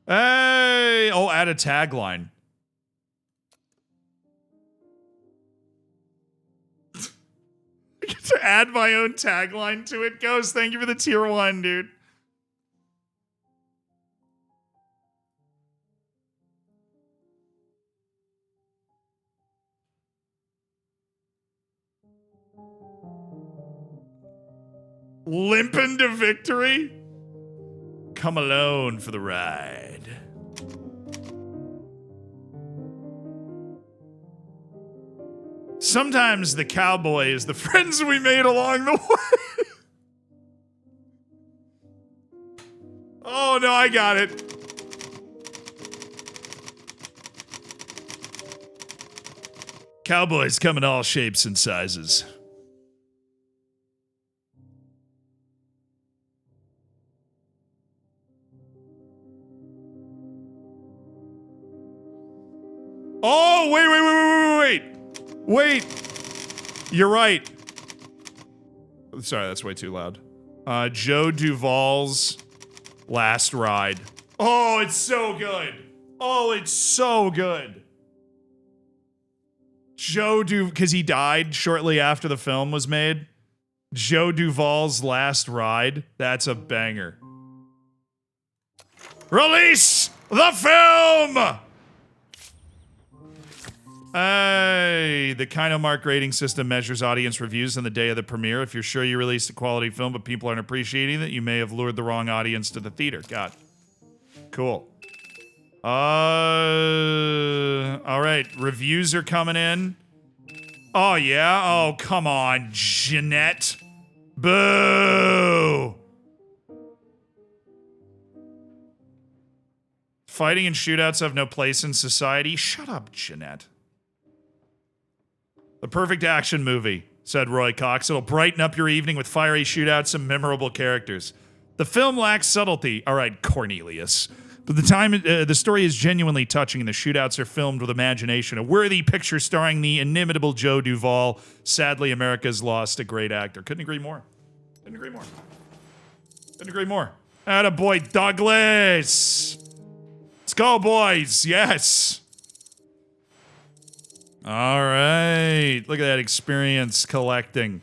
Hey! Oh, add a tagline. I get to add my own tagline to it. Ghost, thank you for the tier 1, dude. Limping to victory? Come alone for the ride. Sometimes the cowboy is the friends we made along the way. Oh, no, I got it. Cowboys come in all shapes and sizes. Oh, wait. You're right. Sorry, that's way too loud. Joe Duvall's Last Ride. Oh, it's so good. Because he died shortly after the film was made. Joe Duvall's Last Ride. That's a banger. Release the film! Hey, the Kinomark rating system measures audience reviews on the day of the premiere. If you're sure you released a quality film but people aren't appreciating it, you may have lured the wrong audience to the theater. God. Cool. All right. Reviews are coming in. Oh, yeah? Oh, come on, Jeanette. Boo! Fighting and shootouts have no place in society. Shut up, Jeanette. The perfect action movie, said Roy Cox. It'll brighten up your evening with fiery shootouts and memorable characters. The film lacks subtlety. All right, Cornelius. But the story is genuinely touching, and the shootouts are filmed with imagination. A worthy picture starring the inimitable Joe Duvall. Sadly, America's lost a great actor. Couldn't agree more. Couldn't agree more. Couldn't agree more. Attaboy, Douglas. Let's go, boys. Yes. All right. Look at that experience collecting.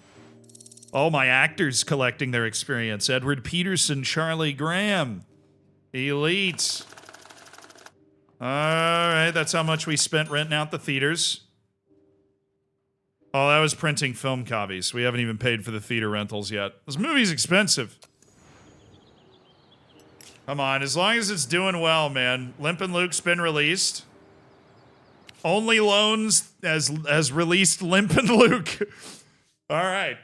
Oh, my actors collecting their experience. Edward Peterson, Charlie Graham. Elite. All right, that's how much we spent renting out the theaters. Oh, that was printing film copies. We haven't even paid for the theater rentals yet. This movie's expensive. Come on, as long as it's doing well, man. Limp and Luke's been released. Only Loans has released Limp and Luke. All right.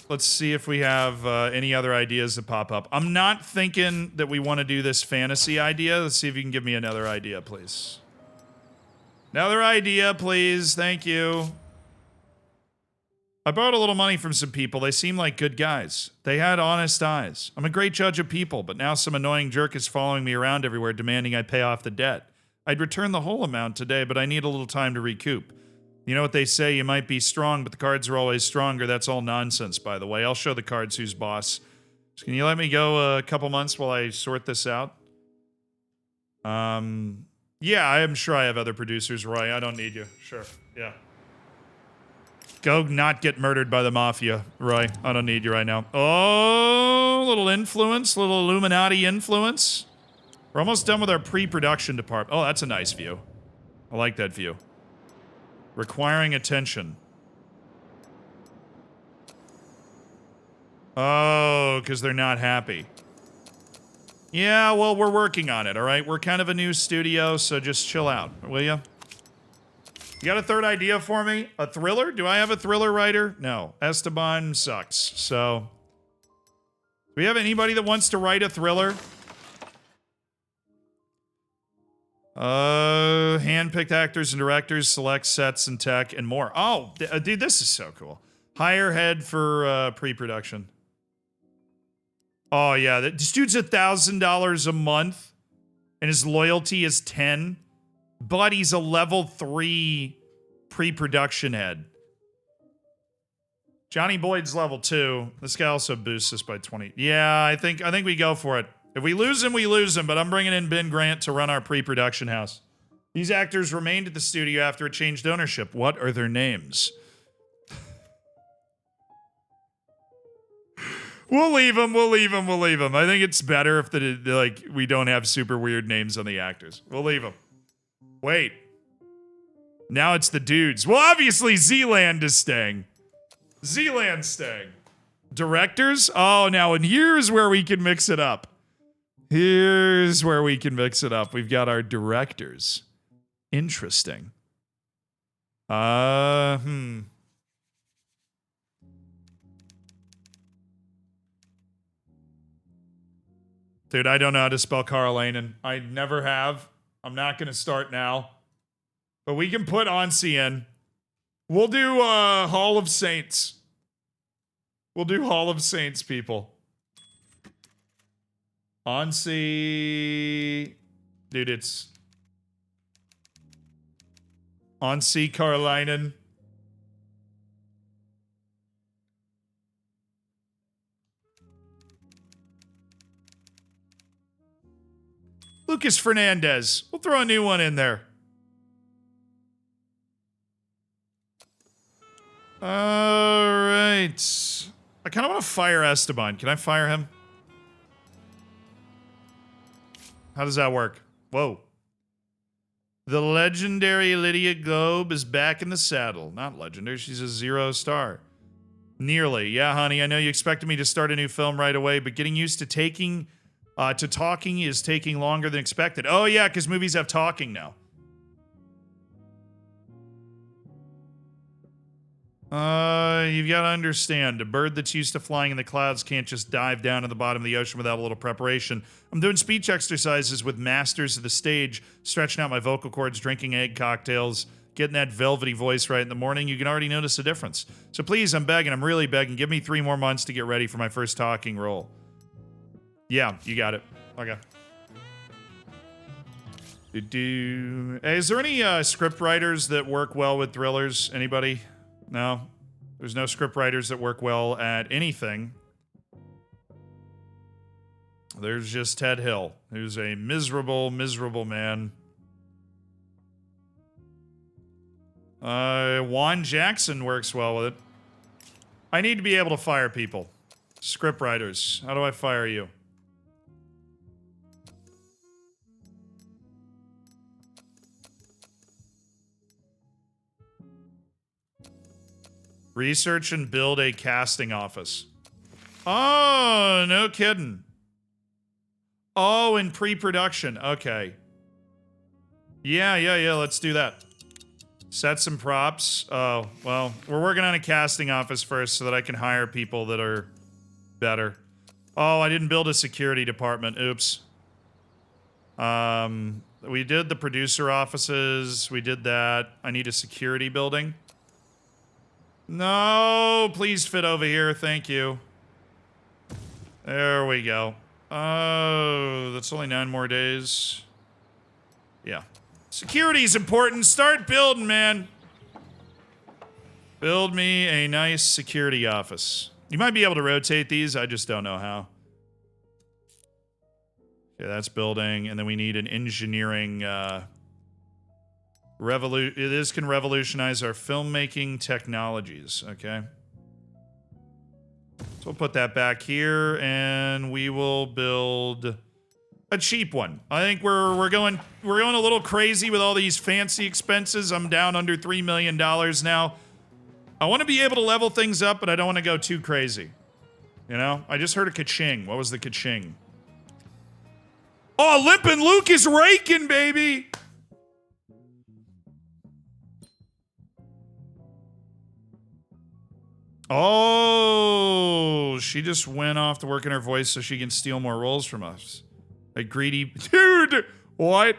Let's see if we have any other ideas that pop up. I'm not thinking that we want to do this fantasy idea. Let's see if you can give me another idea, please. Another idea, please. Thank you. I borrowed a little money from some people. They seem like good guys. They had honest eyes. I'm a great judge of people, but now some annoying jerk is following me around everywhere demanding I pay off the debt. I'd return the whole amount today, but I need a little time to recoup. You know what they say, you might be strong, but the cards are always stronger. That's all nonsense, by the way. I'll show the cards who's boss. So can you let me go a couple months while I sort this out? Yeah, I am sure I have other producers, Roy. I don't need you. Sure, yeah. Go not get murdered by the mafia, Roy. I don't need you right now. Oh, little influence, little Illuminati influence. We're almost done with our pre-production department. Oh, that's a nice view. I like that view. Requiring attention. Oh, because they're not happy. Yeah, well, we're working on it, all right? We're kind of a new studio, so just chill out, will you? You got a third idea for me? A thriller? Do I have a thriller writer? No. Esteban sucks, so... Do we have anybody that wants to write a thriller? Handpicked actors and directors, select sets and tech, and more. Oh, dude, this is so cool. Hire head for pre-production. Oh, yeah. This dude's $1,000 a month, and his loyalty is 10. But he's a level 3 pre-production head. Johnny Boyd's level 2. This guy also boosts us by 20. Yeah, I think we go for it. If we lose him, we lose him, but I'm bringing in Ben Grant to run our pre-production house. These actors remained at the studio after it changed ownership. What are their names? We'll leave them. I think it's better if we don't have super weird names on the actors. We'll leave them. Wait. Now it's the dudes. Well, obviously Z-Land is staying. Z-Land's staying. Directors? Oh, now, and here's where we can mix it up. We've got our directors. Interesting. Dude, I don't know how to spell Carl Lanen. I never have. I'm not going to start now. But we can put Ansi in. We'll do Hall of Saints. We'll do Hall of Saints, people. Ansi... Dude, it's... Ansi Karlainen. Lucas Fernandez. We'll throw a new one in there. All right. I kind of want to fire Esteban. Can I fire him? How does that work? Whoa. The legendary Lydia Globe is back in the saddle. Not legendary. She's a 0 star. Nearly. Yeah, honey. I know you expected me to start a new film right away, but getting used to talking is taking longer than expected. Oh, yeah, because movies have talking now. You've got to understand, a bird that's used to flying in the clouds can't just dive down to the bottom of the ocean without a little preparation. I'm doing speech exercises with masters of the stage, stretching out my vocal cords, drinking egg cocktails, getting that velvety voice right in the morning. You can already notice a difference. So please, I'm begging, I'm really begging, give me 3 more months to get ready for my first talking role. Yeah, you got it. Okay. Hey, is there any script writers that work well with thrillers? Anybody? No? There's no script writers that work well at anything. There's just Ted Hill, who's a miserable, miserable man. Juan Jackson works well with it. I need to be able to fire people. Script writers. How do I fire you? Research and build a casting office. Oh, no kidding. Oh, in pre-production. Okay. Yeah, let's do that. Set some props. Oh, well, we're working on a casting office first so that I can hire people that are better. Oh, I didn't build a security department. Oops. We did the producer offices. We did that. I need a security building. No, please fit over here. Thank you. There we go. Oh, that's only 9 more days. Yeah. Security is important. Start building, man. Build me a nice security office. You might be able to rotate these. I just don't know how. Okay, that's building. And then we need an engineering... This can revolutionize our filmmaking technologies, okay? So we'll put that back here, and we will build a cheap one. I think we're going a little crazy with all these fancy expenses. I'm down under $3 million now. I want to be able to level things up, but I don't want to go too crazy. You know? I just heard a ka-ching. What was the ka-ching? Oh, Limpin' Luke is raking, baby! Oh, she just went off to work in her voice so she can steal more roles from us. A greedy... Dude! What?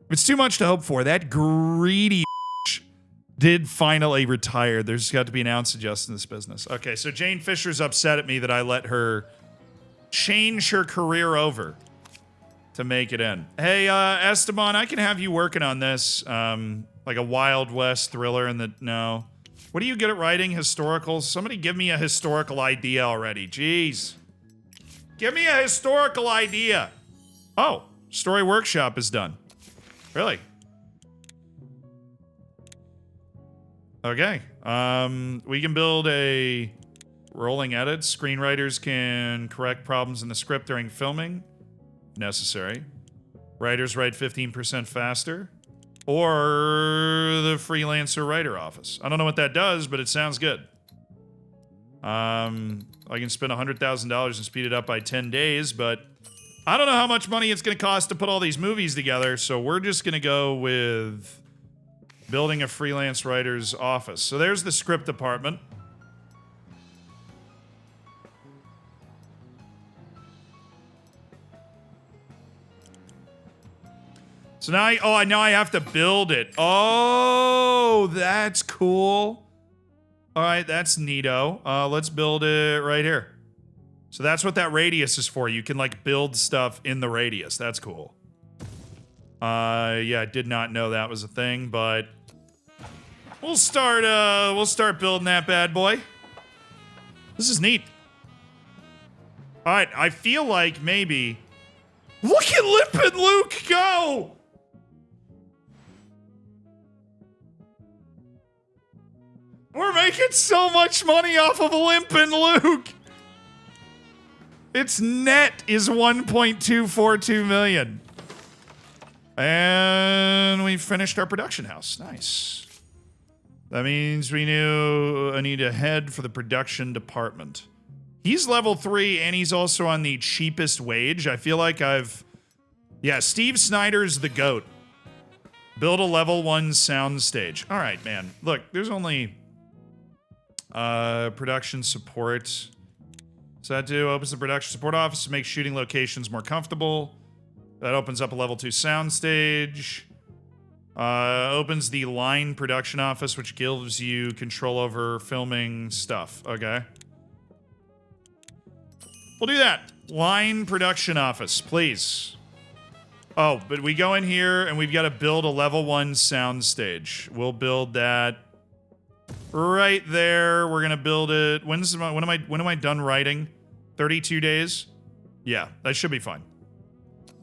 It's too much to hope for. That greedy did finally retire. There's got to be an ounce of justice in this business. Okay, so Jane Fisher's upset at me that I let her change her career over to make it in. Hey, Esteban, I can have you working on this. Like a Wild West thriller and the... No. What are you good at writing? Historicals? Somebody give me a historical idea already. Jeez. Give me a historical idea. Oh, Story Workshop is done. Really? Okay. We can build a rolling edit. Screenwriters can correct problems in the script during filming. Necessary. Writers write 15% faster. Or the freelancer writer office. I don't know what that does, but it sounds good. I can spend $100,000 and speed it up by 10 days, but I don't know how much money it's going to cost to put all these movies together, so we're just going to go with building a freelance writer's office. So there's the script department. So now I have to build it. Oh, that's cool. All right, that's neato. Let's build it right here. So that's what that radius is for. You can like build stuff in the radius. That's cool. Yeah, I did not know that was a thing, but we'll start building that bad boy. This is neat. All right, I feel like maybe look at Limpin' Luke go. We're making so much money off of Limpin' Luke. Its net is 1.242 million. And we finished our production house. Nice. That means I need a head for the production department. He's level 3 and he's also on the cheapest wage. I feel like yeah, Steve Snyder's the GOAT. Build a level 1 sound stage. All right, man. Look, there's only Production support. So that do opens the production support office to make shooting locations more comfortable. That opens up a level 2 soundstage. Opens the line production office, which gives you control over filming stuff. Okay. We'll do that. Line production office, please. Oh, but we go in here and we've got to build a level 1 soundstage. We'll build that right there. We're gonna build it. When am I done writing? 32 days? Yeah, that should be fine.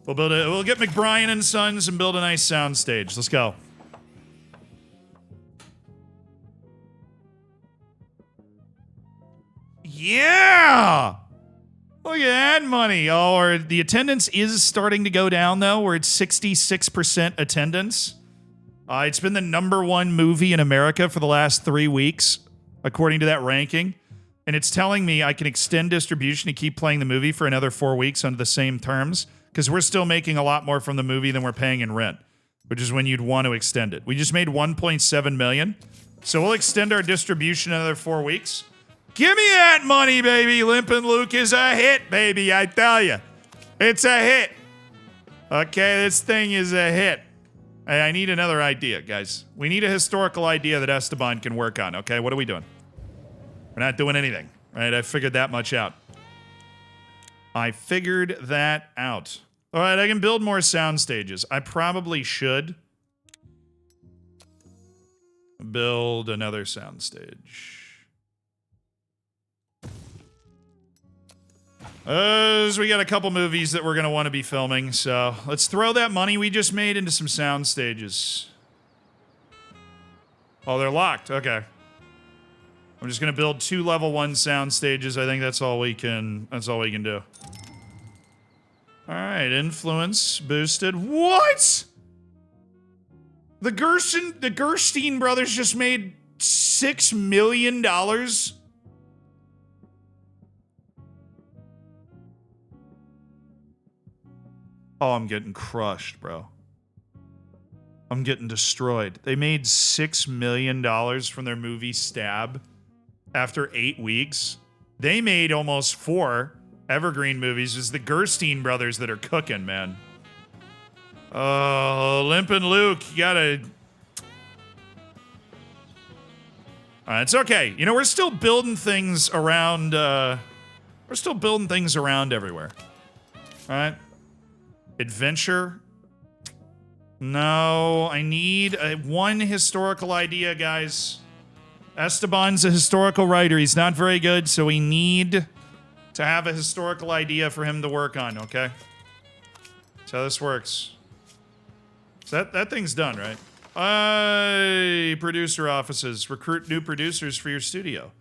We'll build it. We'll get McBrien and Sons and build a nice soundstage. Let's go. Yeah! Look at that money. Oh, or the attendance is starting to go down, though. We're at 66% attendance. It's been the #1 movie in America for the last 3 weeks, according to that ranking. And it's telling me I can extend distribution and keep playing the movie for another 4 weeks under the same terms, because we're still making a lot more from the movie than we're paying in rent, which is when you'd want to extend it. We just made $1.7 million, so we'll extend our distribution another 4 weeks. Give me that money, baby. Limpin' Luke is a hit, baby, I tell you. It's a hit. Okay, this thing is a hit. Hey, I need another idea, guys. We need a historical idea that Esteban can work on, okay? What are we doing? We're not doing anything, right? I figured that much out. I figured that out. All right, I can build more sound stages. I probably should build another sound stage. So we got a couple movies that we're going to want to be filming, so let's throw that money we just made into some sound stages. Oh, they're locked. Okay. I'm just going to build 2 level 1 sound stages. I think that's all we can do. All right, influence boosted. What? The Gerstein brothers just made $6 million? Oh, I'm getting crushed, bro. I'm getting destroyed. They made $6 million from their movie Stab after 8 weeks. They made almost 4 evergreen movies. It's the Gerstein brothers that are cooking, man. Oh, Limpin' Luke, you gotta... it's okay. You know, we're still building things around, everywhere. All right? Adventure. No, I need one historical idea, guys. Esteban's a historical writer. He's not very good, so we need to have a historical idea for him to work on, okay? That's how this works. So that thing's done, right? Producer offices. Recruit new producers for your studio.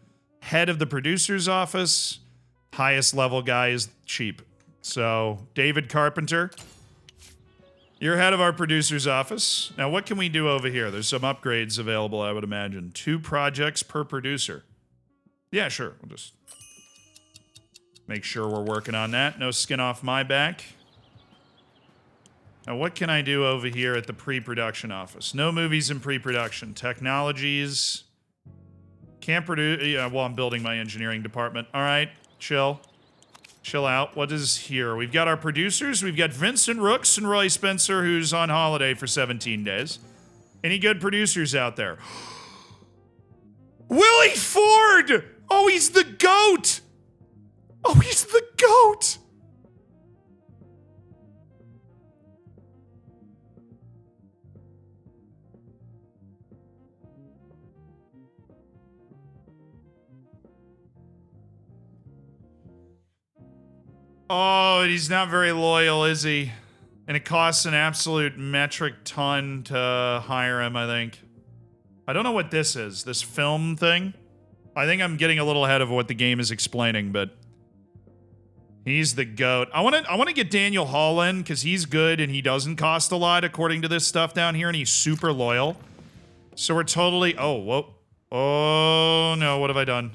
Head of the producer's office. Highest level guy is cheap. So, David Carpenter, you're head of our producer's office. Now, what can we do over here? There's some upgrades available, I would imagine. 2 projects per producer. Yeah, sure. We'll just make sure we're working on that. No skin off my back. Now, what can I do over here at the pre-production office? No movies in pre-production. Technologies. Can't produce... Yeah, well, I'm building my engineering department. All right, chill. Chill out. What is here? We've got our producers. We've got Vincent Rooks and Roy Spencer, who's on holiday for 17 days. Any good producers out there? Willie Ford! Oh, he's the GOAT! Oh, he's the GOAT! Oh, he's not very loyal, is he? And it costs an absolute metric ton to hire him, I think. I don't know what this is, this film thing. I think I'm getting a little ahead of what the game is explaining, but he's the GOAT. I want to get Daniel Hall in because he's good and he doesn't cost a lot according to this stuff down here, and he's super loyal. So we're totally... Oh, whoa. Oh, no, what have I done?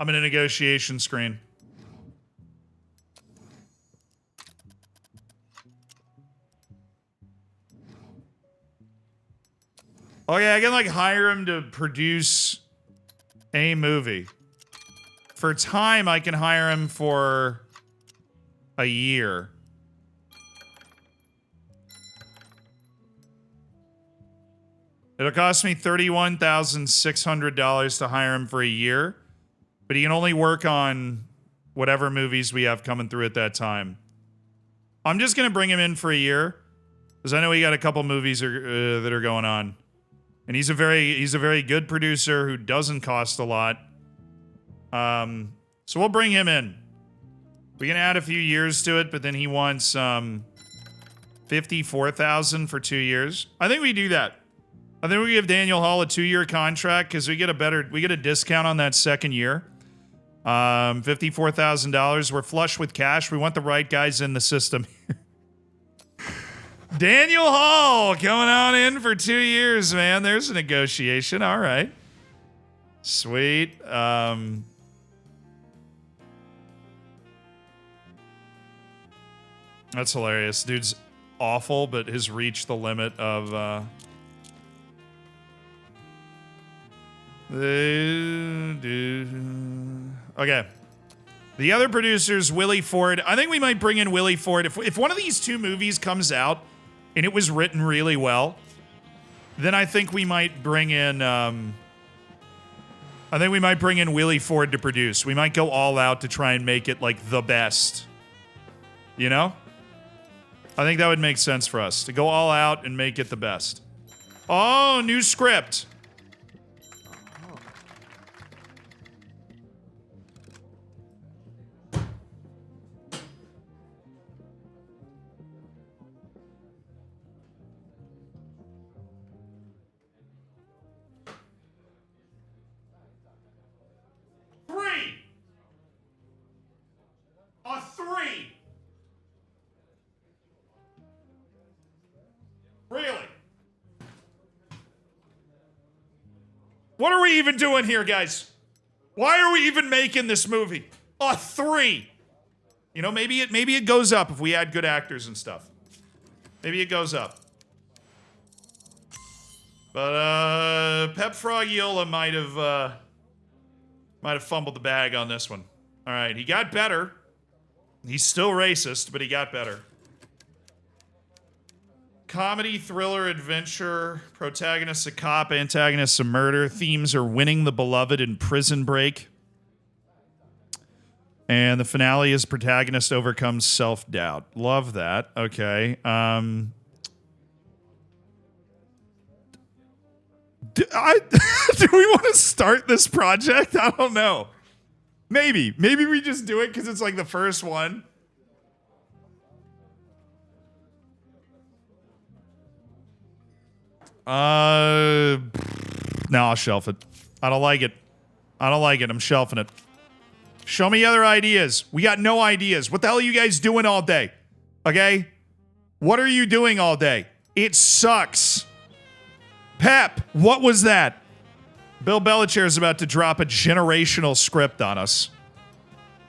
I'm in a negotiation screen. Oh yeah, I can like hire him to produce a movie. For time, I can hire him for a year. It'll cost me $31,600 to hire him for a year, but he can only work on whatever movies we have coming through at that time. I'm just gonna bring him in for a year because I know he got a couple movies that are going on, and he's a very good producer who doesn't cost a lot. So we'll bring him in. We can add a few years to it, but then he wants $54,000 for 2 years. I think we do that. I think we give Daniel Hall a 2-year contract because we get a discount on that second year. $54,000. We're flush with cash. We want the right guys in the system here. Daniel Hall coming on in for 2 years, man. There's a negotiation. All right. Sweet. That's hilarious. Dude's awful, but has reached the limit of okay. The other producers, Willie Ford. I think we might bring in Willie Ford. If one of these two movies comes out and it was written really well, then I think we might bring in Willie Ford to produce. We might go all out to try and make it like the best. You know? I think that would make sense for us to go all out and make it the best. Oh, new script. A three. Really? What are we even doing here, guys? Why are we even making this movie? A 3. You know, maybe it goes up if we add good actors and stuff. Maybe it goes up. But Pep Frogiola might have fumbled the bag on this one. All right, he got better. He's still racist, but he got better. Comedy, thriller, adventure. Protagonist a cop, antagonist a murder. Themes are winning the beloved and Prison Break. And the finale is protagonist overcomes self-doubt. Love that. Okay. Do we want to start this project? I don't know. Maybe we just do it because it's like the first one. No, I'll shelf it. I don't like it. I'm shelving it. Show me other ideas. We got no ideas. What the hell are you guys doing all day? Okay? What are you doing all day? It sucks. Pep, what was that? Bill Belichick is about to drop a generational script on us.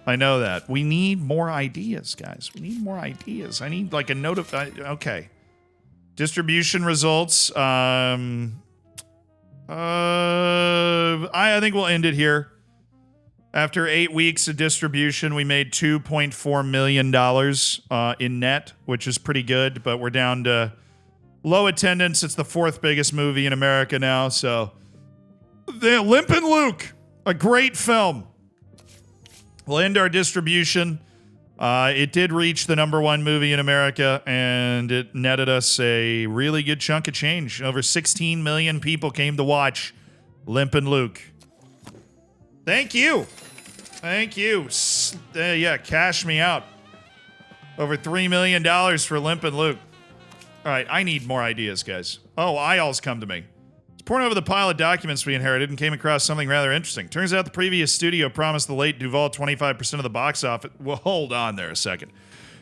I know that. We need more ideas, guys. We need more ideas. I need like a note of... okay. Distribution results. I think we'll end it here. After 8 weeks of distribution, we made $2.4 million in net, which is pretty good, but we're down to low attendance. It's the 4th biggest movie in America now, so... Limpin' Luke, a great film. We'll end our distribution. It did reach the #1 movie in America, and it netted us a really good chunk of change. Over 16 million people came to watch Limpin' Luke. Thank you. Thank you. Yeah, cash me out. Over $3 million for Limpin' Luke. All right, I need more ideas, guys. Oh, IAL's come to me. Pouring over the pile of documents we inherited and came across something rather interesting. Turns out the previous studio promised the late Duvall 25% of the box office. Well, hold on there a second.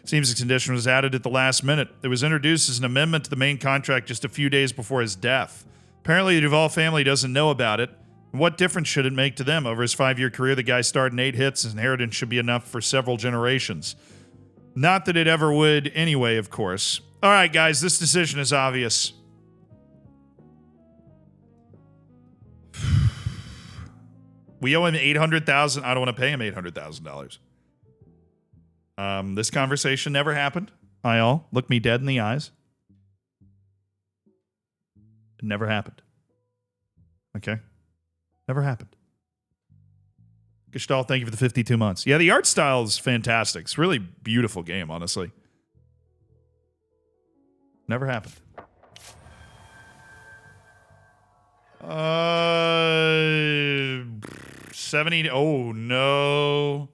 Seems the condition was added at the last minute. It was introduced as an amendment to the main contract just a few days before his death. Apparently, the Duvall family doesn't know about it. What difference should it make to them? Over his 5-year career, the guy starred in 8 hits. His inheritance should be enough for several generations. Not that it ever would anyway, of course. All right, guys, this decision is obvious. We owe him $800,000. I don't want to pay him $800,000. This conversation never happened. All look me dead in the eyes. It never happened. Okay? Never happened. Gestalt, thank you for the 52 months. Yeah, the art style is fantastic. It's a really beautiful game, honestly. Never happened. 70. Oh, no.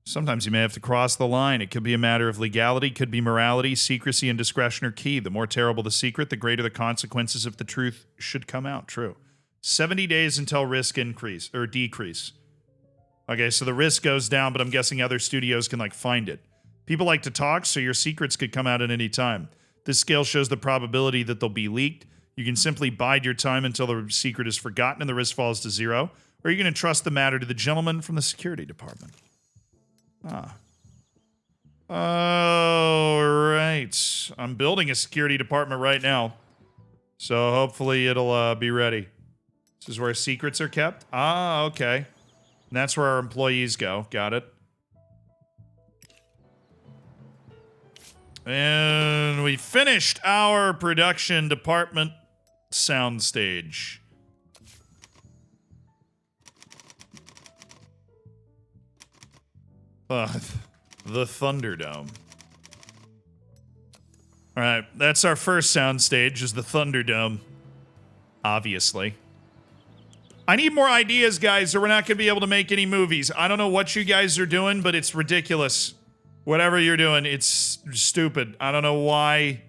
Sometimes you may have to cross the line. It could be a matter of legality, could be morality, secrecy, and discretion are key. The more terrible the secret, the greater the consequences if the truth should come out. True. 70 days until risk increase or decrease. Okay, so the risk goes down, but I'm guessing other studios can, like, find it. People like to talk, so your secrets could come out at any time. This scale shows the probability that they'll be leaked. You can simply bide your time until the secret is forgotten and the risk falls to 0, or you're going to trust the matter to the gentleman from the security department. Ah. All right. I'm building a security department right now, so hopefully it'll be ready. This is where secrets are kept? Ah, okay. And that's where our employees go. Got it. And we finished our production department soundstage. The Thunderdome. All right, that's our first soundstage, is the Thunderdome. Obviously. I need more ideas, guys, or we're not going to be able to make any movies. I don't know what you guys are doing, but it's ridiculous. Whatever you're doing, it's stupid. I don't know why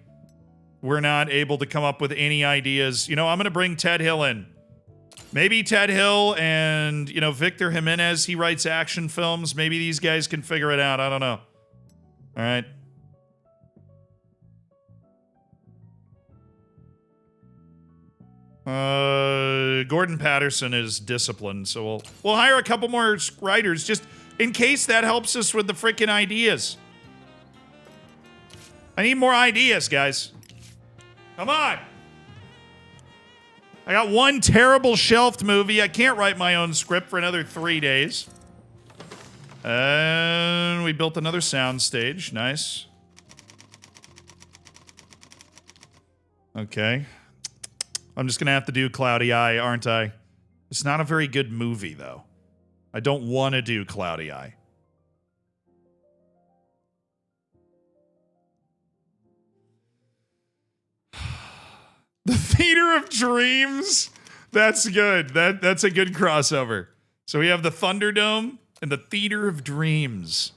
we're not able to come up with any ideas. You know, I'm going to bring Ted Hill in. Maybe Ted Hill and, you know, Victor Jimenez, he writes action films. Maybe these guys can figure it out. I don't know. All right. Gordon Patterson is disciplined, so we'll hire a couple more writers just in case that helps us with the freaking ideas. I need more ideas, guys. Come on. I got one terrible shelved movie. I can't write my own script for another 3 days. And we built another sound stage. Nice. Okay. I'm just going to have to do Cloudy Eye, aren't I? It's not a very good movie, though. I don't want to do Cloudy Eye. The Theater of Dreams? That's good. That's a good crossover. So we have the Thunderdome and the Theater of Dreams.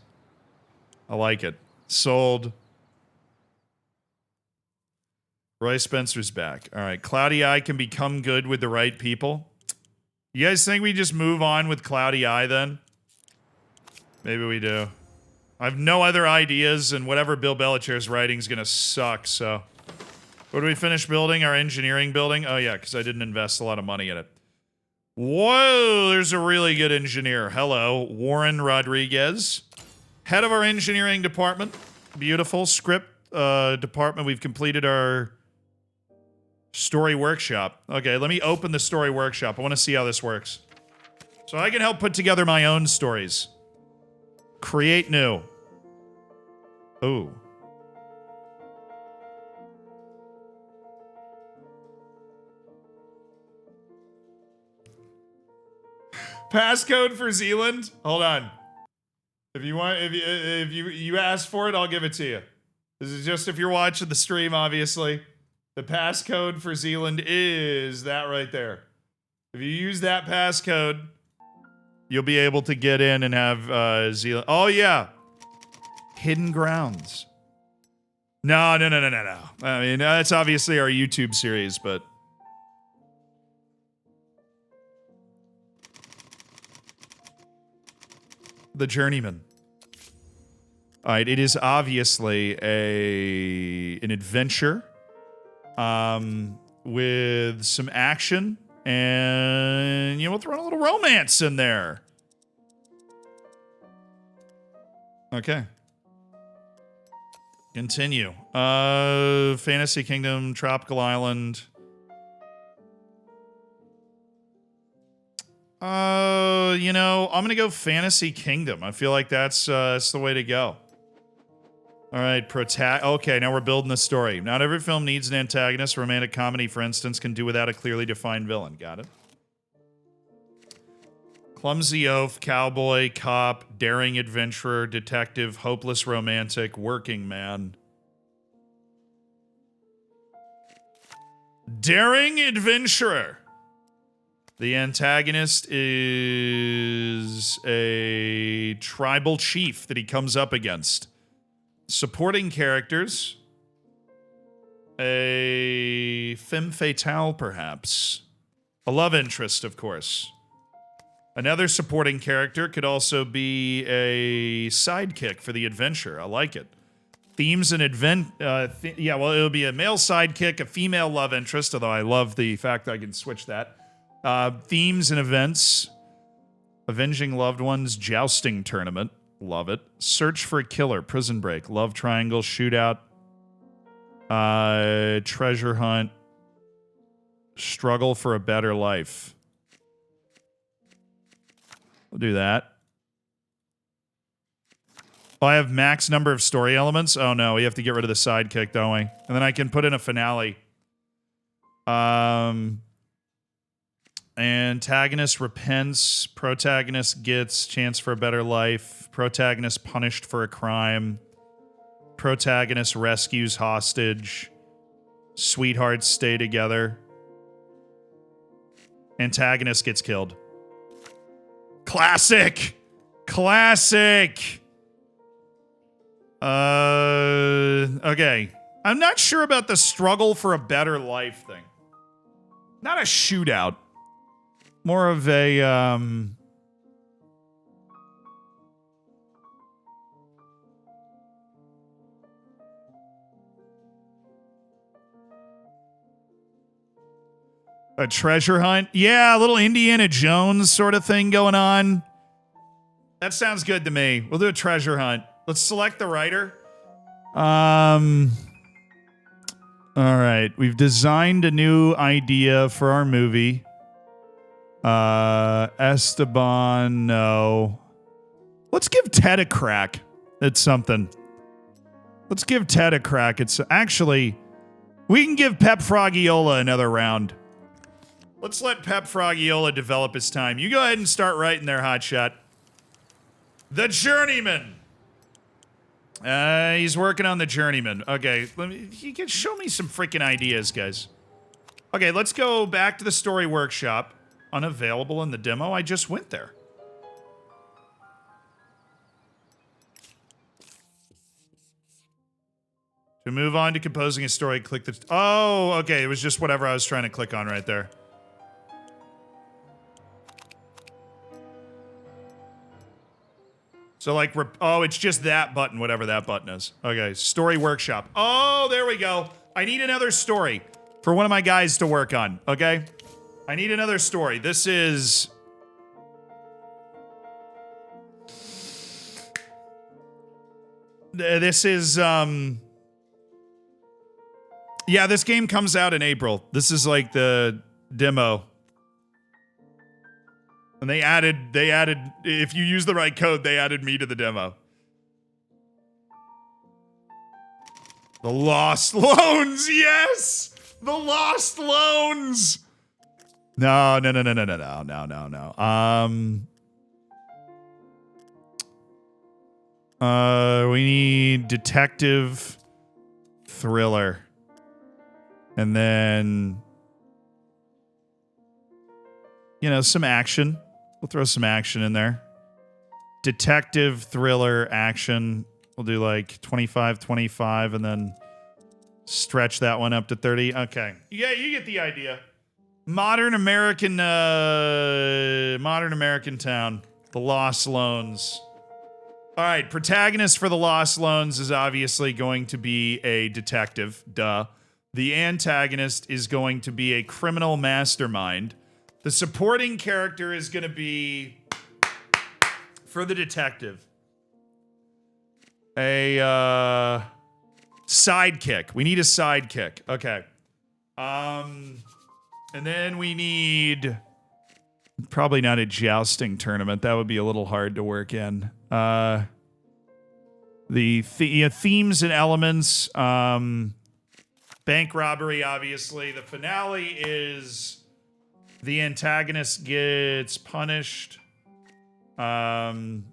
I like it. Sold. Roy Spencer's back. All right. Cloudy Eye can become good with the right people. You guys think we just move on with Cloudy Eye then? Maybe we do. I have no other ideas, and whatever Bill Belichair's writing is going to suck, so. What do we finish building? Our engineering building? Oh, yeah, because I didn't invest a lot of money in it. Whoa, there's a really good engineer. Hello, Warren Rodriguez. Head of our engineering department. Beautiful. Script department. We've completed our story workshop. Okay, let me open the story workshop. I want to see how this works. So I can help put together my own stories. Create new. Ooh. Passcode for Zealand? Hold on. If you want, if you ask for it, I'll give it to you. This is just if you're watching the stream, obviously. The passcode for Zealand is that right there. If you use that passcode, you'll be able to get in and have Zealand. Oh, yeah. Hidden Grounds. No. I mean, that's obviously our YouTube series, but... The Journeyman. All right, it is obviously an adventure with some action And, we'll throw in a little romance in there. Okay. Continue. Fantasy Kingdom, Tropical Island. I'm going to go Fantasy Kingdom. I feel like that's the way to go. All right, okay, now we're building the story. Not every film needs an antagonist. Romantic comedy, for instance, can do without a clearly defined villain. Got it? Clumsy oaf, cowboy, cop, daring adventurer, detective, hopeless romantic, working man. Daring adventurer. The antagonist is a tribal chief that he comes up against. Supporting characters. A femme fatale, perhaps. A love interest, of course. Another supporting character could also be a sidekick for the adventure. I like it. Themes and it'll be a male sidekick, a female love interest, although I love the fact that I can switch that. Themes and events. Avenging loved ones, jousting tournament. Love it. Search for a killer, prison break, love triangle, shootout, treasure hunt, struggle for a better life. We'll do that. Oh, I have max number of story elements? Oh no, we have to get rid of the sidekick, don't we? And then I can put in a finale. Antagonist repents. Protagonist gets chance for a better life. Protagonist punished for a crime. Protagonist rescues hostage. Sweethearts stay together. Antagonist gets killed. Classic! Classic! Okay. I'm not sure about the struggle for a better life thing. Not a shootout. More of a, a treasure hunt? Yeah, a little Indiana Jones sort of thing going on. That sounds good to me. We'll do a treasure hunt. Let's select the writer. All right. We've designed a new idea for our movie. Esteban, no. Let's give Ted a crack at something. Let's give Ted a crack. Actually, we can give Pep Frogiola another round. Let's let Pep Frogiola develop his time. You go ahead and start writing there, Hotshot. The Journeyman. He's working on The Journeyman. Okay, he can show me some freaking ideas, guys. Okay, let's go back to the story workshop. Unavailable in the demo. I just went there. To move on to composing a story, click the... Oh, okay. It was just whatever I was trying to click on right there. So, like, oh, it's just that button, whatever that button is. Okay, story workshop. Oh, there we go. I need another story for one of my guys to work on, okay? I need another story. This is... Yeah, this game comes out in April. This is like the demo. And they added, if you use the right code, they added me to the demo. The Lost Loans, yes! The Lost Loans! No. We need detective thriller. And then, some action. We'll throw some action in there. Detective, thriller, action. We'll do like 25, 25, and then stretch that one up to 30. Okay. Yeah, you get the idea. Modern American town. The Lost Loans. All right, protagonist for The Lost Loans is obviously going to be a detective. Duh. The antagonist is going to be a criminal mastermind The supporting character is going to be, for the detective, a sidekick. We need a sidekick. Okay. And then we need, probably not a jousting tournament. That would be a little hard to work in. The themes and elements, bank robbery, obviously. The finale is the antagonist gets punished. Actually,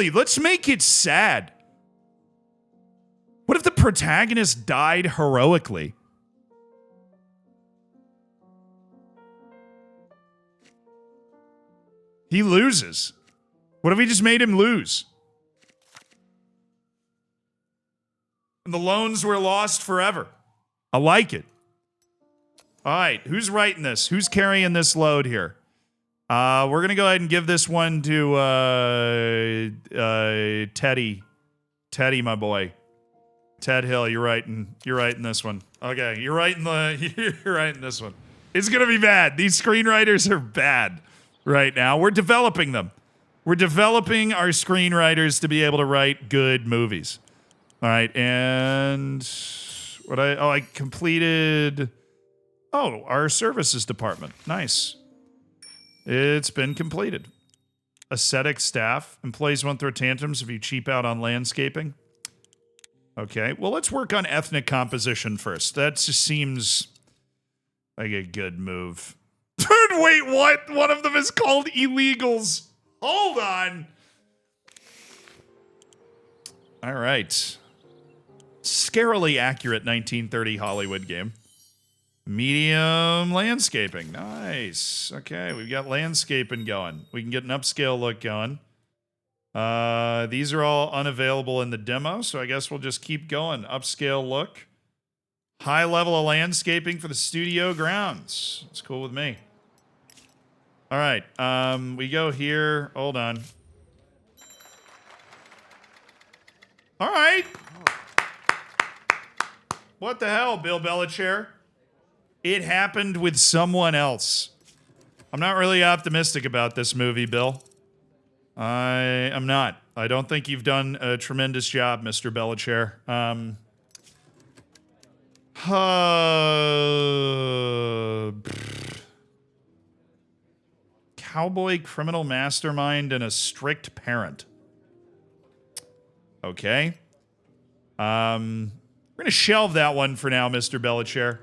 let's make it sad. What if the protagonist died heroically? He loses. What if we just made him lose? And the loans were lost forever. I like it. All right, who's writing this? Who's carrying this load here? We're gonna go ahead and give this one to Teddy. Teddy, my boy. Ted Hill, you're writing this one. Okay, you're writing this one. It's gonna be bad. These screenwriters are bad right now. We're developing them. We're developing our screenwriters to be able to write good movies. All right, and I completed. Oh, our services department. Nice. It's been completed. Aesthetic staff. Employees won't throw tantrums if you cheap out on landscaping. Okay, well, let's work on ethnic composition first. That just seems like a good move. Dude, wait, what? One of them is called illegals. Hold on. All right. Scarily accurate 1930 Hollywood game. Medium landscaping. Nice. Okay, we've got landscaping going. We can get an upscale look going. These are all unavailable in the demo, so I guess we'll just keep going. Upscale look. High level of landscaping for the studio grounds. It's cool with me. All right, we go here. Hold on. All right. What the hell, Bill Belichick? It happened with someone else. I'm not really optimistic about this movie, Bill. I am not. I don't think you've done a tremendous job, Mr. Belichick. Cowboy criminal mastermind and a strict parent. Okay. We're going to shelve that one for now, Mr. Belichick.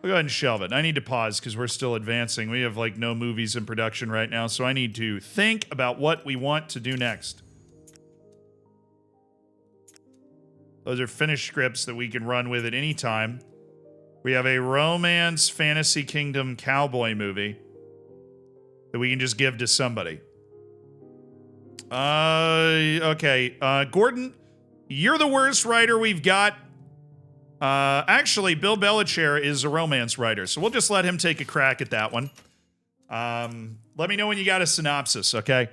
We'll go ahead and shelve it. I need to pause because we're still advancing. We have, like, no movies in production right now, so I need to think about what we want to do next. Those are finished scripts that we can run with at any time. We have a romance fantasy kingdom cowboy movie that we can just give to somebody. Okay. Gordon, you're the worst writer we've got. Actually, Bill Belichick is a romance writer, so we'll just let him take a crack at that one. Let me know when you got a synopsis, okay?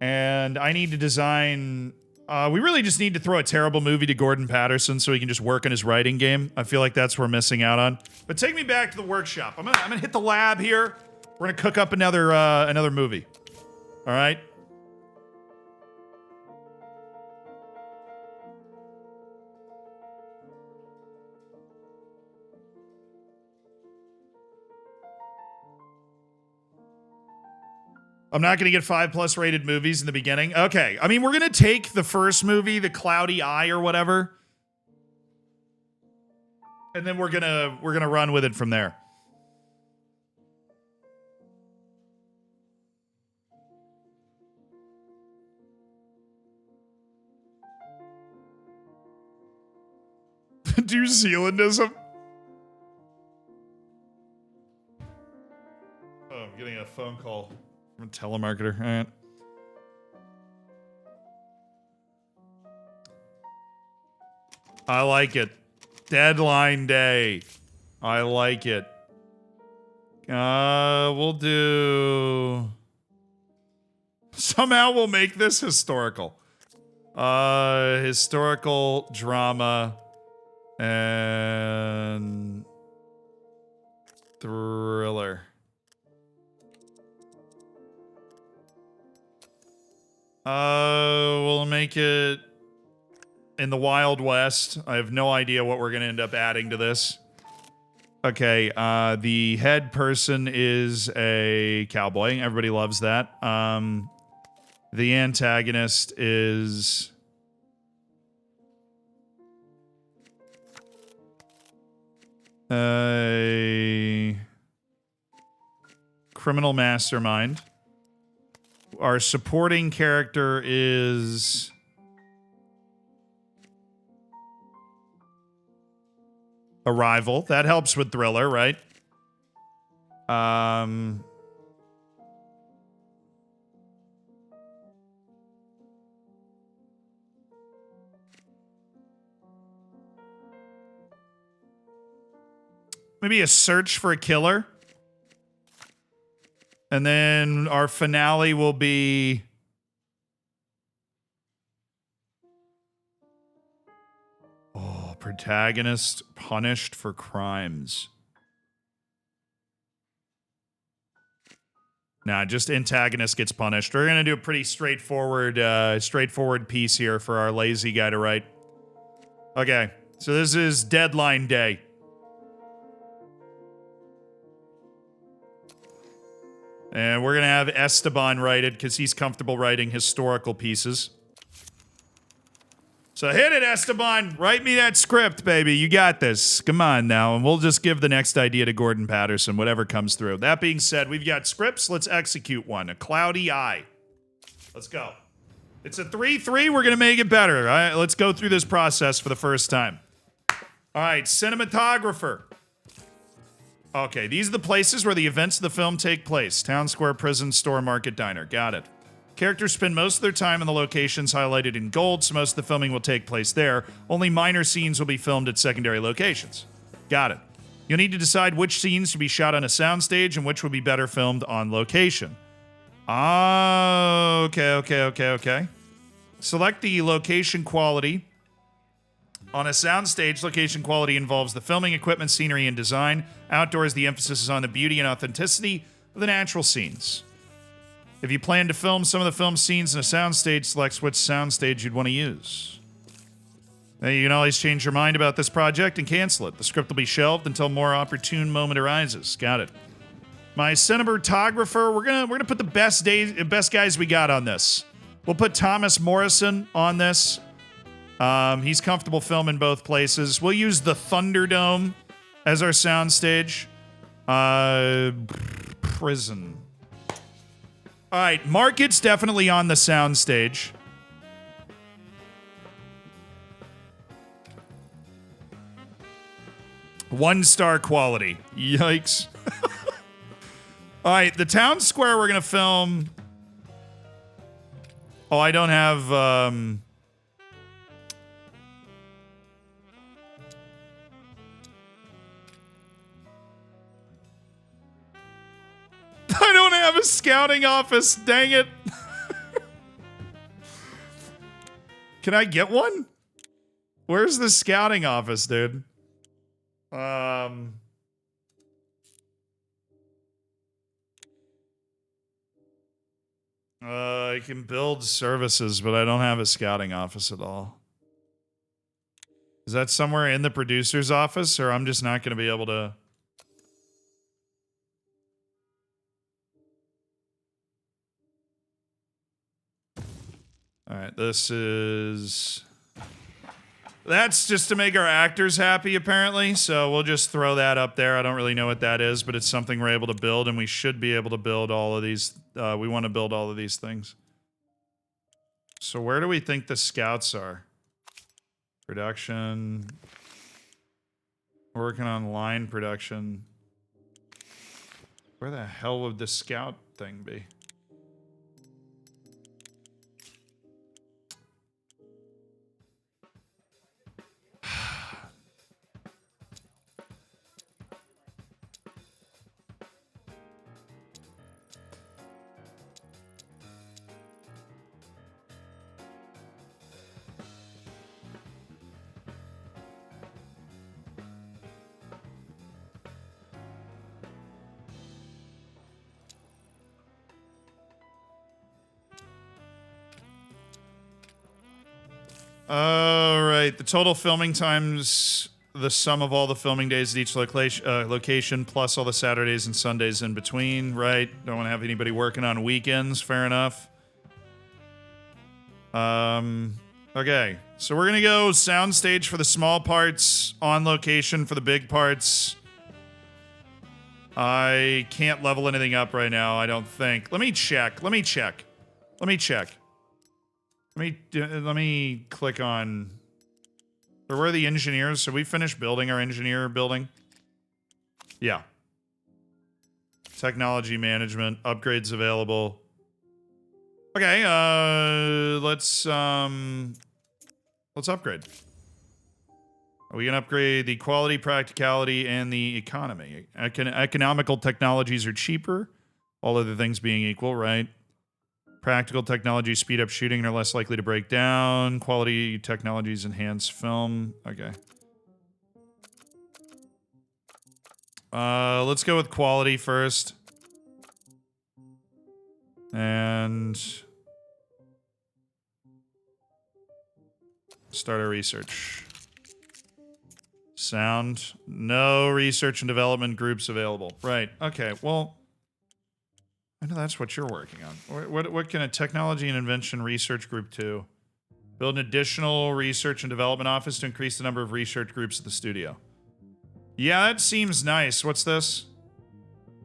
And I need to design... we really just need to throw a terrible movie to Gordon Patterson so he can just work on his writing game. I feel like that's what we're missing out on. But take me back to the workshop. I'm gonna hit the lab here. We're gonna cook up another movie. All right? I'm not going to get 5+ rated movies in the beginning. Okay. I mean, we're going to take the first movie, The Cloudy Eye or whatever. And then we're going to run with it from there. New Zealandism? Oh, I'm getting a phone call. I'm a telemarketer. All right. I like it. Deadline day. I like it. We'll do... Somehow we'll make this historical. Historical drama and thriller. We'll make it in the Wild West. I have no idea what we're going to end up adding to this. Okay, the head person is a cowboy. Everybody loves that. The antagonist is a criminal mastermind. Our supporting character is a rival. That helps with thriller, right? Maybe a search for a killer. And then our finale will be protagonist punished for crimes. Nah, just antagonist gets punished. We're gonna do a pretty straightforward piece here for our lazy guy to write. Okay, so this is deadline day. And we're going to have Esteban write it because he's comfortable writing historical pieces. So hit it, Esteban. Write me that script, baby. You got this. Come on now. And we'll just give the next idea to Gordon Patterson, whatever comes through. That being said, we've got scripts. Let's execute one. A Cloudy Eye. Let's go. It's a 3-3. We're going to make it better. All right, let's go through this process for the first time. All right, cinematographer. Okay, these are the places where the events of the film take place. Town square, prison, store, market, diner. Got it. Characters spend most of their time in the locations highlighted in gold, so most of the filming will take place there. Only minor scenes will be filmed at secondary locations. Got it. You'll need to decide which scenes to be shot on a soundstage and which would be better filmed on location. Okay. Select the location quality. On a soundstage, location quality involves the filming equipment, scenery, and design. Outdoors, the emphasis is on the beauty and authenticity of the natural scenes. If you plan to film some of the film scenes in a soundstage, select which soundstage you'd want to use. Now, you can always change your mind about this project and cancel it. The script will be shelved until a more opportune moment arises. Got it. My cinematographer, we're gonna put the best guys we got on this. We'll put Thomas Morrison on this. He's comfortable filming both places. We'll use the Thunderdome as our soundstage. Prison. All right, Market's definitely on the soundstage. One-star quality. Yikes. All right, the town square we're going to film. Oh, I don't have... I don't have a scouting office, dang it. Can I get one? Where's the scouting office, dude? I can build services, but I don't have a scouting office at all. Is that somewhere in the producer's office, or I'm just not going to be able to... All right, this is... That's just to make our actors happy, apparently, so we'll just throw that up there. I don't really know what that is, but it's something we're able to build, and we should be able to build all of these. We want to build all of these things. So where do we think the scouts are? Production. Working on line production. Where the hell would the scout thing be? All right. The total filming times the sum of all the filming days at each location plus all the Saturdays and Sundays in between. Right. Don't want to have anybody working on weekends. Fair enough. Okay. So we're going to go soundstage for the small parts, on location for the big parts. I can't level anything up right now, I don't think. Let me check. Let me click on... Or where are the engineers? So we finished building our engineer building? Yeah. Technology management, upgrades available. Okay, let's upgrade. We can upgrade the quality, practicality, and the economy. Economical technologies are cheaper, all other things being equal, right? Practical technologies speed up shooting and are less likely to break down. Quality technologies enhance film. Okay. Let's go with quality first. And start our research. Sound. No research and development groups available. Right. Okay. Well, I know that's what you're working on. What can a technology and invention research group do? Build an additional research and development office to increase the number of research groups at the studio. Yeah, that seems nice. What's this?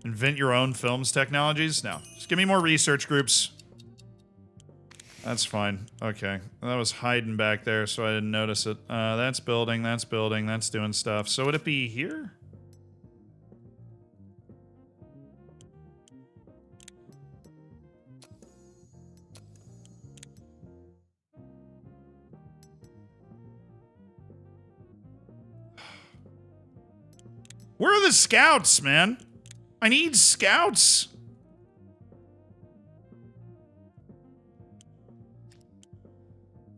Invent your own films technologies? No. Just give me more research groups. That's fine. Okay. That was hiding back there, so I didn't notice it. That's building, that's doing stuff. So would it be here? Where are the scouts, man? I need scouts.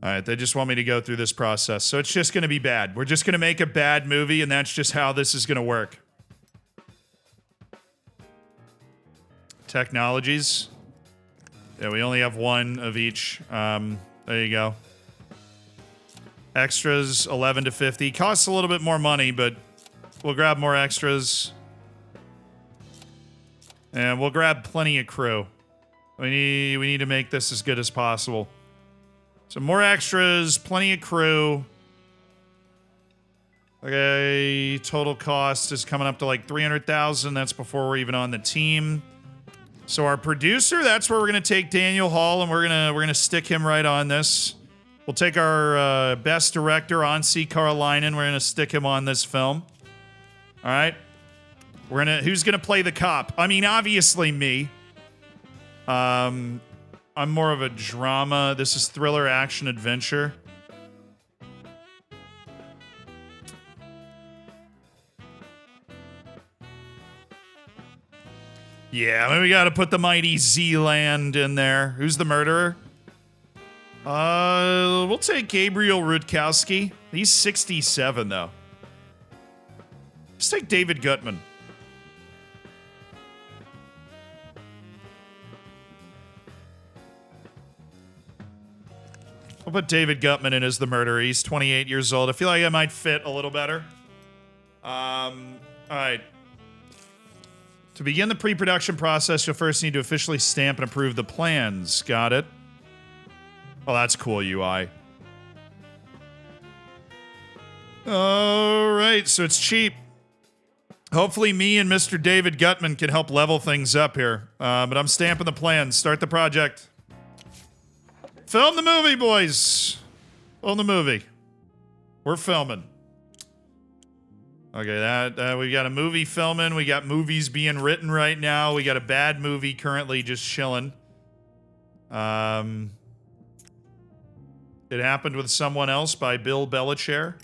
All right, they just want me to go through this process. So it's just going to be bad. We're just going to make a bad movie, and that's just how this is going to work. Technologies. Yeah, we only have one of each. There you go. Extras, 11 to 50. Costs a little bit more money, but we'll grab more extras. And we'll grab plenty of crew. We need to make this as good as possible. So more extras, plenty of crew. Okay, total cost is coming up to like 300,000. That's before we're even on the team. So our producer, that's where we're gonna take Daniel Hall, and we're gonna stick him right on this. We'll take our best director, Ansi Karolainen. We're gonna stick him on this film. All right. Who's gonna play the cop? I mean, obviously me. I'm more of a drama. This is thriller, action, adventure. Yeah, I mean, we gotta put the mighty Zealand in there. Who's the murderer? We'll take Gabriel Rutkowski. He's 67, though. Let's take David Gutman. I'll put David Gutman in as the murderer. He's 28 years old. I feel like I might fit a little better. All right. To begin the pre-production process, you'll first need to officially stamp and approve the plans. Got it. Oh, that's cool, UI. All right, so it's cheap. Hopefully me and Mr. David Gutman can help level things up here. But I'm stamping the plans. Start the project. Film the movie, boys. Film the movie. We're filming. Okay, we got a movie filming. We got movies being written right now. We got a bad movie currently just chilling. It Happened with Someone Else by Bill Belichair.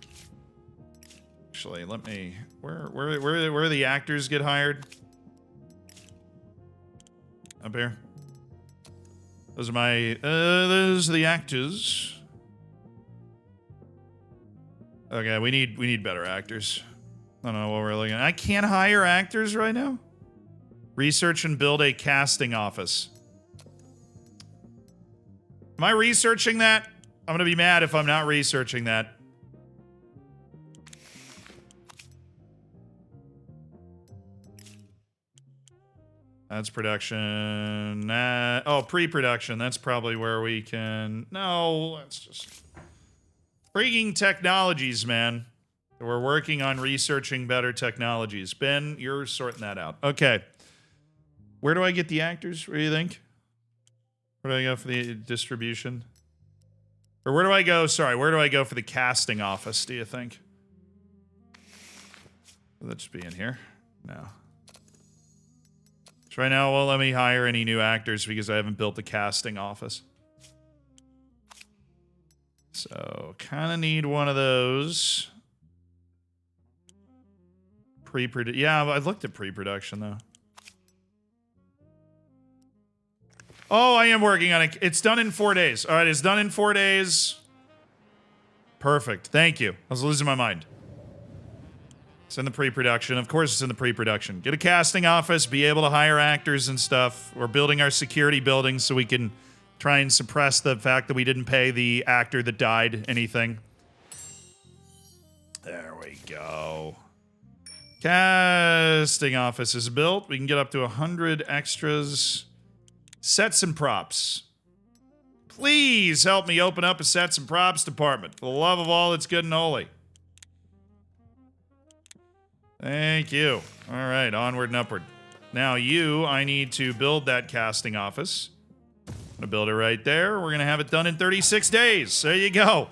Actually, let me... Where the actors get hired? Up here. Those are my... those are the actors. Okay, we need better actors. I don't know what we're looking at. I can't hire actors right now? Research and build a casting office. Am I researching that? I'm gonna be mad if I'm not researching that. That's production. Oh, pre-production. That's probably where we can... No, that's just... Freaking technologies, man. We're working on researching better technologies. Ben, you're sorting that out. Okay. Where do I get the actors? What do you think? Where do I go for the distribution? Or where do I go? Sorry, where do I go for the casting office, do you think? Will that just be in here? No. So right now, it won't let me hire any new actors because I haven't built the casting office. So, kind of need one of those. Pre-production. Yeah, I looked at pre-production, though. Oh, I am working on it. It's done in 4 days. All right, it's done in 4 days. Perfect. Thank you. I was losing my mind. It's in the pre-production. Of course it's in the pre-production. Get a casting office, be able to hire actors and stuff. We're building our security building so we can try and suppress the fact that we didn't pay the actor that died anything. There we go. Casting office is built. We can get up to 100 extras. Sets and props. Please help me open up a sets and props department. For the love of all that's good and holy. Thank you. All right, onward and upward. Now I need to build that casting office. I'm gonna build it right there. We're gonna have it done in 36 days. There you go.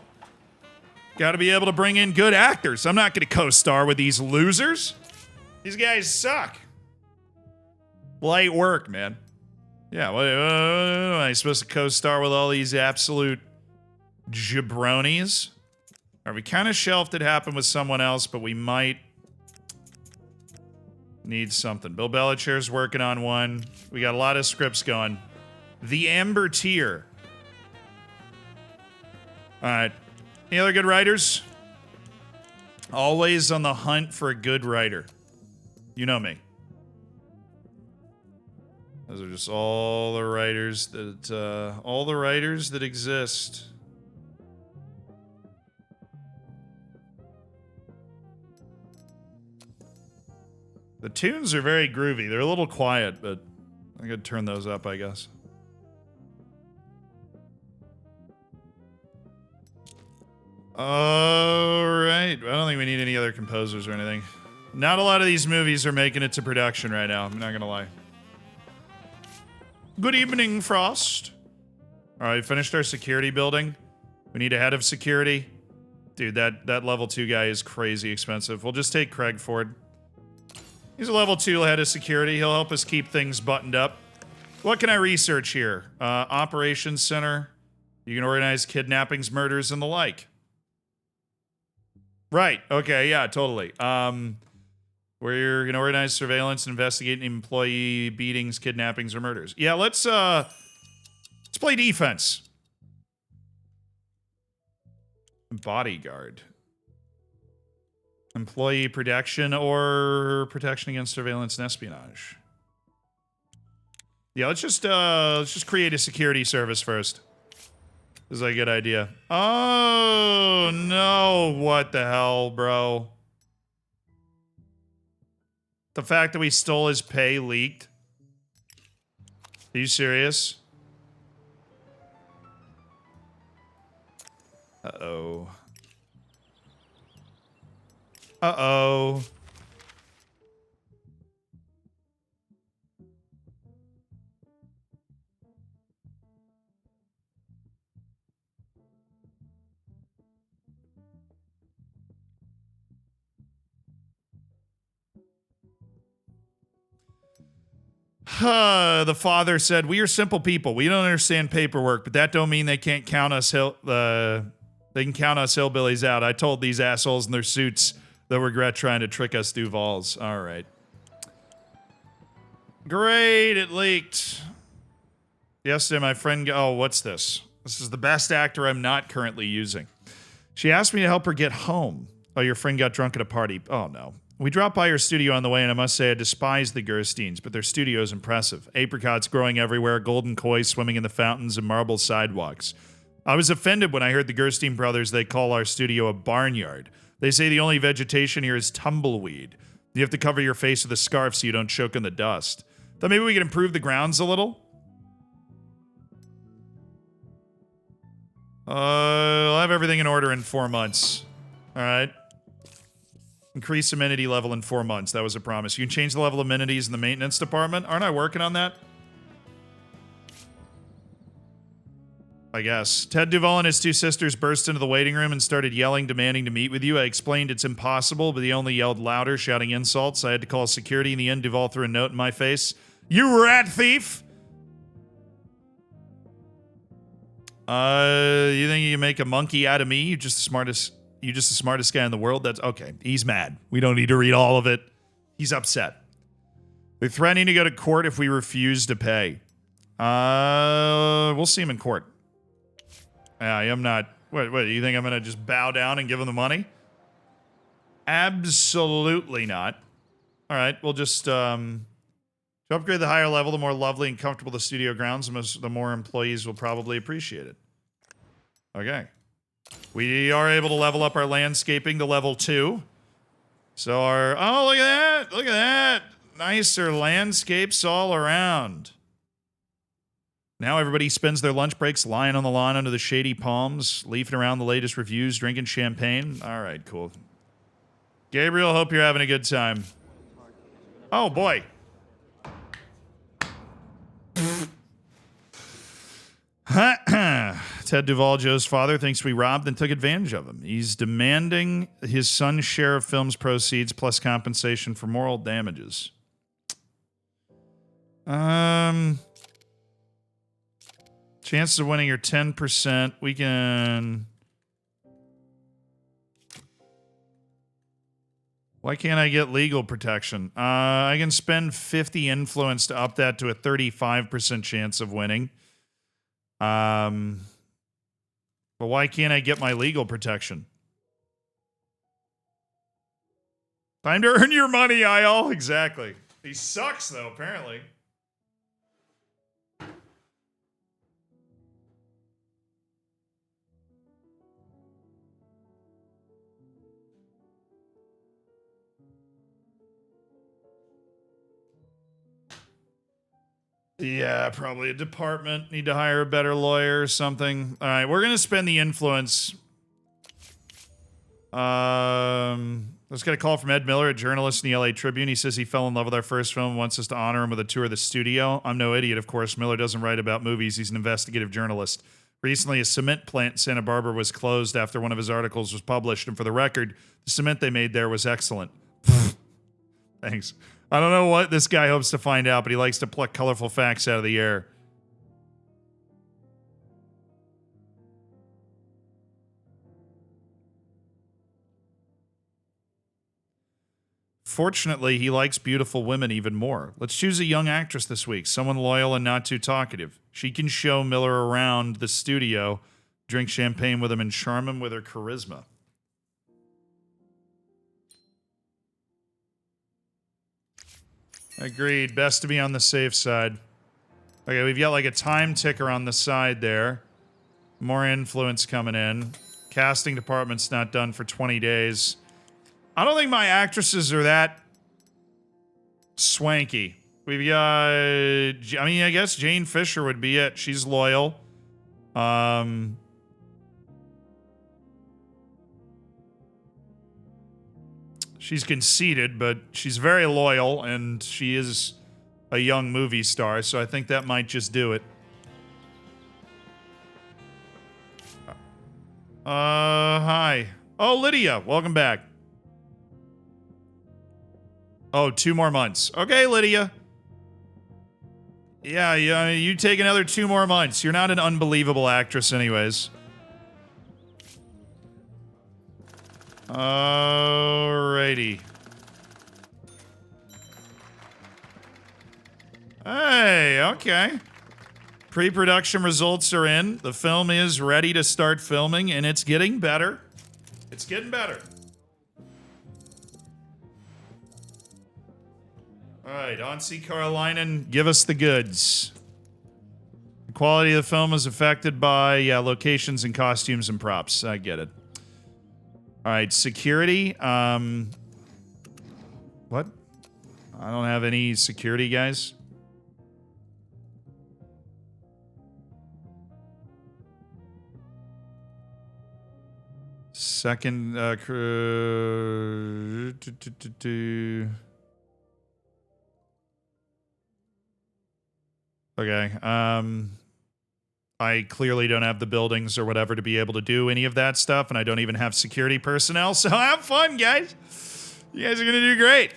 Gotta be able to bring in good actors. I'm not gonna co-star with these losers. These guys suck. Light work, man. Yeah, what am I supposed to co-star with all these absolute jabronis? All right, we kind of shelved it happen with someone else, but we might need something. Bill Belichair's working on one. We got a lot of scripts going. The Amber Tier. All right. Any other good writers? Always on the hunt for a good writer. You know me. Those are just all the writers that exist. The tunes are very groovy. They're a little quiet, but I could turn those up, I guess. Alright. I don't think we need any other composers or anything. Not a lot of these movies are making it to production right now, I'm not gonna lie. Good evening, Frost. Alright, finished our security building. We need a head of security. Dude, that level 2 guy is crazy expensive. We'll just take Craig Ford. He's a level 2 head of security. He'll help us keep things buttoned up. What can I research here? Operations Center. You can organize kidnappings, murders, and the like. Right. Okay, yeah, totally. Where you're going to organize surveillance and investigate employee beatings, kidnappings, or murders. Yeah, let's play defense. Bodyguard. Employee protection or protection against surveillance and espionage. Yeah, let's just create a security service first. This is a good idea. Oh, no. What the hell, bro? The fact that we stole his pay leaked? Are you serious? Uh-oh. Uh-oh. The father said, "We are simple people. We don't understand paperwork, but that don't mean they can't count us they can count us hillbillies out. I told these assholes in their suits they'll regret trying to trick us Duvals." All right. Great, it leaked. Yesterday, my friend... Oh, what's this? This is the best actor I'm not currently using. She asked me to help her get home. Oh, your friend got drunk at a party. Oh, no. We dropped by her studio on the way, and I must say I despise the Gersteins, but their studio is impressive. Apricots growing everywhere, golden koi swimming in the fountains, and marble sidewalks. I was offended when I heard the Gerstein brothers, they call our studio a barnyard. They say the only vegetation here is tumbleweed. You have to cover your face with a scarf so you don't choke in the dust. Thought maybe we could improve the grounds a little. I'll have everything in order in 4 months. All right. Increase amenity level in 4 months. That was a promise. You can change the level of amenities in the maintenance department. Aren't I working on that? I guess. Ted Duvall and his 2 sisters burst into the waiting room and started yelling, demanding to meet with you. I explained it's impossible, but they only yelled louder, shouting insults. I had to call security. In the end, Duvall threw a note in my face. You rat thief! You think you can make a monkey out of me? You're just the smartest guy in the world? That's okay. He's mad. We don't need to read all of it. He's upset. They're threatening to go to court if we refuse to pay. We'll see him in court. I am not... What, you think I'm going to just bow down and give him the money? Absolutely not. All right, we'll just... to upgrade the higher level, the more lovely and comfortable the studio grounds, the more employees will probably appreciate it. Okay. We are able to level up our landscaping to level 2. So our... Oh, look at that! Look at that! Nicer landscapes all around. Now everybody spends their lunch breaks lying on the lawn under the shady palms, leafing around the latest reviews, drinking champagne. All right, cool. Gabriel, hope you're having a good time. Oh, boy. Ted Duvall, Joe's father, thinks we robbed and took advantage of him. He's demanding his son's share of film's proceeds plus compensation for moral damages. Chances of winning are 10%. We can... Why can't I get legal protection? I can spend 50 influence to up that to a 35% chance of winning. But why can't I get my legal protection? Time to earn your money, Isle. Exactly. He sucks, though, apparently. Yeah, probably a department. Need to hire a better lawyer or something. All right, we're going to spend the influence. Let's get a call from Ed Miller, a journalist in the LA Tribune. He says he fell in love with our first film and wants us to honor him with a tour of the studio. I'm no idiot, of course. Miller doesn't write about movies. He's an investigative journalist. Recently, a cement plant in Santa Barbara was closed after one of his articles was published. And for the record, the cement they made there was excellent. Thanks. I don't know what this guy hopes to find out, but he likes to pluck colorful facts out of the air. Fortunately, he likes beautiful women even more. Let's choose a young actress this week, someone loyal and not too talkative. She can show Miller around the studio, drink champagne with him, and charm him with her charisma. Agreed. Best to be on the safe side. Okay, we've got like a time ticker on the side there. More influence coming in. Casting department's not done for 20 days. I don't think my actresses are that swanky. We've got... I mean, I guess Jane Fisher would be it. She's loyal. She's conceited, but she's very loyal, and she is a young movie star, so I think that might just do it. Hi. Oh, Lydia, welcome back. Oh, 2 more months. Okay, Lydia. Yeah, you take another 2 more months. You're not an unbelievable actress anyways. Alrighty. Hey, okay. Pre-production results are in. The film is ready to start filming, and it's getting better. It's getting better. Alright, Onsi Karolainen, give us the goods. quality of the film is affected by locations and costumes and props. I get it. All right, security. What? I don't have any security guys. Second crew. Okay. I clearly don't have the buildings or whatever to be able to do any of that stuff, and I don't even have security personnel, so have fun, guys. You guys are gonna do great.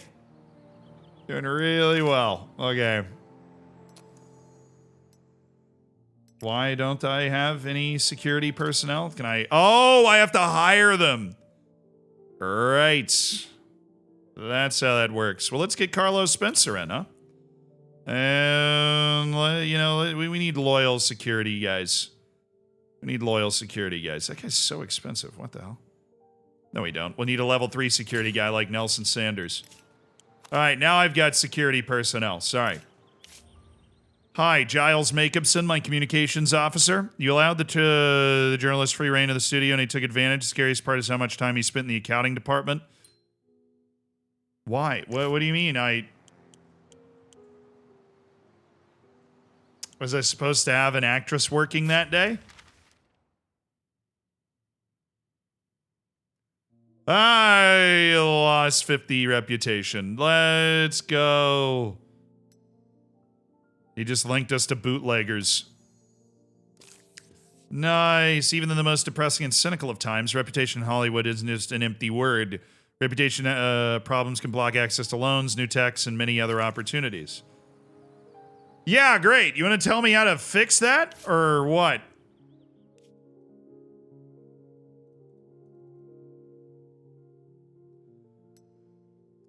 Doing really well. Okay. Why don't I have any security personnel? Can I? Oh, I have to hire them. Right. That's how that works. Well, let's get Carlos Spencer in, huh? And, you know, we need loyal security guys. We need loyal security guys. That guy's so expensive. What the hell? No, we don't. We'll need a level 3 security guy like Nelson Sanders. All right, now I've got security personnel. Sorry. Hi, Giles Jacobson, my communications officer. You allowed the journalist free reign of the studio, and he took advantage. The scariest part is how much time he spent in the accounting department. Why? What do you mean? Was I supposed to have an actress working that day? I lost 50 reputation. Let's go. He just linked us to bootleggers. Nice. Even in the most depressing and cynical of times, reputation in Hollywood isn't just an empty word. Reputation problems can block access to loans, new techs, and many other opportunities. Yeah, great. You want to tell me how to fix that? Or what?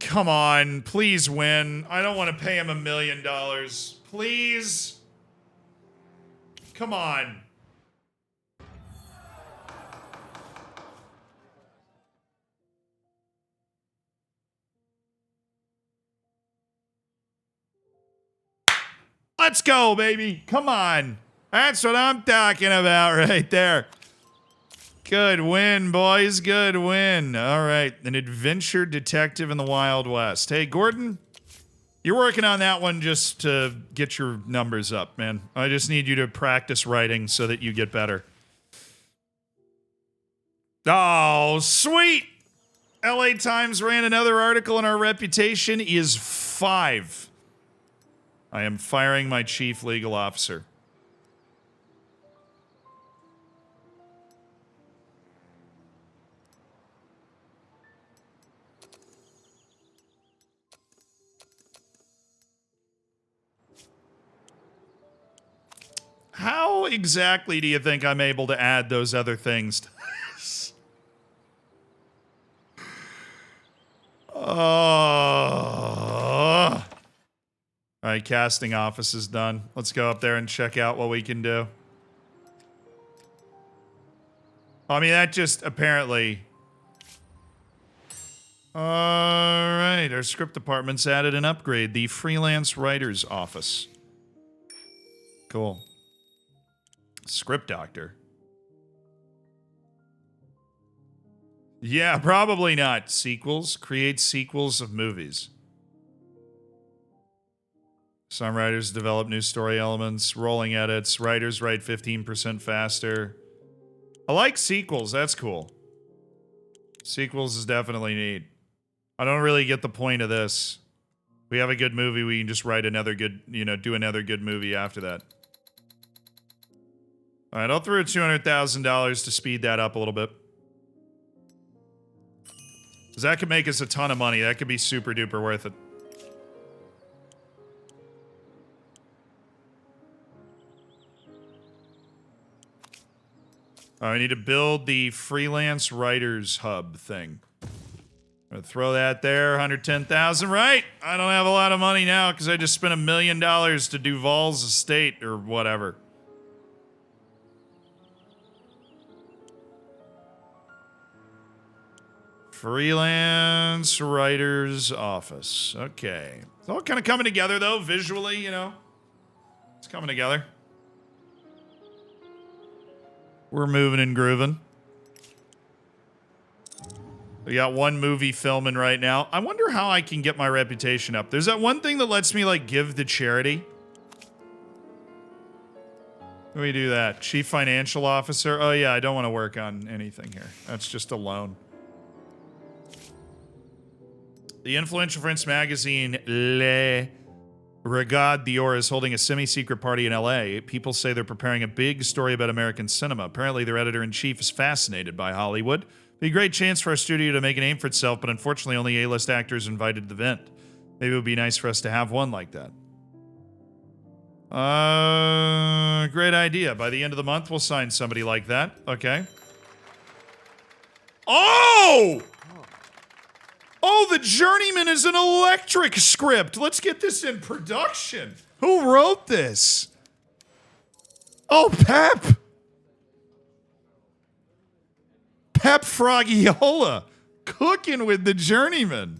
Come on. Please win. I don't want to pay him $1 million. Please. Come on. Let's go, baby. Come on. That's what I'm talking about right there. Good win, boys. Good win. All right. An adventure detective in the Wild West. Hey, Gordon, you're working on that one just to get your numbers up, man. I just need you to practice writing so that you get better. Oh, sweet. LA Times ran another article and our reputation is 5. I am firing my chief legal officer. How exactly do you think I'm able to add those other things to this? Oh. All right, casting office is done. Let's go up there and check out what we can do. I mean, that just apparently... All right, our script department's added an upgrade. The freelance writer's office. Cool. Script doctor. Yeah, probably not. Sequels. Create sequels of movies. Some writers develop new story elements, rolling edits. Writers write 15% faster. I like sequels. That's cool. Sequels is definitely neat. I don't really get the point of this. We have a good movie, we can just write another good, do another good movie after that. All right, I'll throw $200,000 to speed that up a little bit. Because that could make us a ton of money. That could be super duper worth it. I need to build the freelance writers hub thing. I'm gonna throw that there, 110,000, right? I don't have a lot of money now because I just spent $1 million to Duval's estate or whatever. Freelance writers office. Okay. It's all kind of coming together though, visually, It's coming together. We're moving and grooving. We got one movie filming right now. I wonder how I can get my reputation up. There's that one thing that lets me, like, give to charity. Let me do that. Chief Financial Officer. Oh, yeah, I don't want to work on anything here. That's just a loan. The influential French magazine Le Regard d'Or is holding a semi-secret party in LA. People say they're preparing a big story about American cinema. Apparently, their editor-in-chief is fascinated by Hollywood. Be a great chance for our studio to make a name for itself, but unfortunately, only A-list actors invited to the event. Maybe it would be nice for us to have one like that. Great idea. By the end of the month, we'll sign somebody like that. Okay. Oh! Oh, The Journeyman is an electric script. Let's get this in production. Who wrote this? Oh, Pep. Pep Frogiola. Cooking with The Journeyman.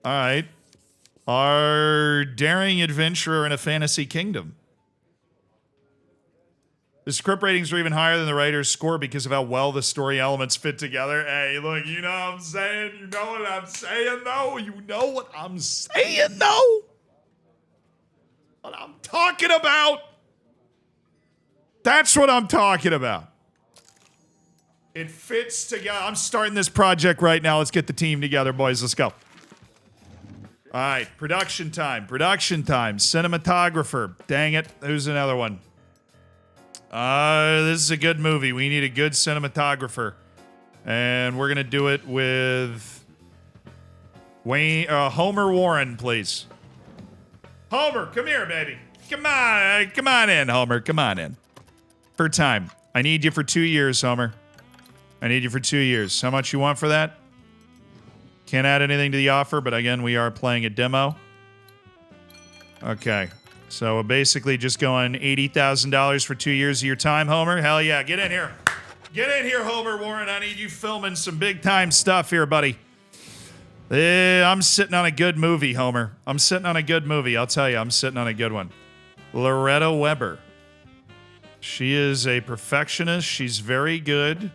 All right. Our daring adventurer in a fantasy kingdom. The script ratings are even higher than the writer's score because of how well the story elements fit together. Hey, look, you know what I'm saying? You know what I'm saying, though? You know what I'm saying, though? What I'm talking about? That's what I'm talking about. It fits together. I'm starting this project right now. Let's get the team together, boys. Let's go. All right, production time. Production time. Cinematographer. Dang it. There's another one. This is a good movie. We need a good cinematographer. And we're going to do it with Homer Warren, please. Homer, come here, baby. Come on in, Homer. Come on in. For time. I need you for 2 years, Homer. I need you for 2 years. How much you want for that? Can't add anything to the offer, but again, we are playing a demo. Okay. So we're basically just going $80,000 for 2 years of your time, Homer. Hell yeah, get in here. Get in here, Homer Warren. I need you filming some big-time stuff here, buddy. I'm sitting on a good movie, Homer. I'm sitting on a good movie. I'll tell you, I'm sitting on a good one. Loretta Weber. She is a perfectionist. She's very good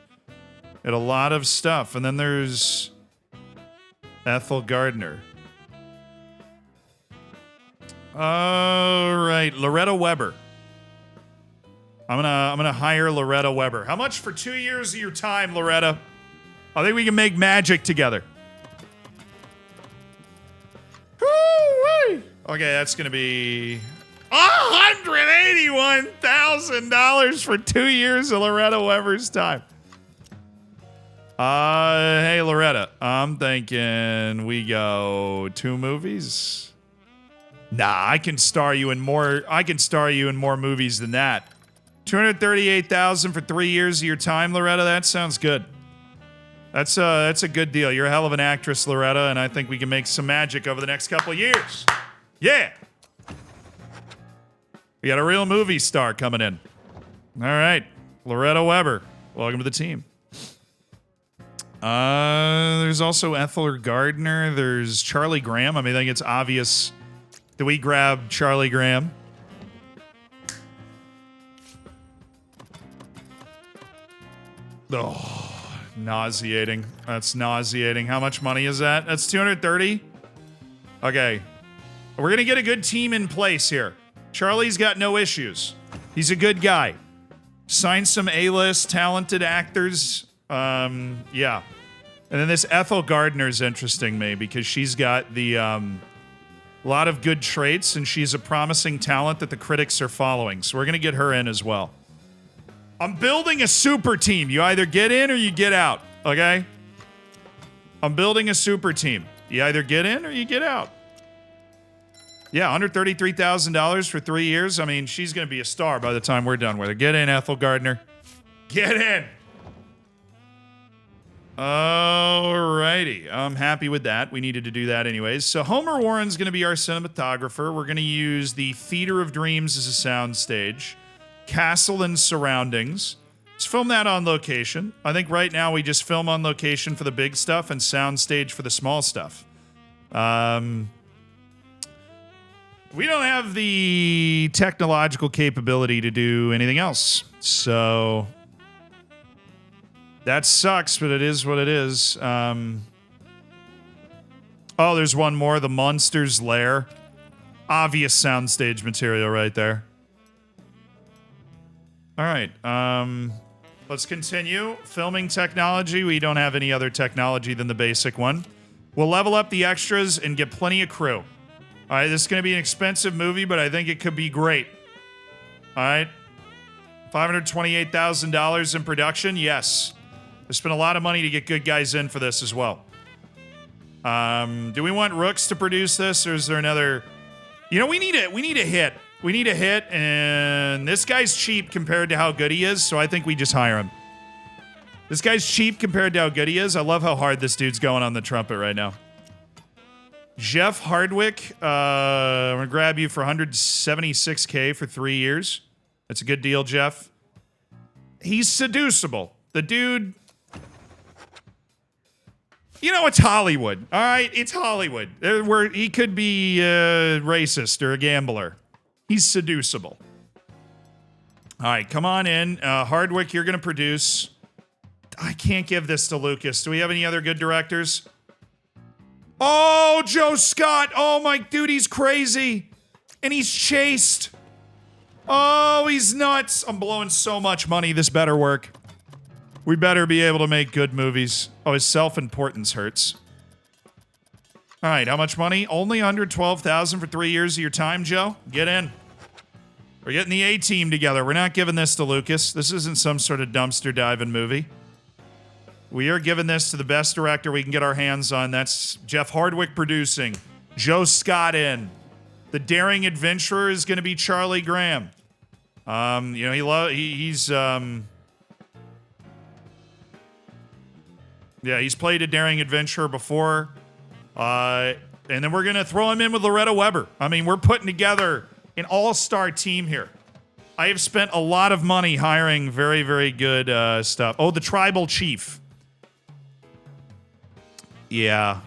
at a lot of stuff. And then there's Ethel Gardner. All right, Loretta Weber. I'm gonna hire Loretta Weber. How much for 2 years of your time, Loretta? I think we can make magic together. Woo-wee. Okay, that's gonna be $181,000 for 2 years of Loretta Weber's time. Hey Loretta, I'm thinking we go 2 movies. Nah, I can star you in more. I can star you in more movies than that. $238,000 for 3 years of your time, Loretta. That sounds good. That's a good deal. You're a hell of an actress, Loretta, and I think we can make some magic over the next couple of years. Yeah. We got a real movie star coming in. All right, Loretta Weber, welcome to the team. There's also Ethel Gardner. There's Charlie Graham. I mean, I think it's obvious. Do we grab Charlie Graham? Oh, nauseating. That's nauseating. How much money is that? That's 230? Okay. We're going to get a good team in place here. Charlie's got no issues. He's a good guy. Sign some A-list talented actors. Yeah. And then this Ethel Gardner's interesting me because she's got the a lot of good traits and she's a promising talent that the critics are following. So we're going to get her in as well. I'm building a super team. You either get in or you get out, okay? I'm building a super team. You either get in or you get out. Yeah, $133,000 for 3 years. I mean, she's going to be a star by the time we're done with her. Get in, Ethel Gardner. Get in. Alrighty. I'm happy with that. We needed to do that anyways. So Homer Warren's going to be our cinematographer. We're going to use the Theater of Dreams as a sound stage. Castle and surroundings. Let's film that on location. I think right now we just film on location for the big stuff and sound stage for the small stuff. We don't have the technological capability to do anything else. So That sucks, but it is what it is. Oh, there's one more. The Monster's Lair. Obvious soundstage material right there. All right. Let's continue. Filming technology. We don't have any other technology than the basic one. We'll level up the extras and get plenty of crew. All right, this is going to be an expensive movie, but I think it could be great. All right. $528,000 in production. Yes. We spent a lot of money to get good guys in for this as well. Do we want Rooks to produce this, or is there another? You know, we need a hit. We need a hit, and this guy's cheap compared to how good he is, so I think we just hire him. This guy's cheap compared to how good he is. I love how hard this dude's going on the trumpet right now. Jeff Hardwick, I'm going to grab you for $176K for 3 years. That's a good deal, Jeff. He's seducible. The dude... You know, it's Hollywood, all right? It's Hollywood. Where he could be racist or a gambler. He's seducible. All right, come on in. Hardwick, you're going to produce. I can't give this to Lucas. Do we have any other good directors? Oh, Joe Scott. Oh, my dude, he's crazy. And he's chased. Oh, he's nuts. I'm blowing so much money. This better work. We better be able to make good movies. Oh, his self-importance hurts. All right, how much money? Only $112,000 for 3 years of your time, Joe? Get in. We're getting the A-team together. We're not giving this to Lucas. This isn't some sort of dumpster diving movie. We are giving this to the best director we can get our hands on. That's Jeff Hardwick producing. Joe Scott in. The daring adventurer is going to be Charlie Graham. You know, he's played a daring adventurer before. And then we're going to throw him in with Loretta Weber. I mean, we're putting together an all-star team here. I have spent a lot of money hiring very, very good stuff. Oh, the tribal chief. Yeah.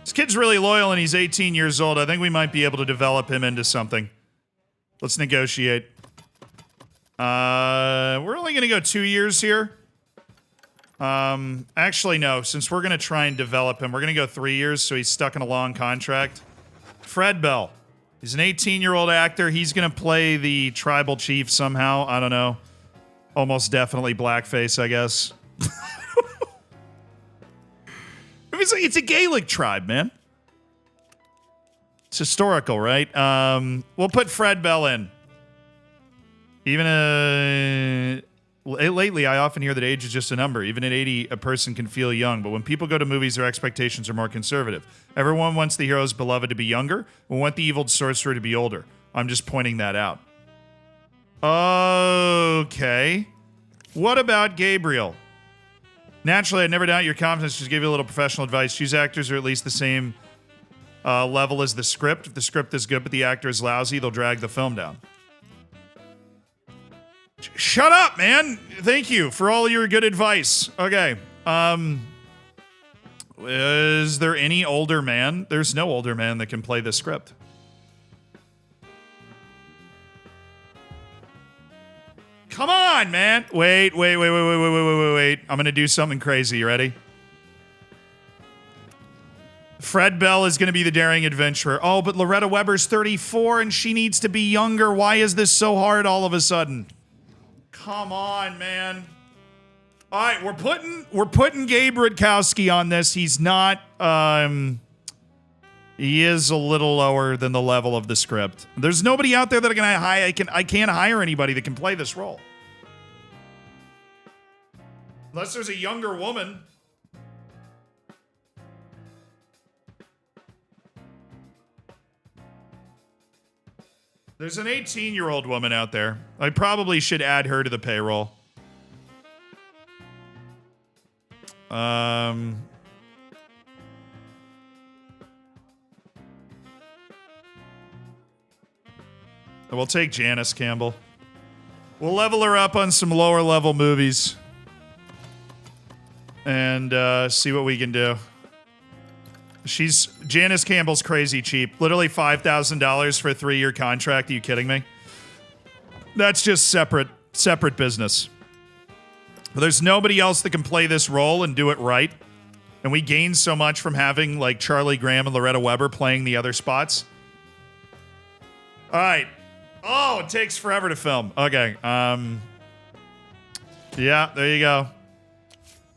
This kid's really loyal and he's 18 years old. I think we might be able to develop him into something. Let's negotiate. We're only going to go 2 years here. Actually, no. Since we're going to try and develop him, we're going to go 3 years, so he's stuck in a long contract. Fred Bell. He's an 18-year-old actor. He's going to play the tribal chief somehow. I don't know. Almost definitely blackface, I guess. It's a Gaelic tribe, man. It's historical, right? We'll put Fred Bell in. Even lately, I often hear that age is just a number. Even at 80, a person can feel young. But when people go to movies, their expectations are more conservative. Everyone wants the hero's beloved to be younger. We want the evil sorcerer to be older. I'm just pointing that out. Okay. What about Gabriel? Naturally, I'd never doubt your confidence. Just give you a little professional advice. Choose actors who are at least the same level as the script. If the script is good but the actor is lousy, they'll drag the film down. Shut up, man. Thank you for all your good advice. Okay. Is there any older man? There's no older man that can play this script. Come on, man. Wait. I'm going to do something crazy. You ready? Fred Bell is going to be the daring adventurer. Oh, but Loretta Weber's 34 and she needs to be younger. Why is this so hard all of a sudden? Come on, man. All right, we're putting Gabe Rutkowski on this. He's not he is a little lower than the level of the script. There's nobody out there that I can't hire anybody that can play this role. Unless there's a younger woman. There's an 18-year-old woman out there. I probably should add her to the payroll. We'll take Janice Campbell. We'll level her up on some lower level movies. And see what we can do. Janice Campbell's crazy cheap. Literally $5,000 for a 3-year contract. Are you kidding me? That's just separate business. There's nobody else that can play this role and do it right. And we gain so much from having like Charlie Graham and Loretta Weber playing the other spots. All right. Oh, it takes forever to film. Okay. Yeah, there you go.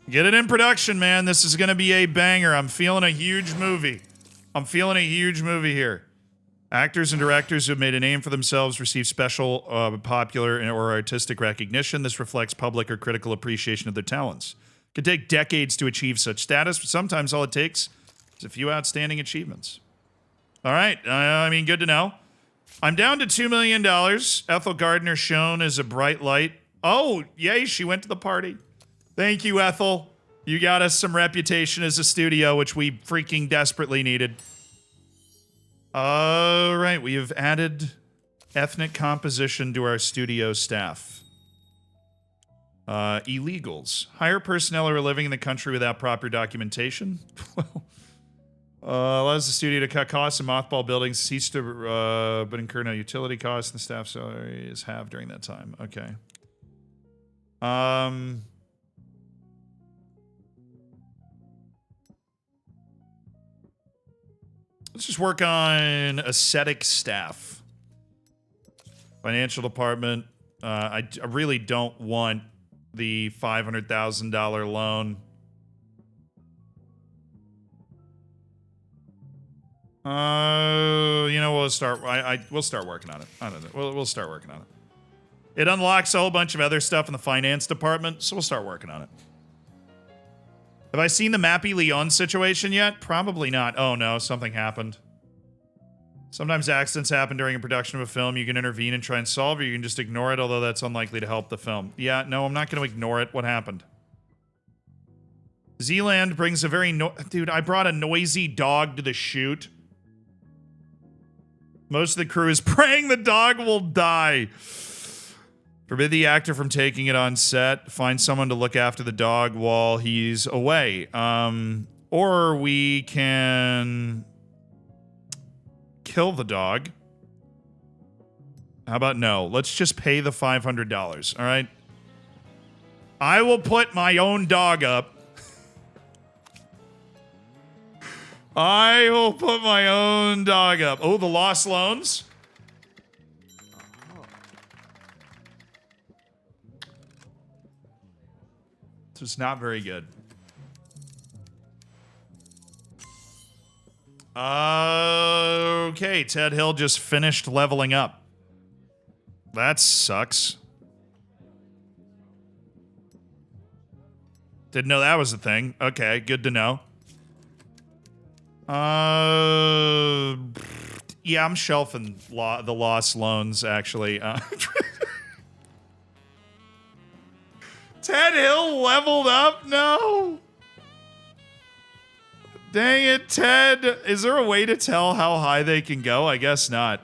Get it in production, man. This is going to be a banger. I'm feeling a huge movie. Here. Actors and directors who have made a name for themselves receive special, popular, or artistic recognition. This reflects public or critical appreciation of their talents. It could take decades to achieve such status, but sometimes all it takes is a few outstanding achievements. All right. I mean, good to know. I'm down to $2 million. Ethel Gardner shown as a bright light. Oh, yay, she went to the party. Thank you, Ethel. You got us some reputation as a studio, which we freaking desperately needed. All right, we have added ethnic composition to our studio staff. Illegals. Hire personnel who are living in the country without proper documentation. Allows the studio to cut costs in mothball buildings, cease to, but incur no utility costs, and the staff salaries have during that time. Okay. Let's just work on aesthetic staff. Financial department. I really don't want the $500,000 loan. You know, we'll start working on it. I don't know. We'll start working on it. It unlocks a whole bunch of other stuff in the finance department, so we'll start working on it. Have I seen the Mappy Leon situation yet? Probably not. Oh no, something happened. Sometimes accidents happen during a production of a film. You can intervene and try and solve it, or you can just ignore it, although that's unlikely to help the film. Yeah, no, I'm not going to ignore it. What happened? Zealand brings a very dude, I brought a noisy dog to the shoot. Most of the crew is praying the dog will die. Forbid the actor from taking it on set. Find someone to look after the dog while he's away. Or we can kill the dog. How about no? Let's just pay the $500, all right? I will put my own dog up. I will put my own dog up. Oh, the lost loans? This is not very good. Okay, Ted Hill just finished leveling up. That sucks. Didn't know that was a thing. Okay, good to know. Yeah, I'm shelving the lost loans, actually. Ted Hill leveled up? No. Dang it, Ted. Is there a way to tell how high they can go? I guess not.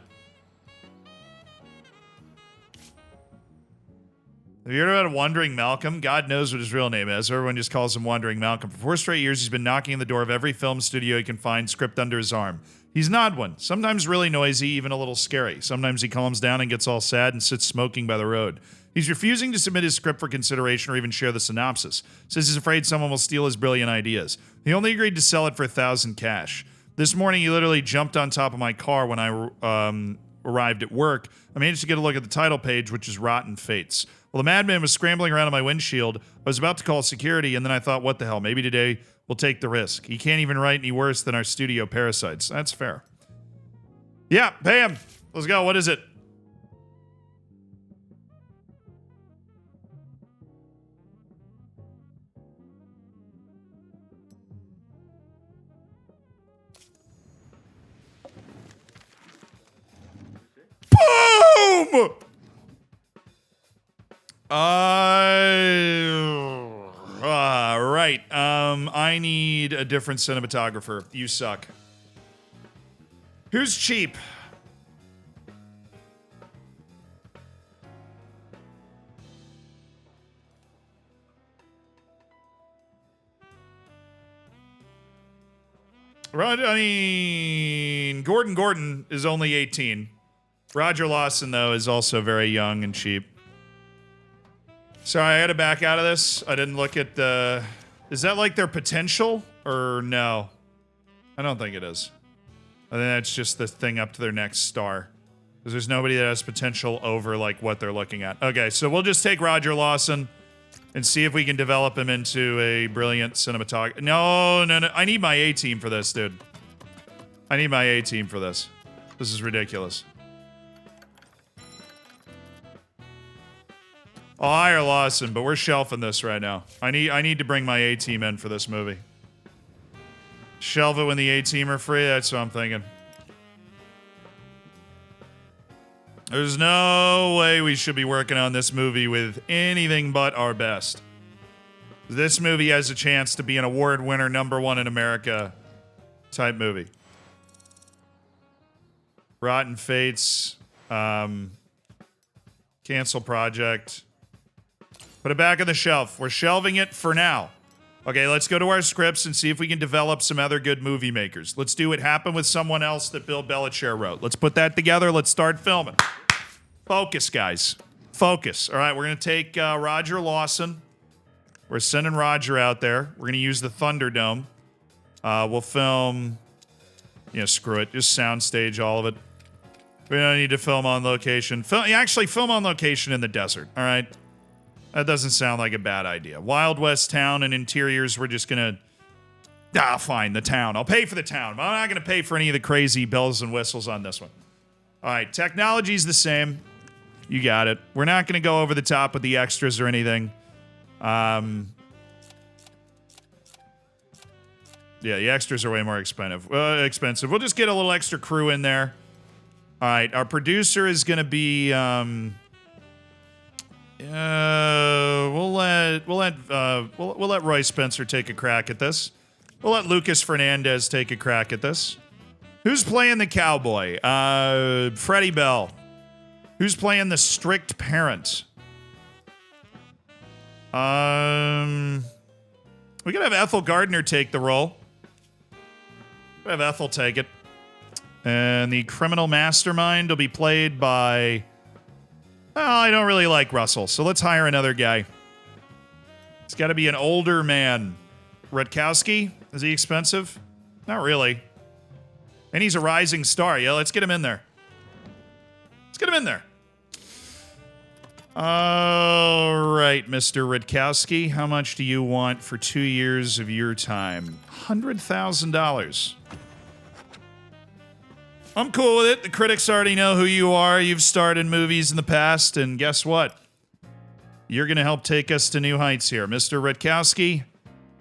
Have you heard about Wandering Malcolm? God knows what his real name is. Everyone just calls him Wandering Malcolm. For 4 straight years, he's been knocking on the door of every film studio he can find, script under his arm. He's an odd one. Sometimes really noisy, even a little scary. Sometimes he calms down and gets all sad and sits smoking by the road. He's refusing to submit his script for consideration or even share the synopsis. Says he's afraid someone will steal his brilliant ideas. He only agreed to sell it for $1,000 cash. This morning, he literally jumped on top of my car when I arrived at work. I managed to get a look at the title page, which is Rotten Fates. Well, the madman was scrambling around on my windshield. I was about to call security, and then I thought, what the hell? Maybe today we'll take the risk. He can't even write any worse than our studio parasites. That's fair. Yeah, pay him. Let's go. What is it? Boom! Right. I need a different cinematographer. You suck. Who's cheap? I mean, Gordon is only 18. Roger Lawson, though, is also very young and cheap. Sorry, I had to back out of this. I didn't look at the... Is that like their potential? Or no? I don't think it is. I think that's just the thing up to their next star. Because there's nobody that has potential over like what they're looking at. Okay, so we'll just take Roger Lawson and see if we can develop him into a brilliant cinematographer. No. I need my A-team for this, dude. I need my A-team for this. This is ridiculous. I'll hire Lawson, but we're shelving this right now. I need to bring my A-team in for this movie. Shelve it when the A-team are free, that's what I'm thinking. There's no way we should be working on this movie with anything but our best. This movie has a chance to be an award winner, #1 in America type movie. Rotten Fates. Cancel project. Put it back on the shelf. We're shelving it for now. Okay, let's go to our scripts and see if we can develop some other good movie makers. Let's do It Happened with Someone Else that Bill Belichick wrote. Let's put that together. Let's start filming. Focus, guys. Focus. All right, we're going to take Roger Lawson. We're sending Roger out there. We're going to use the Thunderdome. We'll film... screw it. Just soundstage all of it. We don't need to film on location. Actually, film on location in the desert, all right? That doesn't sound like a bad idea. Wild West town and interiors, we're just gonna... fine, the town. I'll pay for the town. But I'm not gonna pay for any of the crazy bells and whistles on this one. All right, technology's the same. You got it. We're not gonna go over the top with the extras or anything. Yeah, the extras are way more expensive. We'll just get a little extra crew in there. All right, our producer is gonna be... we'll let Roy Spencer take a crack at this. We'll let Lucas Fernandez take a crack at this. Who's playing the cowboy? Freddie Bell. Who's playing the strict parent? We could have Ethel Gardner take the role. We'll have Ethel take it. And the criminal mastermind will be played by... Well, I don't really like Russell, so let's hire another guy. It's got to be an older man. Rutkowski? Is he expensive? Not really. And he's a rising star. Yeah, let's get him in there. Let's get him in there. All right, Mr. Rutkowski. How much do you want for 2 years of your time? $100,000. I'm cool with it. The critics already know who you are. You've starred in movies in the past, and guess what? You're going to help take us to new heights here. Mr. Rutkowski,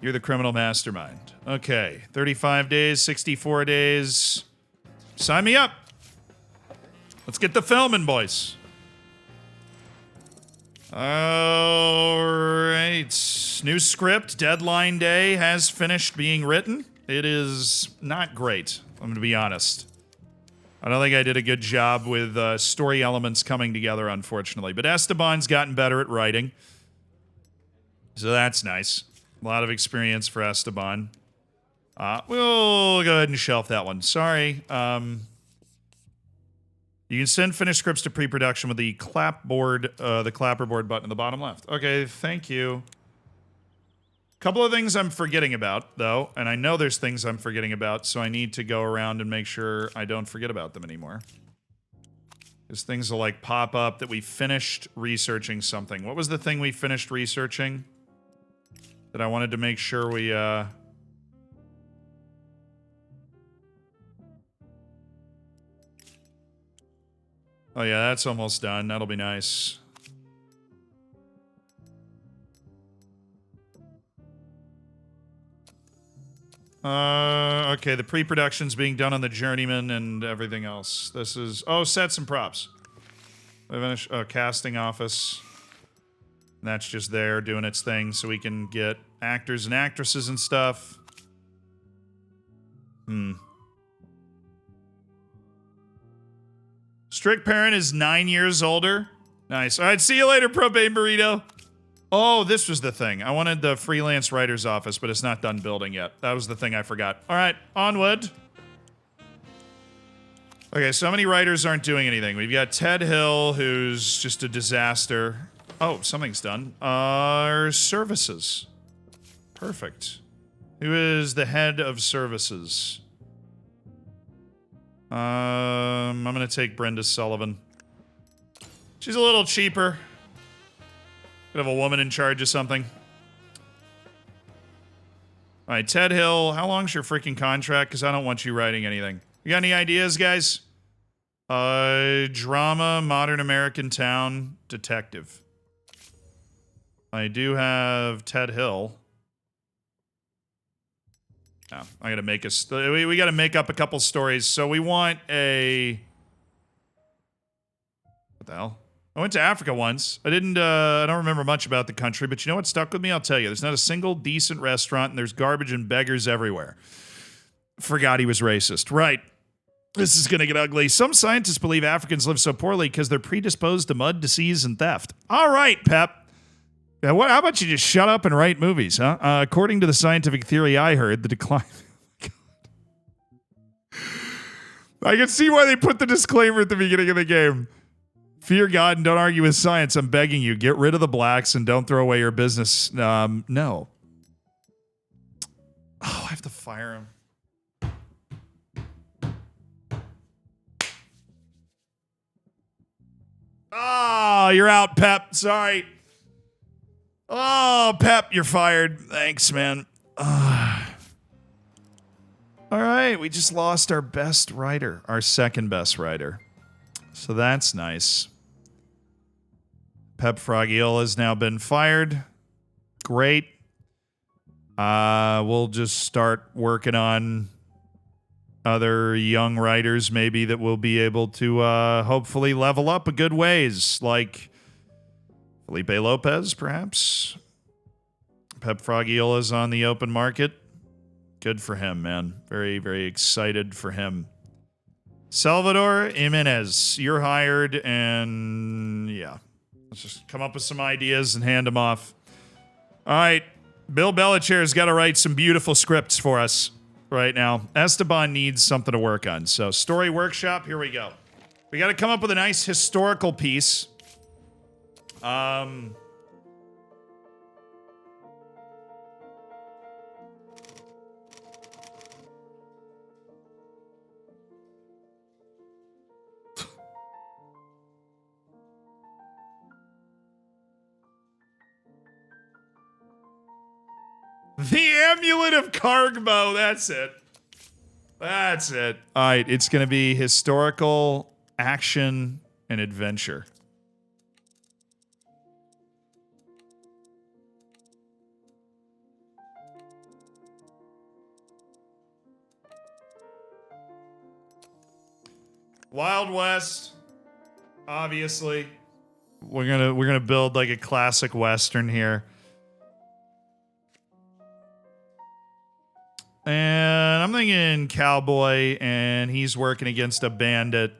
you're the criminal mastermind. Okay, 35 days, 64 days. Sign me up. Let's get the filming, boys. All right. New script, deadline day has finished being written. It is not great, I'm going to be honest. I don't think I did a good job with story elements coming together, unfortunately. But Esteban's gotten better at writing. So that's nice. A lot of experience for Esteban. We'll go ahead and shelf that one. Sorry. You can send finished scripts to pre-production with the clapboard, the clapperboard button in the bottom left. Okay, thank you. Couple of things I'm forgetting about, though, and I know there's things I'm forgetting about, so I need to go around and make sure I don't forget about them anymore. Because things will, like, pop up that we finished researching something. What was the thing we finished researching? That I wanted to make sure we, Oh, yeah, that's almost done. That'll be nice. Okay, the pre-production's being done on the Journeyman and everything else. This is... Oh, sets and props. Casting office. And that's just there doing its thing so we can get actors and actresses and stuff. Strict Parent is 9 years older. Nice. All right, see you later, Propane Burrito. Oh, this was the thing. I wanted the freelance writer's office, but it's not done building yet. That was the thing I forgot. All right, onward. Okay, so many writers aren't doing anything. We've got Ted Hill, who's just a disaster. Oh, something's done. Our services. Perfect. Who is the head of services? I'm gonna take Brenda Sullivan. She's a little cheaper. Could have a woman in charge of something. All right, Ted Hill, how long's your freaking contract? Because I don't want you writing anything. You got any ideas, guys? Drama, modern American town, detective. I do have Ted Hill. Oh, I gotta make we gotta make up a couple stories. So we want a... What the hell? I went to Africa once. I don't remember much about the country, but you know what stuck with me? I'll tell you. There's not a single decent restaurant, and there's garbage and beggars everywhere. Forgot he was racist. Right. This is gonna get ugly. Some scientists believe Africans live so poorly because they're predisposed to mud, disease, and theft. All right, Pep. Yeah, how about you just shut up and write movies, huh? According to the scientific theory I heard, the decline... I can see why they put the disclaimer at the beginning of the game. Fear God and don't argue with science. I'm begging you. Get rid of the blacks and don't throw away your business. No. Oh, I have to fire him. Oh, you're out, Pep. Sorry. Oh, Pep, you're fired. Thanks, man. All right, we just lost our best writer, our second best writer. So that's nice. Pep Fragiola has now been fired. Great. We'll just start working on other young writers maybe that will be able to hopefully level up a good ways, like Felipe Lopez, perhaps. Pep Fragiola's on the open market. Good for him, man. Very, very excited for him. Salvador Jimenez, you're hired, and yeah. Let's just come up with some ideas and hand them off. All right. Bill Belichair's got to write some beautiful scripts for us right now. Esteban needs something to work on. So, story workshop, here we go. We got to come up with a nice historical piece. The Amulet of Kargbo, that's it. That's it. All right, it's going to be historical, action, and adventure. Wild West, obviously. We're gonna build like a classic Western here. And I'm thinking cowboy, and he's working against a bandit.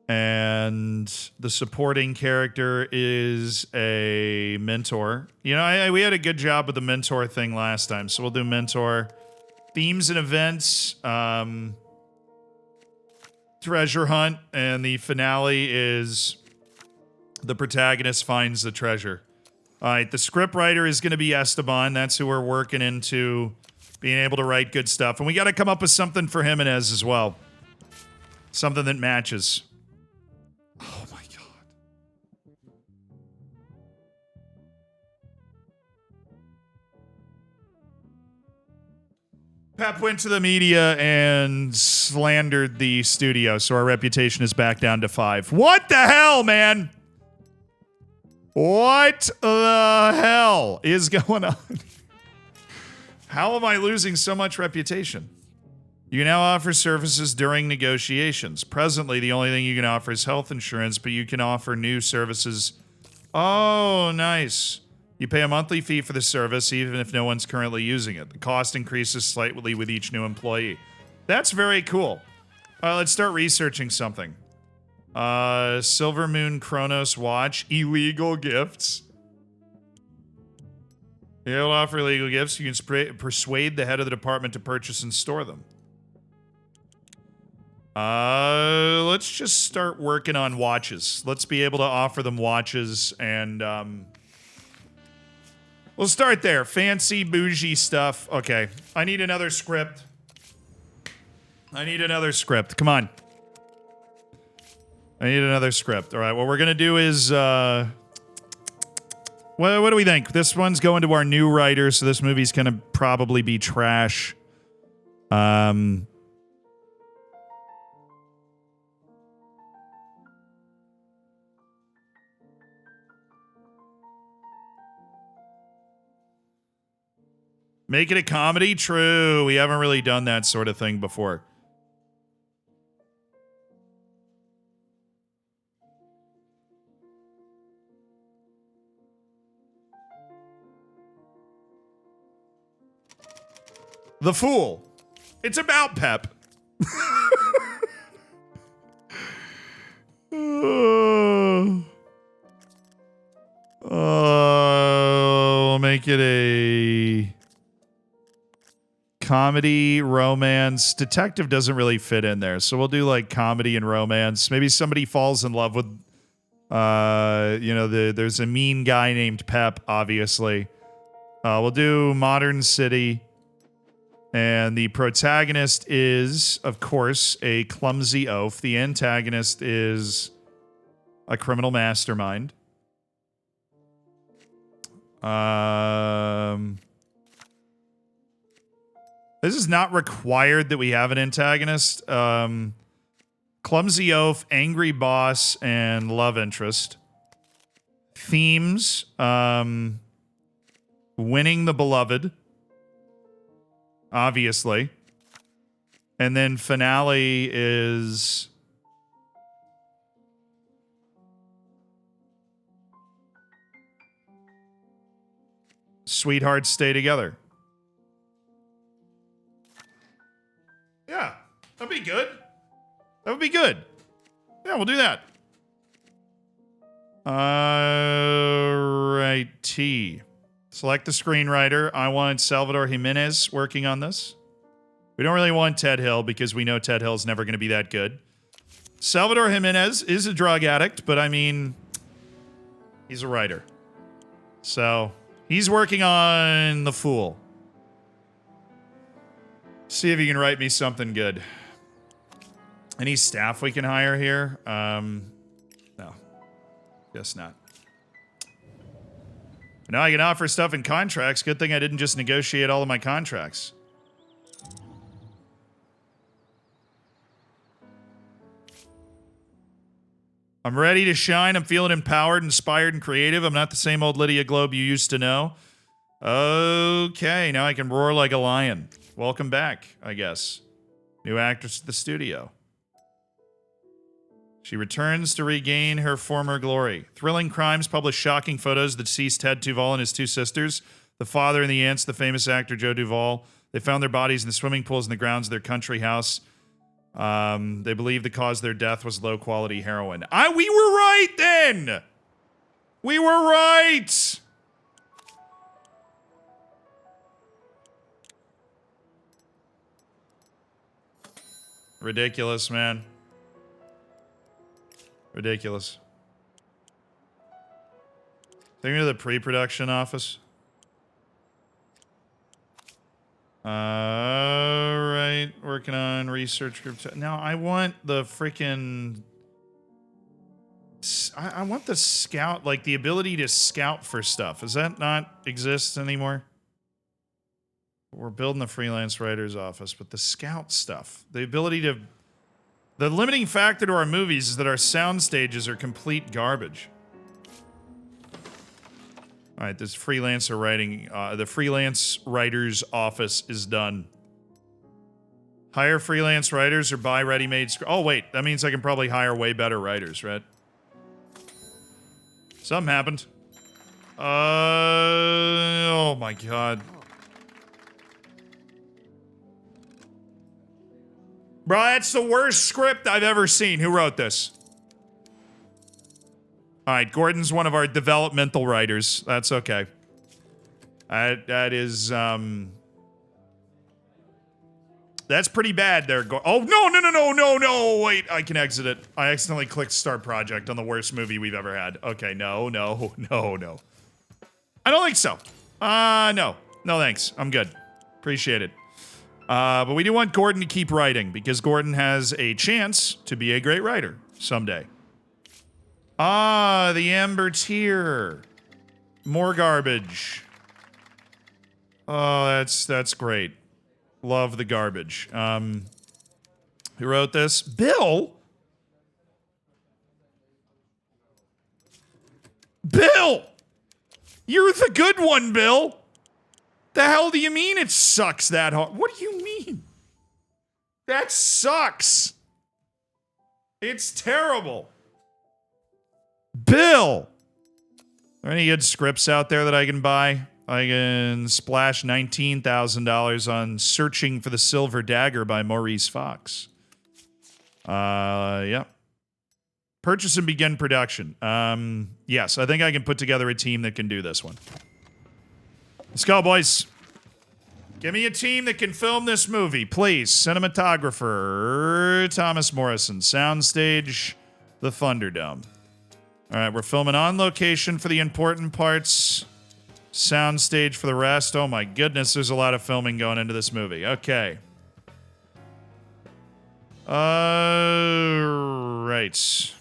And the supporting character is a mentor. You know, we had a good job with the mentor thing last time, so we'll do mentor. Themes and events, treasure hunt, and the finale is the protagonist finds the treasure. All right, the script writer is going to be Esteban. That's who we're working into being able to write good stuff. And we got to come up with something for Jimenez as well. Something that matches. Oh my God. Pep went to the media and slandered the studio, so our reputation is back down to 5. What the hell, man? What the hell is going on? How am I losing so much reputation? You now offer services during negotiations. Presently, the only thing you can offer is health insurance, but you can offer new services. Oh, nice. You pay a monthly fee for the service, even if no one's currently using it. The cost increases slightly with each new employee. That's very cool. Let's start researching something. Silver Moon Chronos Watch. Illegal gifts. You'll offer illegal gifts. You can persuade the head of the department to purchase and store them. Let's just start working on watches. Let's be able to offer them watches and, we'll start there. Fancy, bougie stuff. Okay. I need another script. I need another script. Come on. I need another script. All right. What we're going to do is, what do we think? This one's going to our new writer, so this movie's going to probably be trash. Make it a comedy? True. We haven't really done that sort of thing before. The Fool. It's about Pep. We'll make it a comedy, romance. Detective doesn't really fit in there, so we'll do like comedy and romance. Maybe somebody falls in love with, there's a mean guy named Pep, obviously. We'll do modern city. And the protagonist is, of course, a clumsy oaf. The antagonist is a criminal mastermind. This is not required that we have an antagonist. Clumsy oaf, angry boss, and love interest. Themes, winning the beloved. Obviously. And then finale is sweethearts stay together. Yeah, that'd be good. That would be good. Yeah, we'll do that. Alrighty. Select the screenwriter. I want Salvador Jimenez working on this. We don't really want Ted Hill because we know Ted Hill's never going to be that good. Salvador Jimenez is a drug addict, but I mean, he's a writer. So, he's working on The Fool. See if you can write me something good. Any staff we can hire here? No. Guess not. Now I can offer stuff in contracts. Good thing I didn't just negotiate all of my contracts. I'm ready to shine. I'm feeling empowered, inspired, and creative. I'm not the same old Lydia Globe you used to know. Okay, now I can roar like a lion. Welcome back, I guess. New actress at the studio. She returns to regain her former glory. Thrilling crimes publish shocking photos of the deceased Ted Duvall and his two sisters, the father and the aunts, the famous actor Joe Duvall. They found their bodies in the swimming pools in the grounds of their country house. They believe the cause of their death was low-quality heroin. We were right then! We were right! Ridiculous, man. Ridiculous. Take me to the pre-production office. Alright, working on research group. Now, I want the freaking... I want the scout, like the ability to scout for stuff. Does that not exist anymore? We're building the freelance writer's office, but the scout stuff, the ability to... The limiting factor to our movies is that our sound stages are complete garbage. All right, this freelancer writing, the freelance writer's office is done. Hire freelance writers or buy ready-made scripts. Oh, wait, that means I can probably hire way better writers, right? Something happened. Oh my God. Bro, that's the worst script I've ever seen. Who wrote this? All right, Gordon's one of our developmental writers. That's okay. That is, that's pretty bad there. Oh, no. Wait, I can exit it. I accidentally clicked Start Project on the worst movie we've ever had. Okay, no. I don't think so. No. No, thanks. I'm good. Appreciate it. But we do want Gordon to keep writing because Gordon has a chance to be a great writer someday. The Amber Tier. More garbage. Oh, that's great. Love the garbage. Who wrote this? Bill? Bill! You're the good one, Bill! The hell do you mean it sucks that hard? What do you mean? That sucks! It's terrible. Bill! Are there any good scripts out there that I can buy? I can splash $19,000 on Searching for the Silver Dagger by Maurice Fox. Yeah. Purchase and begin production. Yes, I think I can put together a team that can do this one. Let's go, boys. Give me a team that can film this movie, please. Cinematographer, Thomas Morrison. Soundstage, the Thunderdome. All right, we're filming on location for the important parts. Soundstage for the rest. Oh my goodness, there's a lot of filming going into this movie. Okay. Right.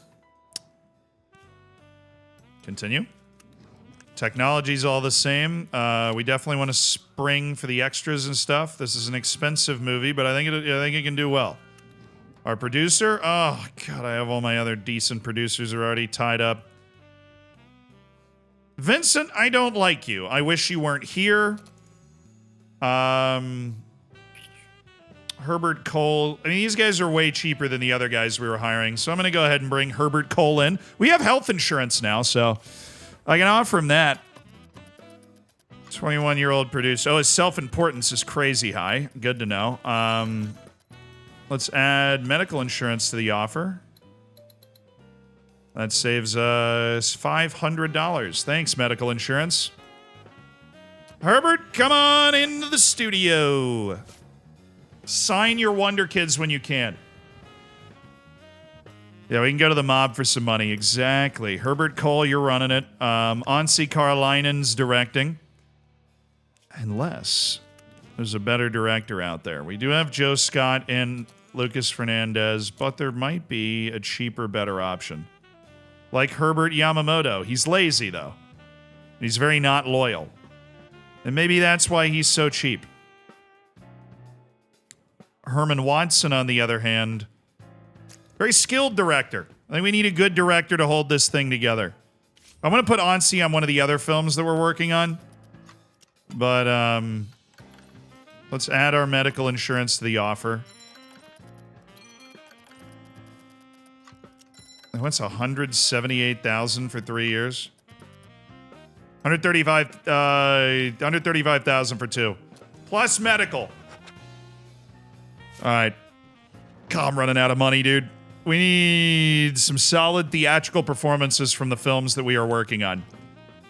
Continue. Technology's all the same. We definitely want to spring for the extras and stuff. This is an expensive movie, but I think it can do well. Our producer. Oh God, I have all my other decent producers are already tied up. Vincent, I don't like you. I wish you weren't here. Herbert Cole. I mean, these guys are way cheaper than the other guys we were hiring, so I'm going to go ahead and bring Herbert Cole in. We have health insurance now, so I can offer him that. 21-year-old producer. Oh, his self-importance is crazy high. Good to know. Let's add medical insurance to the offer. That saves us $500. Thanks, medical insurance. Herbert, come on into the studio. Sign your Wonder Kids when you can. Yeah, we can go to the mob for some money. Exactly. Herbert Cole, you're running it. Anssi Karlainen's directing. Unless there's a better director out there. We do have Joe Scott and Lucas Fernandez, but there might be a cheaper, better option. Like Herbert Yamamoto. He's lazy, though. He's very not loyal. And maybe that's why he's so cheap. Herman Watson, on the other hand, very skilled director. I think we need a good director to hold this thing together. I'm going to put Anssi on one of the other films that we're working on. But, let's add our medical insurance to the offer. What's $178,000 for 3 years? $135,000 for 2. Plus medical. All right. God, I'm running out of money, dude. We need some solid theatrical performances from the films that we are working on.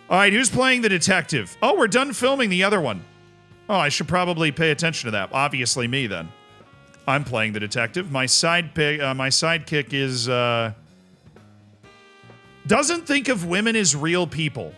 All right, who's playing the detective? Oh, we're done filming the other one. Oh, I should probably pay attention to that. Obviously me, then. I'm playing the detective. My sidekick is, doesn't think of women as real people.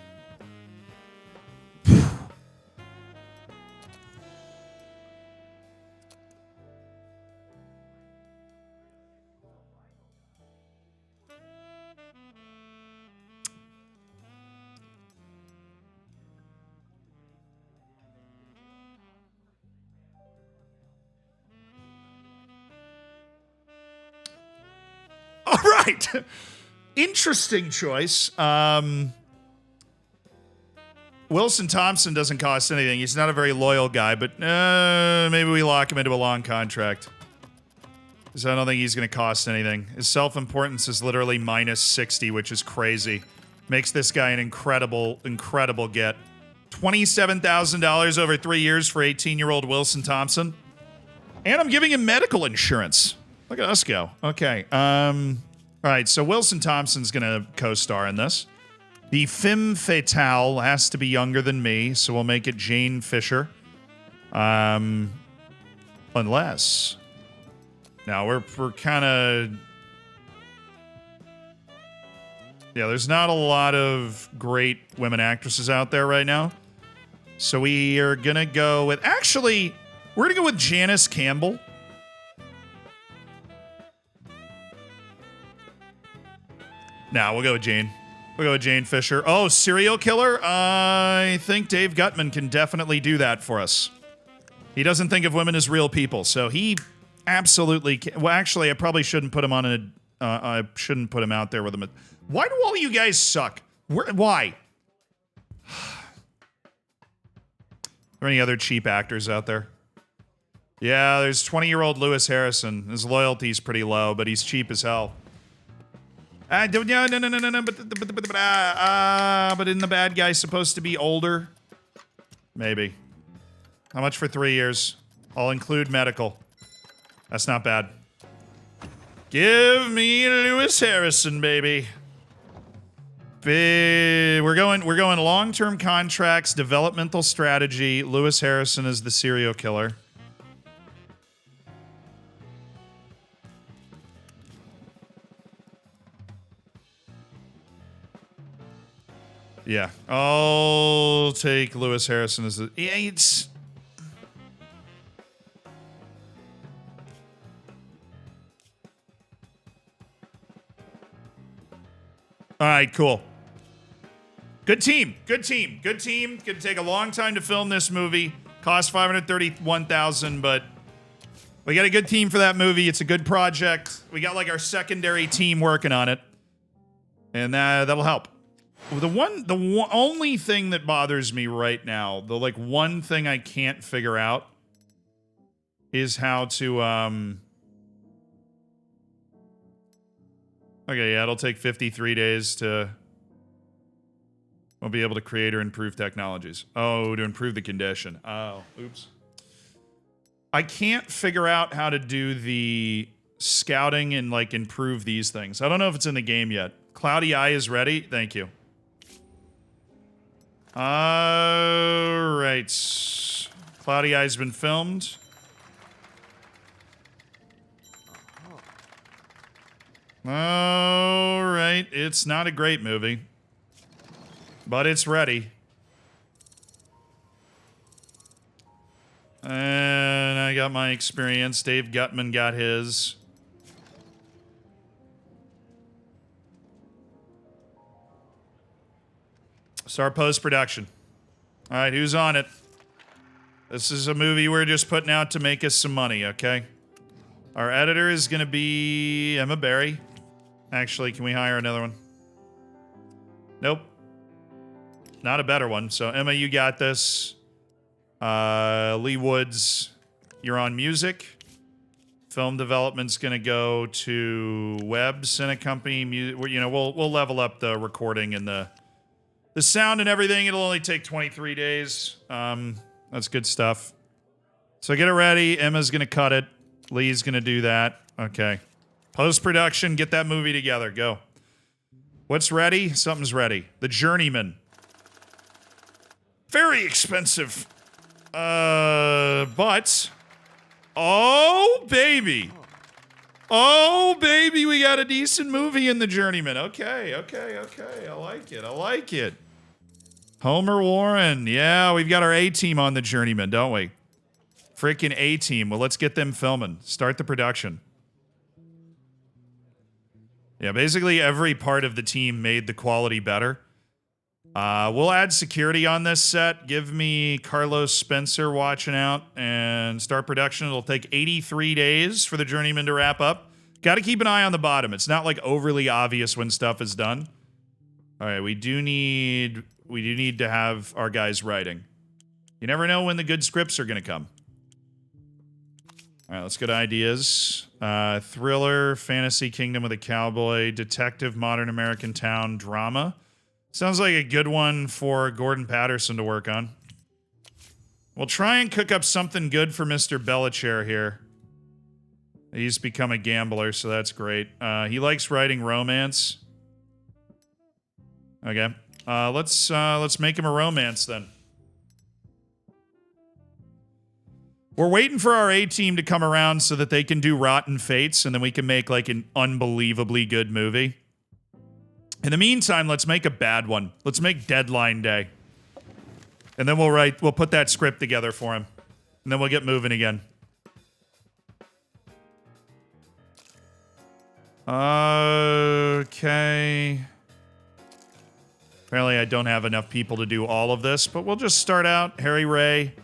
All right. Interesting choice. Wilson Thompson doesn't cost anything. He's not a very loyal guy, but maybe we lock him into a long contract. Because I don't think he's going to cost anything. His self-importance is literally minus 60, which is crazy. Makes this guy an incredible, incredible get. $27,000 over 3 years for 18-year-old Wilson Thompson. And I'm giving him medical insurance. Look at us go. Okay. All right, so Wilson Thompson's going to co-star in this. The femme fatale has to be younger than me, so we'll make it Jane Fisher. Unless... Now, we're kind of... Yeah, there's not a lot of great women actresses out there right now. So we are going to go with... Actually, we're going to go with Janice Campbell. Nah, we'll go with Jane. We'll go with Jane Fisher. Oh, serial killer? I think Dave Gutman can definitely do that for us. He doesn't think of women as real people, so he absolutely can. Well, actually, I probably shouldn't put him on a... I shouldn't put him out there with him. Why do all you guys suck? Why? Are there any other cheap actors out there? Yeah, there's 20-year-old Lewis Harrison. His loyalty's pretty low, but he's cheap as hell. No, but isn't the bad guy supposed to be older? Maybe. How much for 3 years? I'll include medical. That's not bad. Give me Lewis Harrison, baby. We're going long-term contracts, developmental strategy. Lewis Harrison is the serial killer. Yeah, I'll take Lewis Harrison as the... It's... All right, cool. Good team. Good team. Good team. Gonna take a long time to film this movie. Cost $531,000, but we got a good team for that movie. It's a good project. We got like our secondary team working on it, and that'll help. The only thing that bothers me right now, the like one thing I can't figure out, is how to Okay, yeah, it'll take 53 days to... We'll be able to create or improve technologies. Oh, to improve the condition. Oh, oops. I can't figure out how to do the scouting and, like, improve these things. I don't know if it's in the game yet. Cloudy Eye is ready. Thank you. All right. Cloudy Eye's been filmed. All right. It's not a great movie, but it's ready. And I got my experience. Dave Gutman got his. Start post-production. All right, who's on it? This is a movie we're just putting out to make us some money, okay? Our editor is going to be Emma Berry. Actually, can we hire another one? Nope. Not a better one. So, Emma, you got this. Lee Woods, you're on music. Film development's going to go to Webb Cine Company. You know, we'll level up the recording and the sound and everything. It'll only take 23 days. That's good stuff. So get it ready. Emma's going to cut it. Lee's going to do that. Okay. Post-production, get that movie together. Go. What's ready? Something's ready. The Journeyman. Very expensive. But... Oh, baby. Oh, baby, we got a decent movie in The Journeyman. Okay. I like it. Homer Warren. Yeah, we've got our A-team on The Journeyman, don't we? Freaking A-team. Well, let's get them filming. Start the production. Yeah, basically every part of the team made the quality better. We'll add security on this set. Give me Carlos Spencer watching out and start production. It'll take 83 days for The Journeyman to wrap up. Got to keep an eye on the bottom. It's not like overly obvious when stuff is done. All right, we do need to have our guys writing. You never know when the good scripts are going to come. All right, let's go to ideas. Thriller, fantasy kingdom with a cowboy, detective, modern American town, drama. Sounds like a good one for Gordon Patterson to work on. We'll try and cook up something good for Mr. Bellacher here. He's become a gambler, so that's great. He likes writing romance. Okay. Let's make him a romance then. We're waiting for our A-team to come around so that they can do Rotten Fates, and then we can make like an unbelievably good movie. In the meantime, let's make a bad one. Let's make Deadline Day. And then we'll put that script together for him. And then we'll get moving again. Okay. Apparently I don't have enough people to do all of this, but we'll just start out. Harry Ray.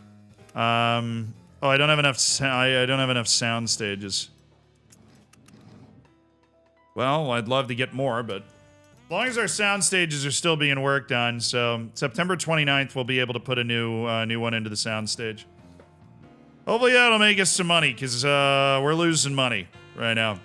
Oh, I don't have enough. I don't have enough sound stages. Well, I'd love to get more, but as long as our sound stages are still being worked on, so September 29th we'll be able to put a new one into the sound stage. Hopefully that'll make us some money, because we're losing money right now.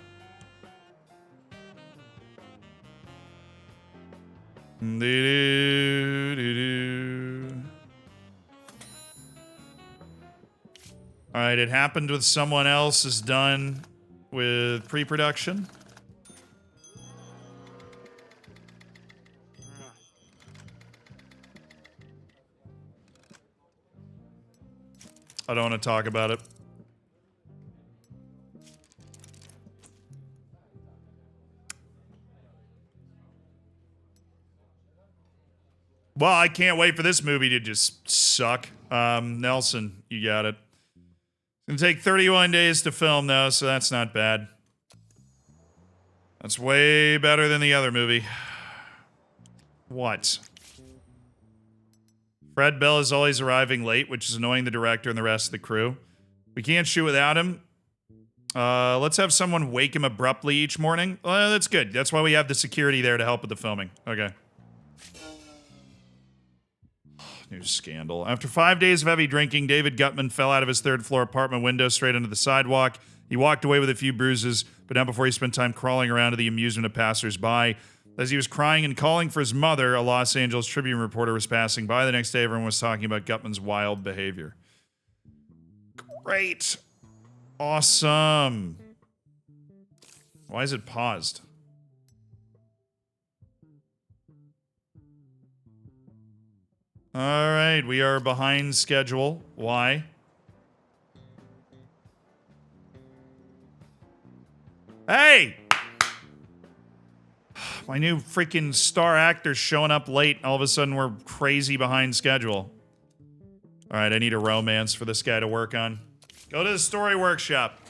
Alright, It Happened with Someone Else is done with pre-production. I don't want to talk about it. Well, I can't wait for this movie to just suck. Nelson, you got it. It's gonna take 31 days to film, though, so that's not bad. That's way better than the other movie. What? Fred Bell is always arriving late, which is annoying the director and the rest of the crew. We can't shoot without him. Let's have someone wake him abruptly each morning. That's good. That's why we have the security there to help with the filming. Okay. New scandal. After 5 days of heavy drinking, David Gutman fell out of his third-floor apartment window straight onto the sidewalk. He walked away with a few bruises, but not before he spent time crawling around to the amusement of passers-by. As he was crying and calling for his mother, a Los Angeles Tribune reporter was passing by. The next day, everyone was talking about Gutman's wild behavior. Great. Awesome. Why is it paused? All right, we are behind schedule. Why? Hey! My new freaking star actor's showing up late. All of a sudden, we're crazy behind schedule. All right, I need a romance for this guy to work on. Go to the story workshop.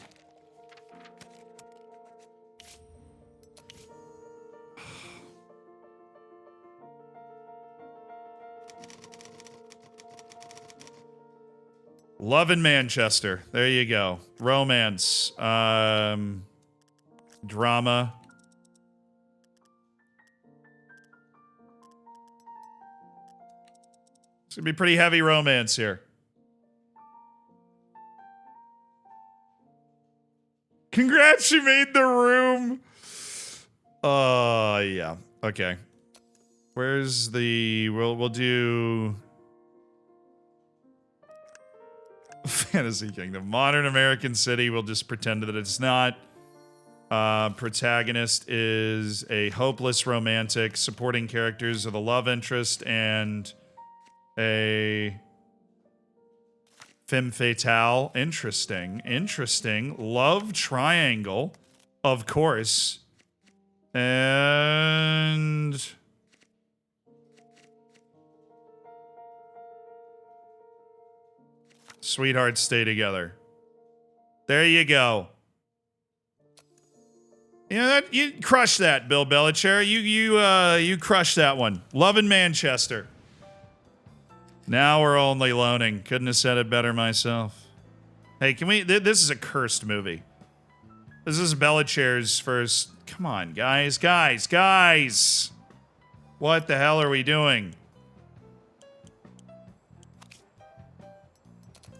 Love in Manchester. There you go. Romance. Drama. It's gonna be pretty heavy romance here. Congrats, you made the room! Yeah. Okay. Where's the... We'll do... Fantasy Kingdom. Modern American City. We'll just pretend that it's not. Protagonist is a hopeless romantic. Supporting characters are the love interest and a femme fatale. Interesting. Interesting. Love triangle, of course. And... sweethearts stay together. There you go. You know that you crushed that, Bill Belichick. You crushed that one. Love in Manchester. Now we're only loaning. Couldn't have said it better myself. Hey, can we? This is a cursed movie. This is Belichick's first. Come on, guys. What the hell are we doing?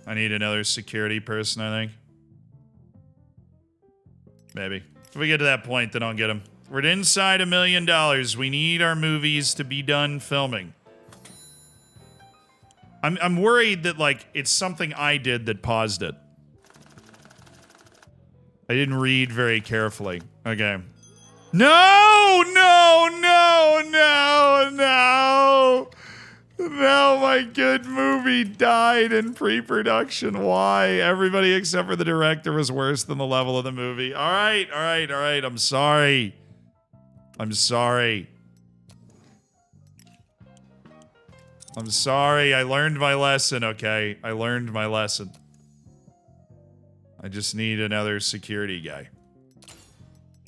I need another security person, I think. Maybe. If we get to that point, then I'll get him. We're inside $1 million. We need our movies to be done filming. I'm worried that, like, it's something I did that paused it. I didn't read very carefully. Okay. No! No, no, no, no, no. No, my good movie died in pre-production. Why? Everybody except for the director was worse than the level of the movie. All right, all right, all right. I'm sorry. I'm sorry. I'm sorry. I learned my lesson, okay? I learned my lesson. I just need another security guy.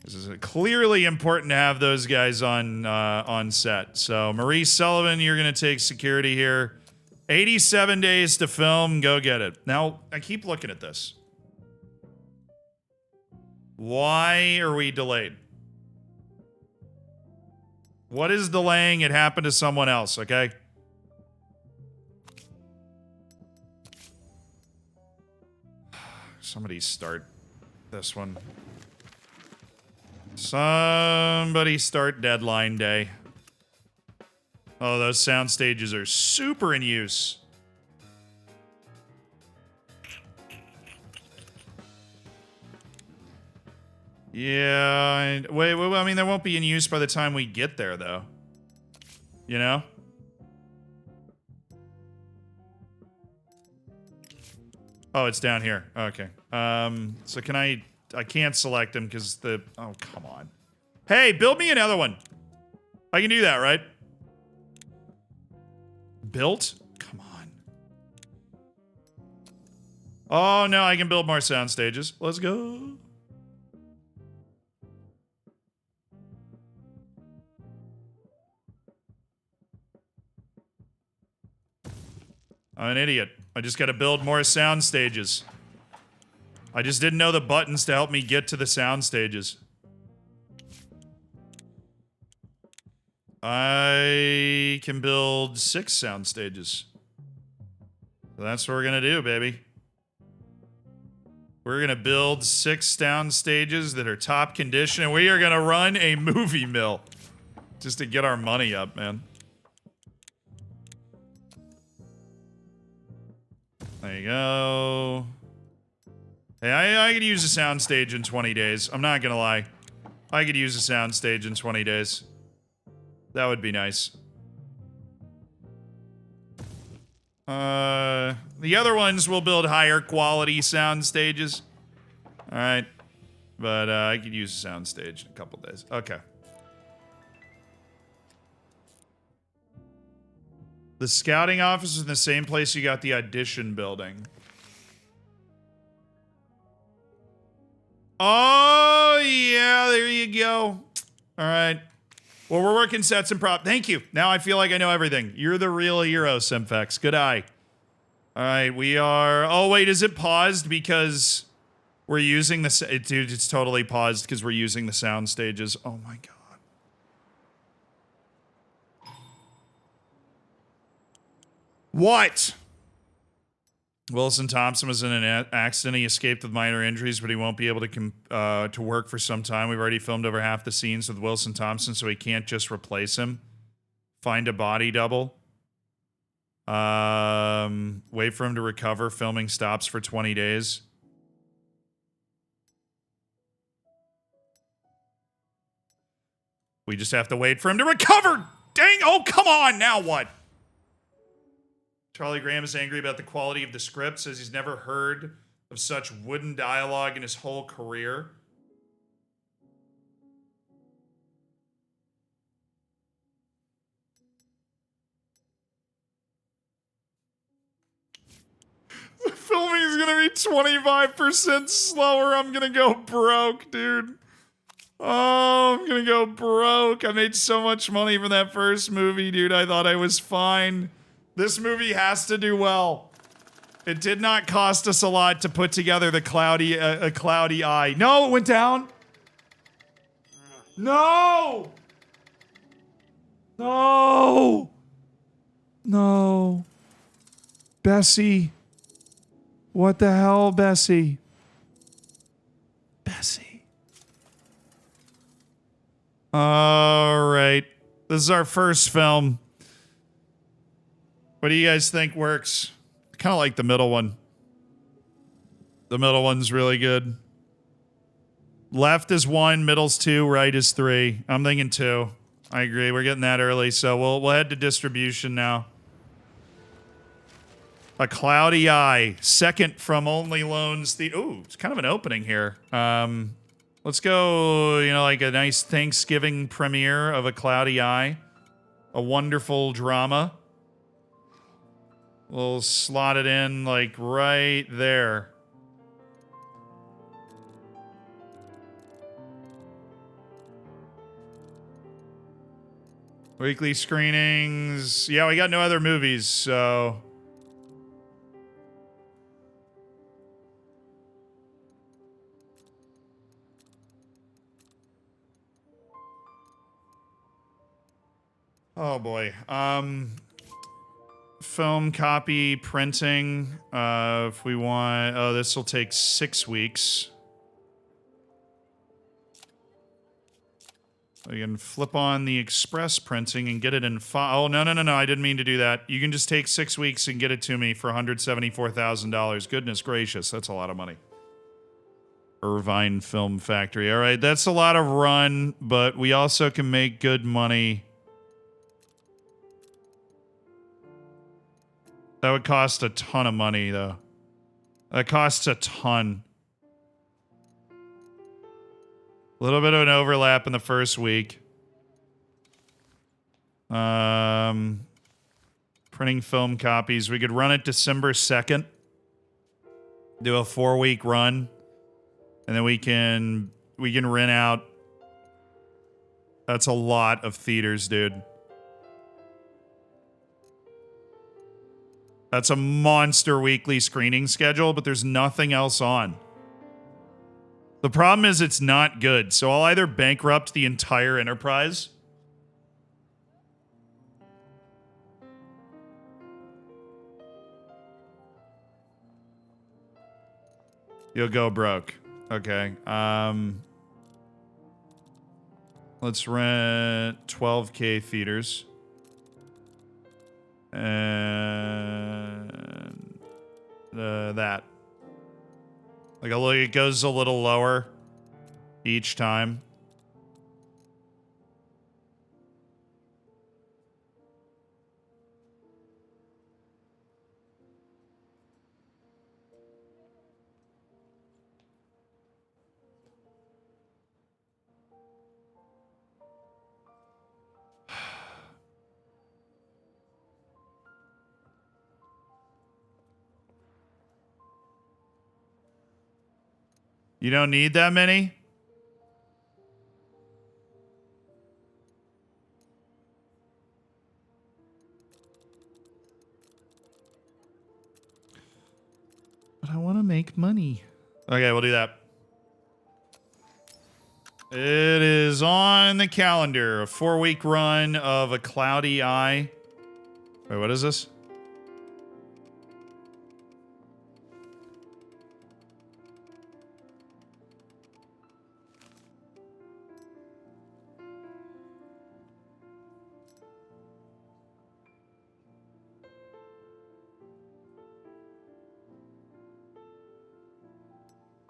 This is clearly important to have those guys on set. So, Maurice Sullivan, you're going to take security here. 87 days to film. Go get it. Now, I keep looking at this. Why are we delayed? What is delaying? It happened to someone else, okay? Somebody start this one. Somebody start deadline day. Oh, those sound stages are super in use. Yeah, wait, I mean, they won't be in use by the time we get there, though. You know? Oh, it's down here. Okay. So can I can't select them because the... Oh, come on. Hey, build me another one. I can do that, right? Built? Come on. Oh, no, I can build more sound stages. Let's go. I'm an idiot. I just gotta build more sound stages. I just didn't know the buttons to help me get to the sound stages. I can build 6 sound stages. So that's what we're gonna do, baby. We're gonna build 6 sound stages that are top condition, and we are gonna run a movie mill. Just to get our money up, man. There you go. Hey, I could use a soundstage in 20 days. I'm not gonna lie. I could use a soundstage in 20 days. That would be nice. The other ones will build higher quality sound stages. Alright. But, I could use a soundstage in a couple days. Okay. The scouting office is in the same place you got the audition building. Oh, yeah, there you go. All right. Well, we're working sets and prop. Thank you. Now I feel like I know everything. You're the real hero, Simpex. Good eye. All right, we are... Oh, wait, is it paused because we're using the... Dude, it's totally paused because we're using the sound stages. Oh, my God. What? Wilson Thompson was in an accident. He escaped with minor injuries, but he won't be able to work for some time. We've already filmed over half the scenes with Wilson Thompson, so we can't just replace him. Find a body double. Wait for him to recover. Filming stops for 20 days. We just have to wait for him to recover. Dang! Oh, come on! Now what? Charlie Graham is angry about the quality of the script, says he's never heard of such wooden dialogue in his whole career. The filming is gonna be 25% slower. I'm gonna go broke, dude. Oh, I'm gonna go broke. I made so much money from that first movie, dude. I thought I was fine. This movie has to do well. It did not cost us a lot to put together the cloudy eye. No, it went down. No! No! No. Bessie. What the hell, Bessie? Bessie. All right. This is our first film. What do you guys think works? I kind of like the middle one. The middle one's really good. Left is 1, middle's 2, right is 3. I'm thinking 2. I agree. We're getting that early, so we'll head to distribution now. A Cloudy Eye, second from Only Loans. Ooh, it's kind of an opening here. Let's go, you know, like a nice Thanksgiving premiere of A Cloudy Eye. A wonderful drama. We'll slot it in, like, right there. Weekly screenings. Yeah, we got no other movies, so... Oh boy. Film copy printing. If we want... Oh, this will take 6 weeks. We can flip on the express printing and get it in Oh, no. I didn't mean to do that. You can just take 6 weeks and get it to me for $174,000. Goodness gracious, that's a lot of money. Irvine Film Factory. All right, that's a lot of run, but we also can make good money. That would cost a ton of money, though. That costs a ton. A little bit of an overlap in the first week. Printing film copies. We could run it December 2nd. Do a 4-week run. And then we can rent out. That's a lot of theaters, dude. That's a monster weekly screening schedule, but there's nothing else on. The problem is it's not good, so I'll either bankrupt the entire enterprise. You'll go broke. Okay. Let's rent 12K theaters. And that. Like it goes a little lower each time. You don't need that many? But I want to make money. Okay, we'll do that. It is on the calendar. A 4-week run of A Cloudy Eye. Wait, what is this?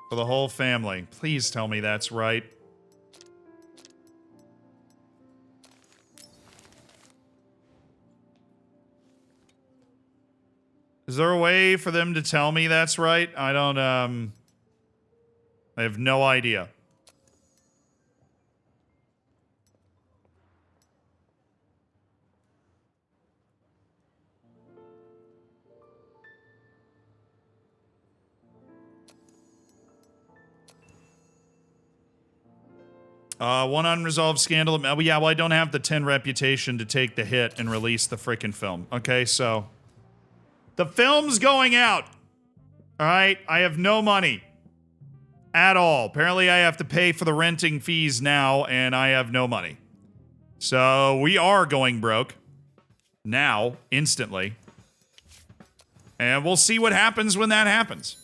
For the whole family. Please tell me that's right. Is there a way for them to tell me that's right? I don't, I have no idea. One unresolved scandal. Yeah, well, I don't have the 10 reputation to take the hit and release the frickin' film. Okay, so... The film's going out. All right? I have no money. At all. Apparently, I have to pay for the renting fees now, and I have no money. So, we are going broke. Now. Instantly. And we'll see what happens when that happens.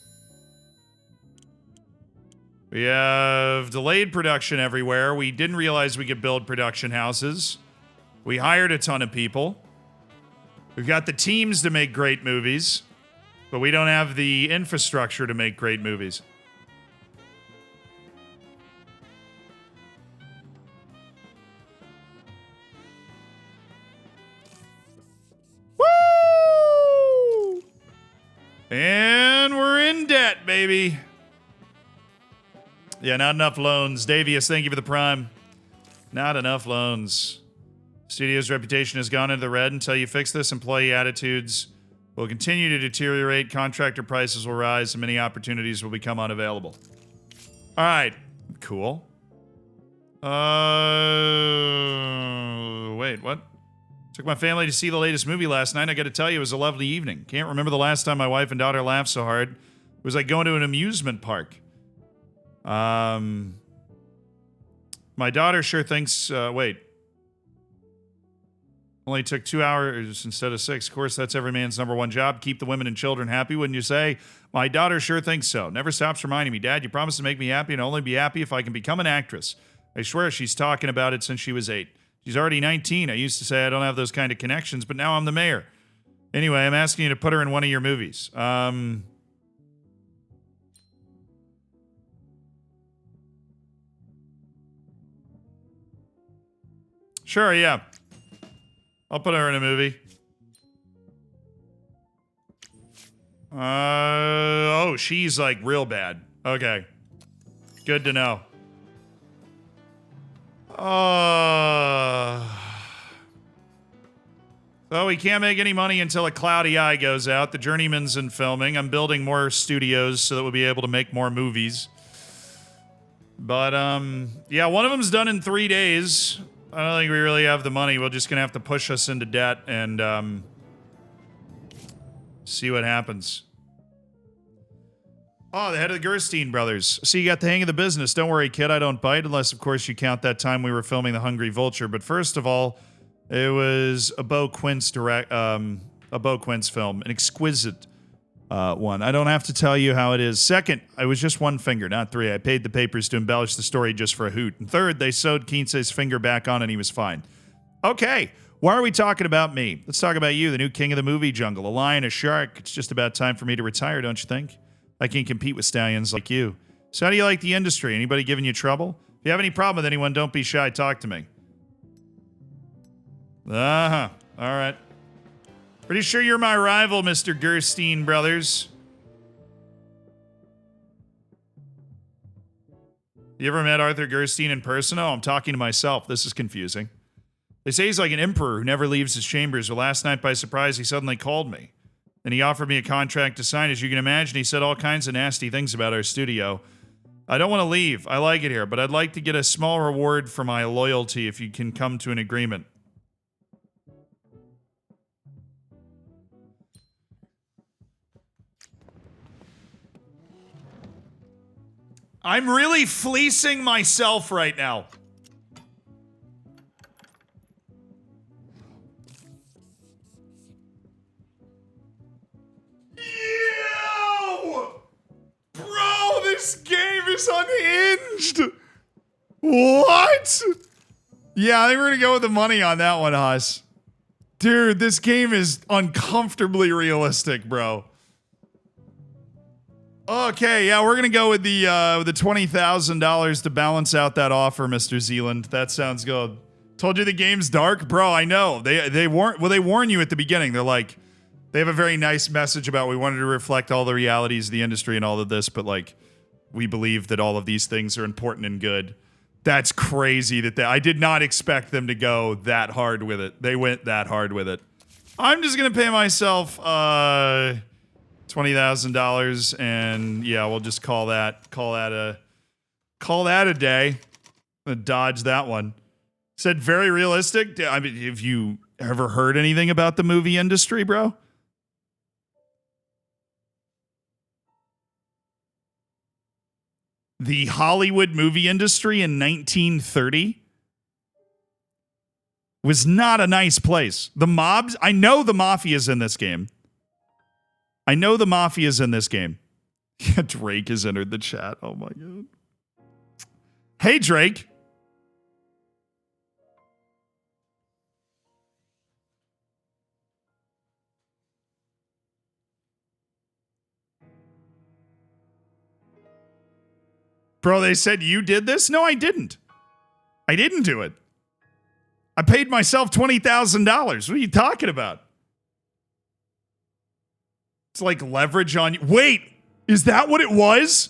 We have delayed production everywhere. We didn't realize we could build production houses. We hired a ton of people. We've got the teams to make great movies, but we don't have the infrastructure to make great movies. maybe. Yeah, not enough loans. Davius, thank you for the prime. Not enough loans. Studio's reputation has gone into the red. Until you fix this, employee attitudes will continue to deteriorate, contractor prices will rise, and many opportunities will become unavailable. All right. Cool. Wait, what? Took my family to see the latest movie last night. I got to tell you, it was a lovely evening. Can't remember the last time my wife and daughter laughed so hard. It was like going to an amusement park. My daughter sure thinks, wait. Only took 2 hours instead of 6. Of course, that's every man's number one job. Keep the women and children happy, wouldn't you say? My daughter sure thinks so. Never stops reminding me, Dad, you promised to make me happy and only be happy if I can become an actress. I swear she's talking about it since she was 8. She's already 19. I used to say I don't have those kind of connections, but now I'm the mayor. Anyway, I'm asking you to put her in one of your movies. Sure, yeah. I'll put her in a movie. Oh, she's like real bad. Okay. Good to know. So we can't make any money until A Cloudy Eye goes out. The Journeyman's in filming. I'm building more studios so that we'll be able to make more movies. But, yeah, one of them's done in 3 days. I don't think we really have the money. We're just gonna have to push us into debt and, see what happens. Oh, the head of the Gerstein brothers. So you got the hang of the business. Don't worry, kid. I don't bite unless, of course, you count that time we were filming The Hungry Vulture. But first of all, it was a Bo Quince film, an exquisite one. I don't have to tell you how it is. Second, I was just one finger, not 3. I paid the papers to embellish the story just for a hoot. And third, they sewed Quince's finger back on and he was fine. Okay, why are we talking about me? Let's talk about you, the new king of the movie jungle, a lion, a shark. It's just about time for me to retire, don't you think? I can compete with stallions like you. So how do you like the industry? Anybody giving you trouble? If you have any problem with anyone, don't be shy. Talk to me. Uh-huh. All right. Pretty sure you're my rival, Mr. Gerstein brothers. You ever met Arthur Gerstein in person? Oh, I'm talking to myself. This is confusing. They say he's like an emperor who never leaves his chambers. Well, last night, by surprise, he suddenly called me. And he offered me a contract to sign. As you can imagine, he said all kinds of nasty things about our studio. I don't want to leave. I like it here, but I'd like to get a small reward for my loyalty if you can come to an agreement. I'm really fleecing myself right now. Yo! Bro, this game is unhinged. What? Yeah, I think we're gonna go with the money on that one, Huss. Dude, this game is uncomfortably realistic, bro. Okay, yeah, we're gonna go with the $20,000 to balance out that offer, Mr. Zealand. That sounds good. Told you the game's dark, bro. I know. They warn you at the beginning. They're like, they have a very nice message about we wanted to reflect all the realities of the industry and all of this, but like, we believe that all of these things are important and good. That's crazy that I did not expect them to go that hard with it. They went that hard with it. I'm just gonna pay myself $20,000, and yeah, we'll just call that a day. I'm gonna dodge that one. Said very realistic. I mean, have you ever heard anything about the movie industry, bro? The Hollywood movie industry in 1930 was not a nice place. The mobs, I know the mafia's in this game. Drake has entered the chat. Oh my God. Hey, Drake. Bro, they said you did this? No, I didn't. I didn't do it. I paid myself $20,000. What are you talking about? It's like leverage on you. Wait, Is that what it was?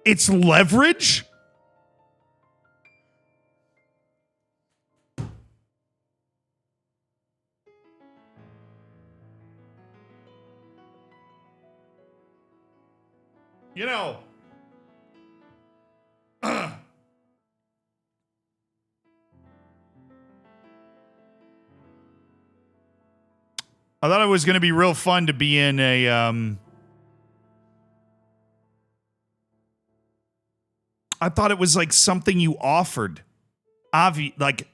It's leverage? You know, I thought it was going to be real fun to be in a, I thought it was like something you offered. Like,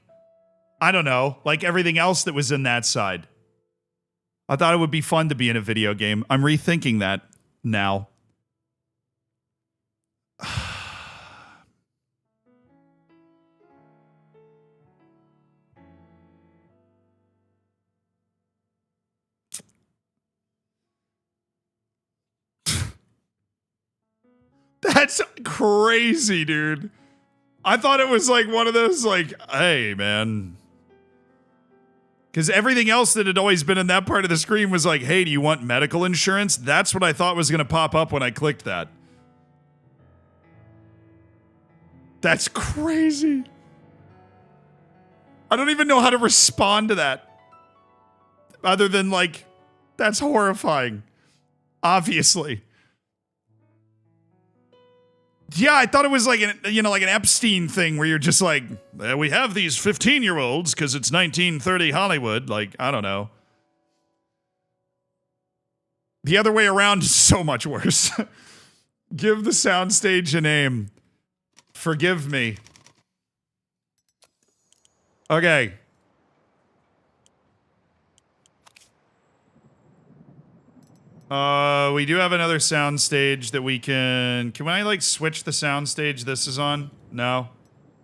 I don't know, like everything else that was in that side. I thought it would be fun to be in a video game. I'm rethinking that now. That's crazy, dude. I thought it was like one of those, like, hey, man. Because everything else that had always been in that part of the screen was like, hey, do you want medical insurance? That's what I thought was going to pop up when I clicked that. That's crazy. I don't even know how to respond to that. Other than, like, that's horrifying. Obviously. Yeah, I thought it was like an, like an Epstein thing where you're just like, we have these 15-year-olds because it's 1930 Hollywood. Like, I don't know. The other way around is so much worse. Give the soundstage a name. Forgive me. Okay. We do have another soundstage that we can I like switch the soundstage this is on? No.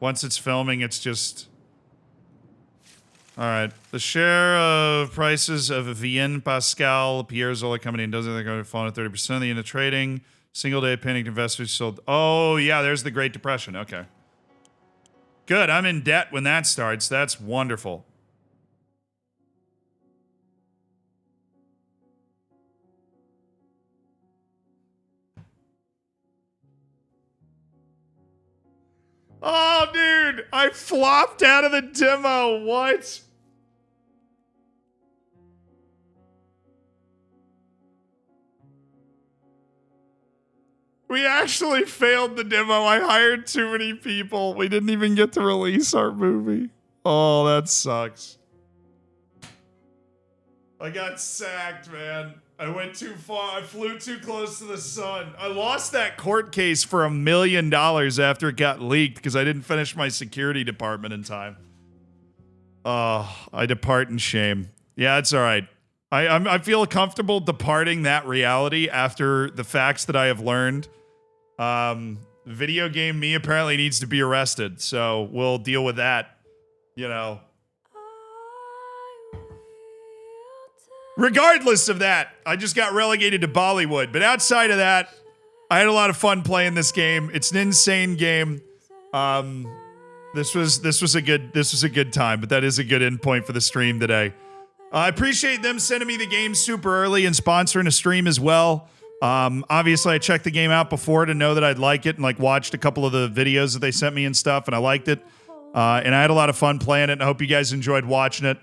Once it's filming, it's just... Alright. The share of prices of Vienne Pascal, Pierre Zola Company, and doesn't think going to fall to 30% of the unit trading. Single day panicked investors sold. Oh, yeah, there's the Great Depression. Okay. Good. I'm in debt when that starts. That's wonderful. Oh, dude, I flopped out of the demo. What? We actually failed the demo. I hired too many people. We didn't even get to release our movie. Oh, that sucks. I got sacked, man. I went too far. I flew too close to the sun. I lost that court case for $1 million after it got leaked because I didn't finish my security department in time. Oh, I depart in shame. Yeah, it's all right. I feel comfortable departing that reality after the facts that I have learned. Video game me apparently needs to be arrested, so we'll deal with that, Regardless of that, I just got relegated to Bollywood. But outside of that, I had a lot of fun playing this game. It's an insane game. This was a good time, but that is a good endpoint for the stream today. I appreciate them sending me the game super early and sponsoring a stream as well. Obviously, I checked the game out before to know that I'd like it and watched a couple of the videos that they sent me and stuff, and I liked it. And I had a lot of fun playing it, and I hope you guys enjoyed watching it.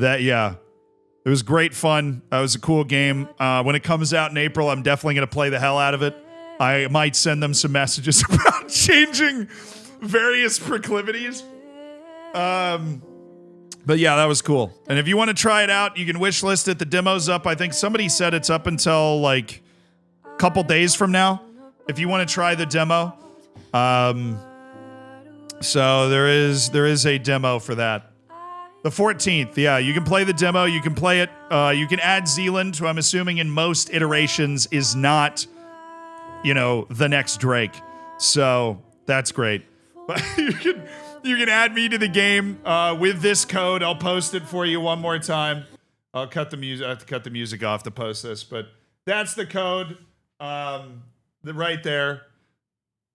It was great fun. It was a cool game. When it comes out in April, I'm definitely going to play the hell out of it. I might send them some messages about changing various proclivities. But yeah, that was cool. And if you want to try it out, you can wish list it. The demo's up. I think somebody said it's up until a couple days from now if you want to try the demo. So there is a demo for that. The 14th, yeah, you can play the demo, you can play it, you can add Zealand, who I'm assuming in most iterations is not, the next Drake. So, that's great. But you can add me to the game with this code. I'll post it for you one more time. I'll cut the music, I have to cut the music off to post this, but that's the code, right there.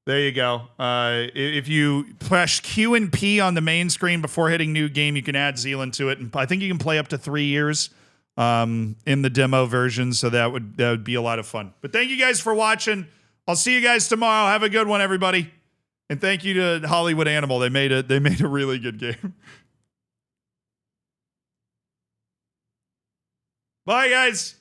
There you go. If you press Q and P on the main screen before hitting new game, you can add Zealand to it. And I think you can play up to 3 years in the demo version, so that would be a lot of fun. But thank you guys for watching. I'll see you guys tomorrow. Have a good one, everybody. And thank you to Hollywood Animal. They made a really good game. Bye, guys.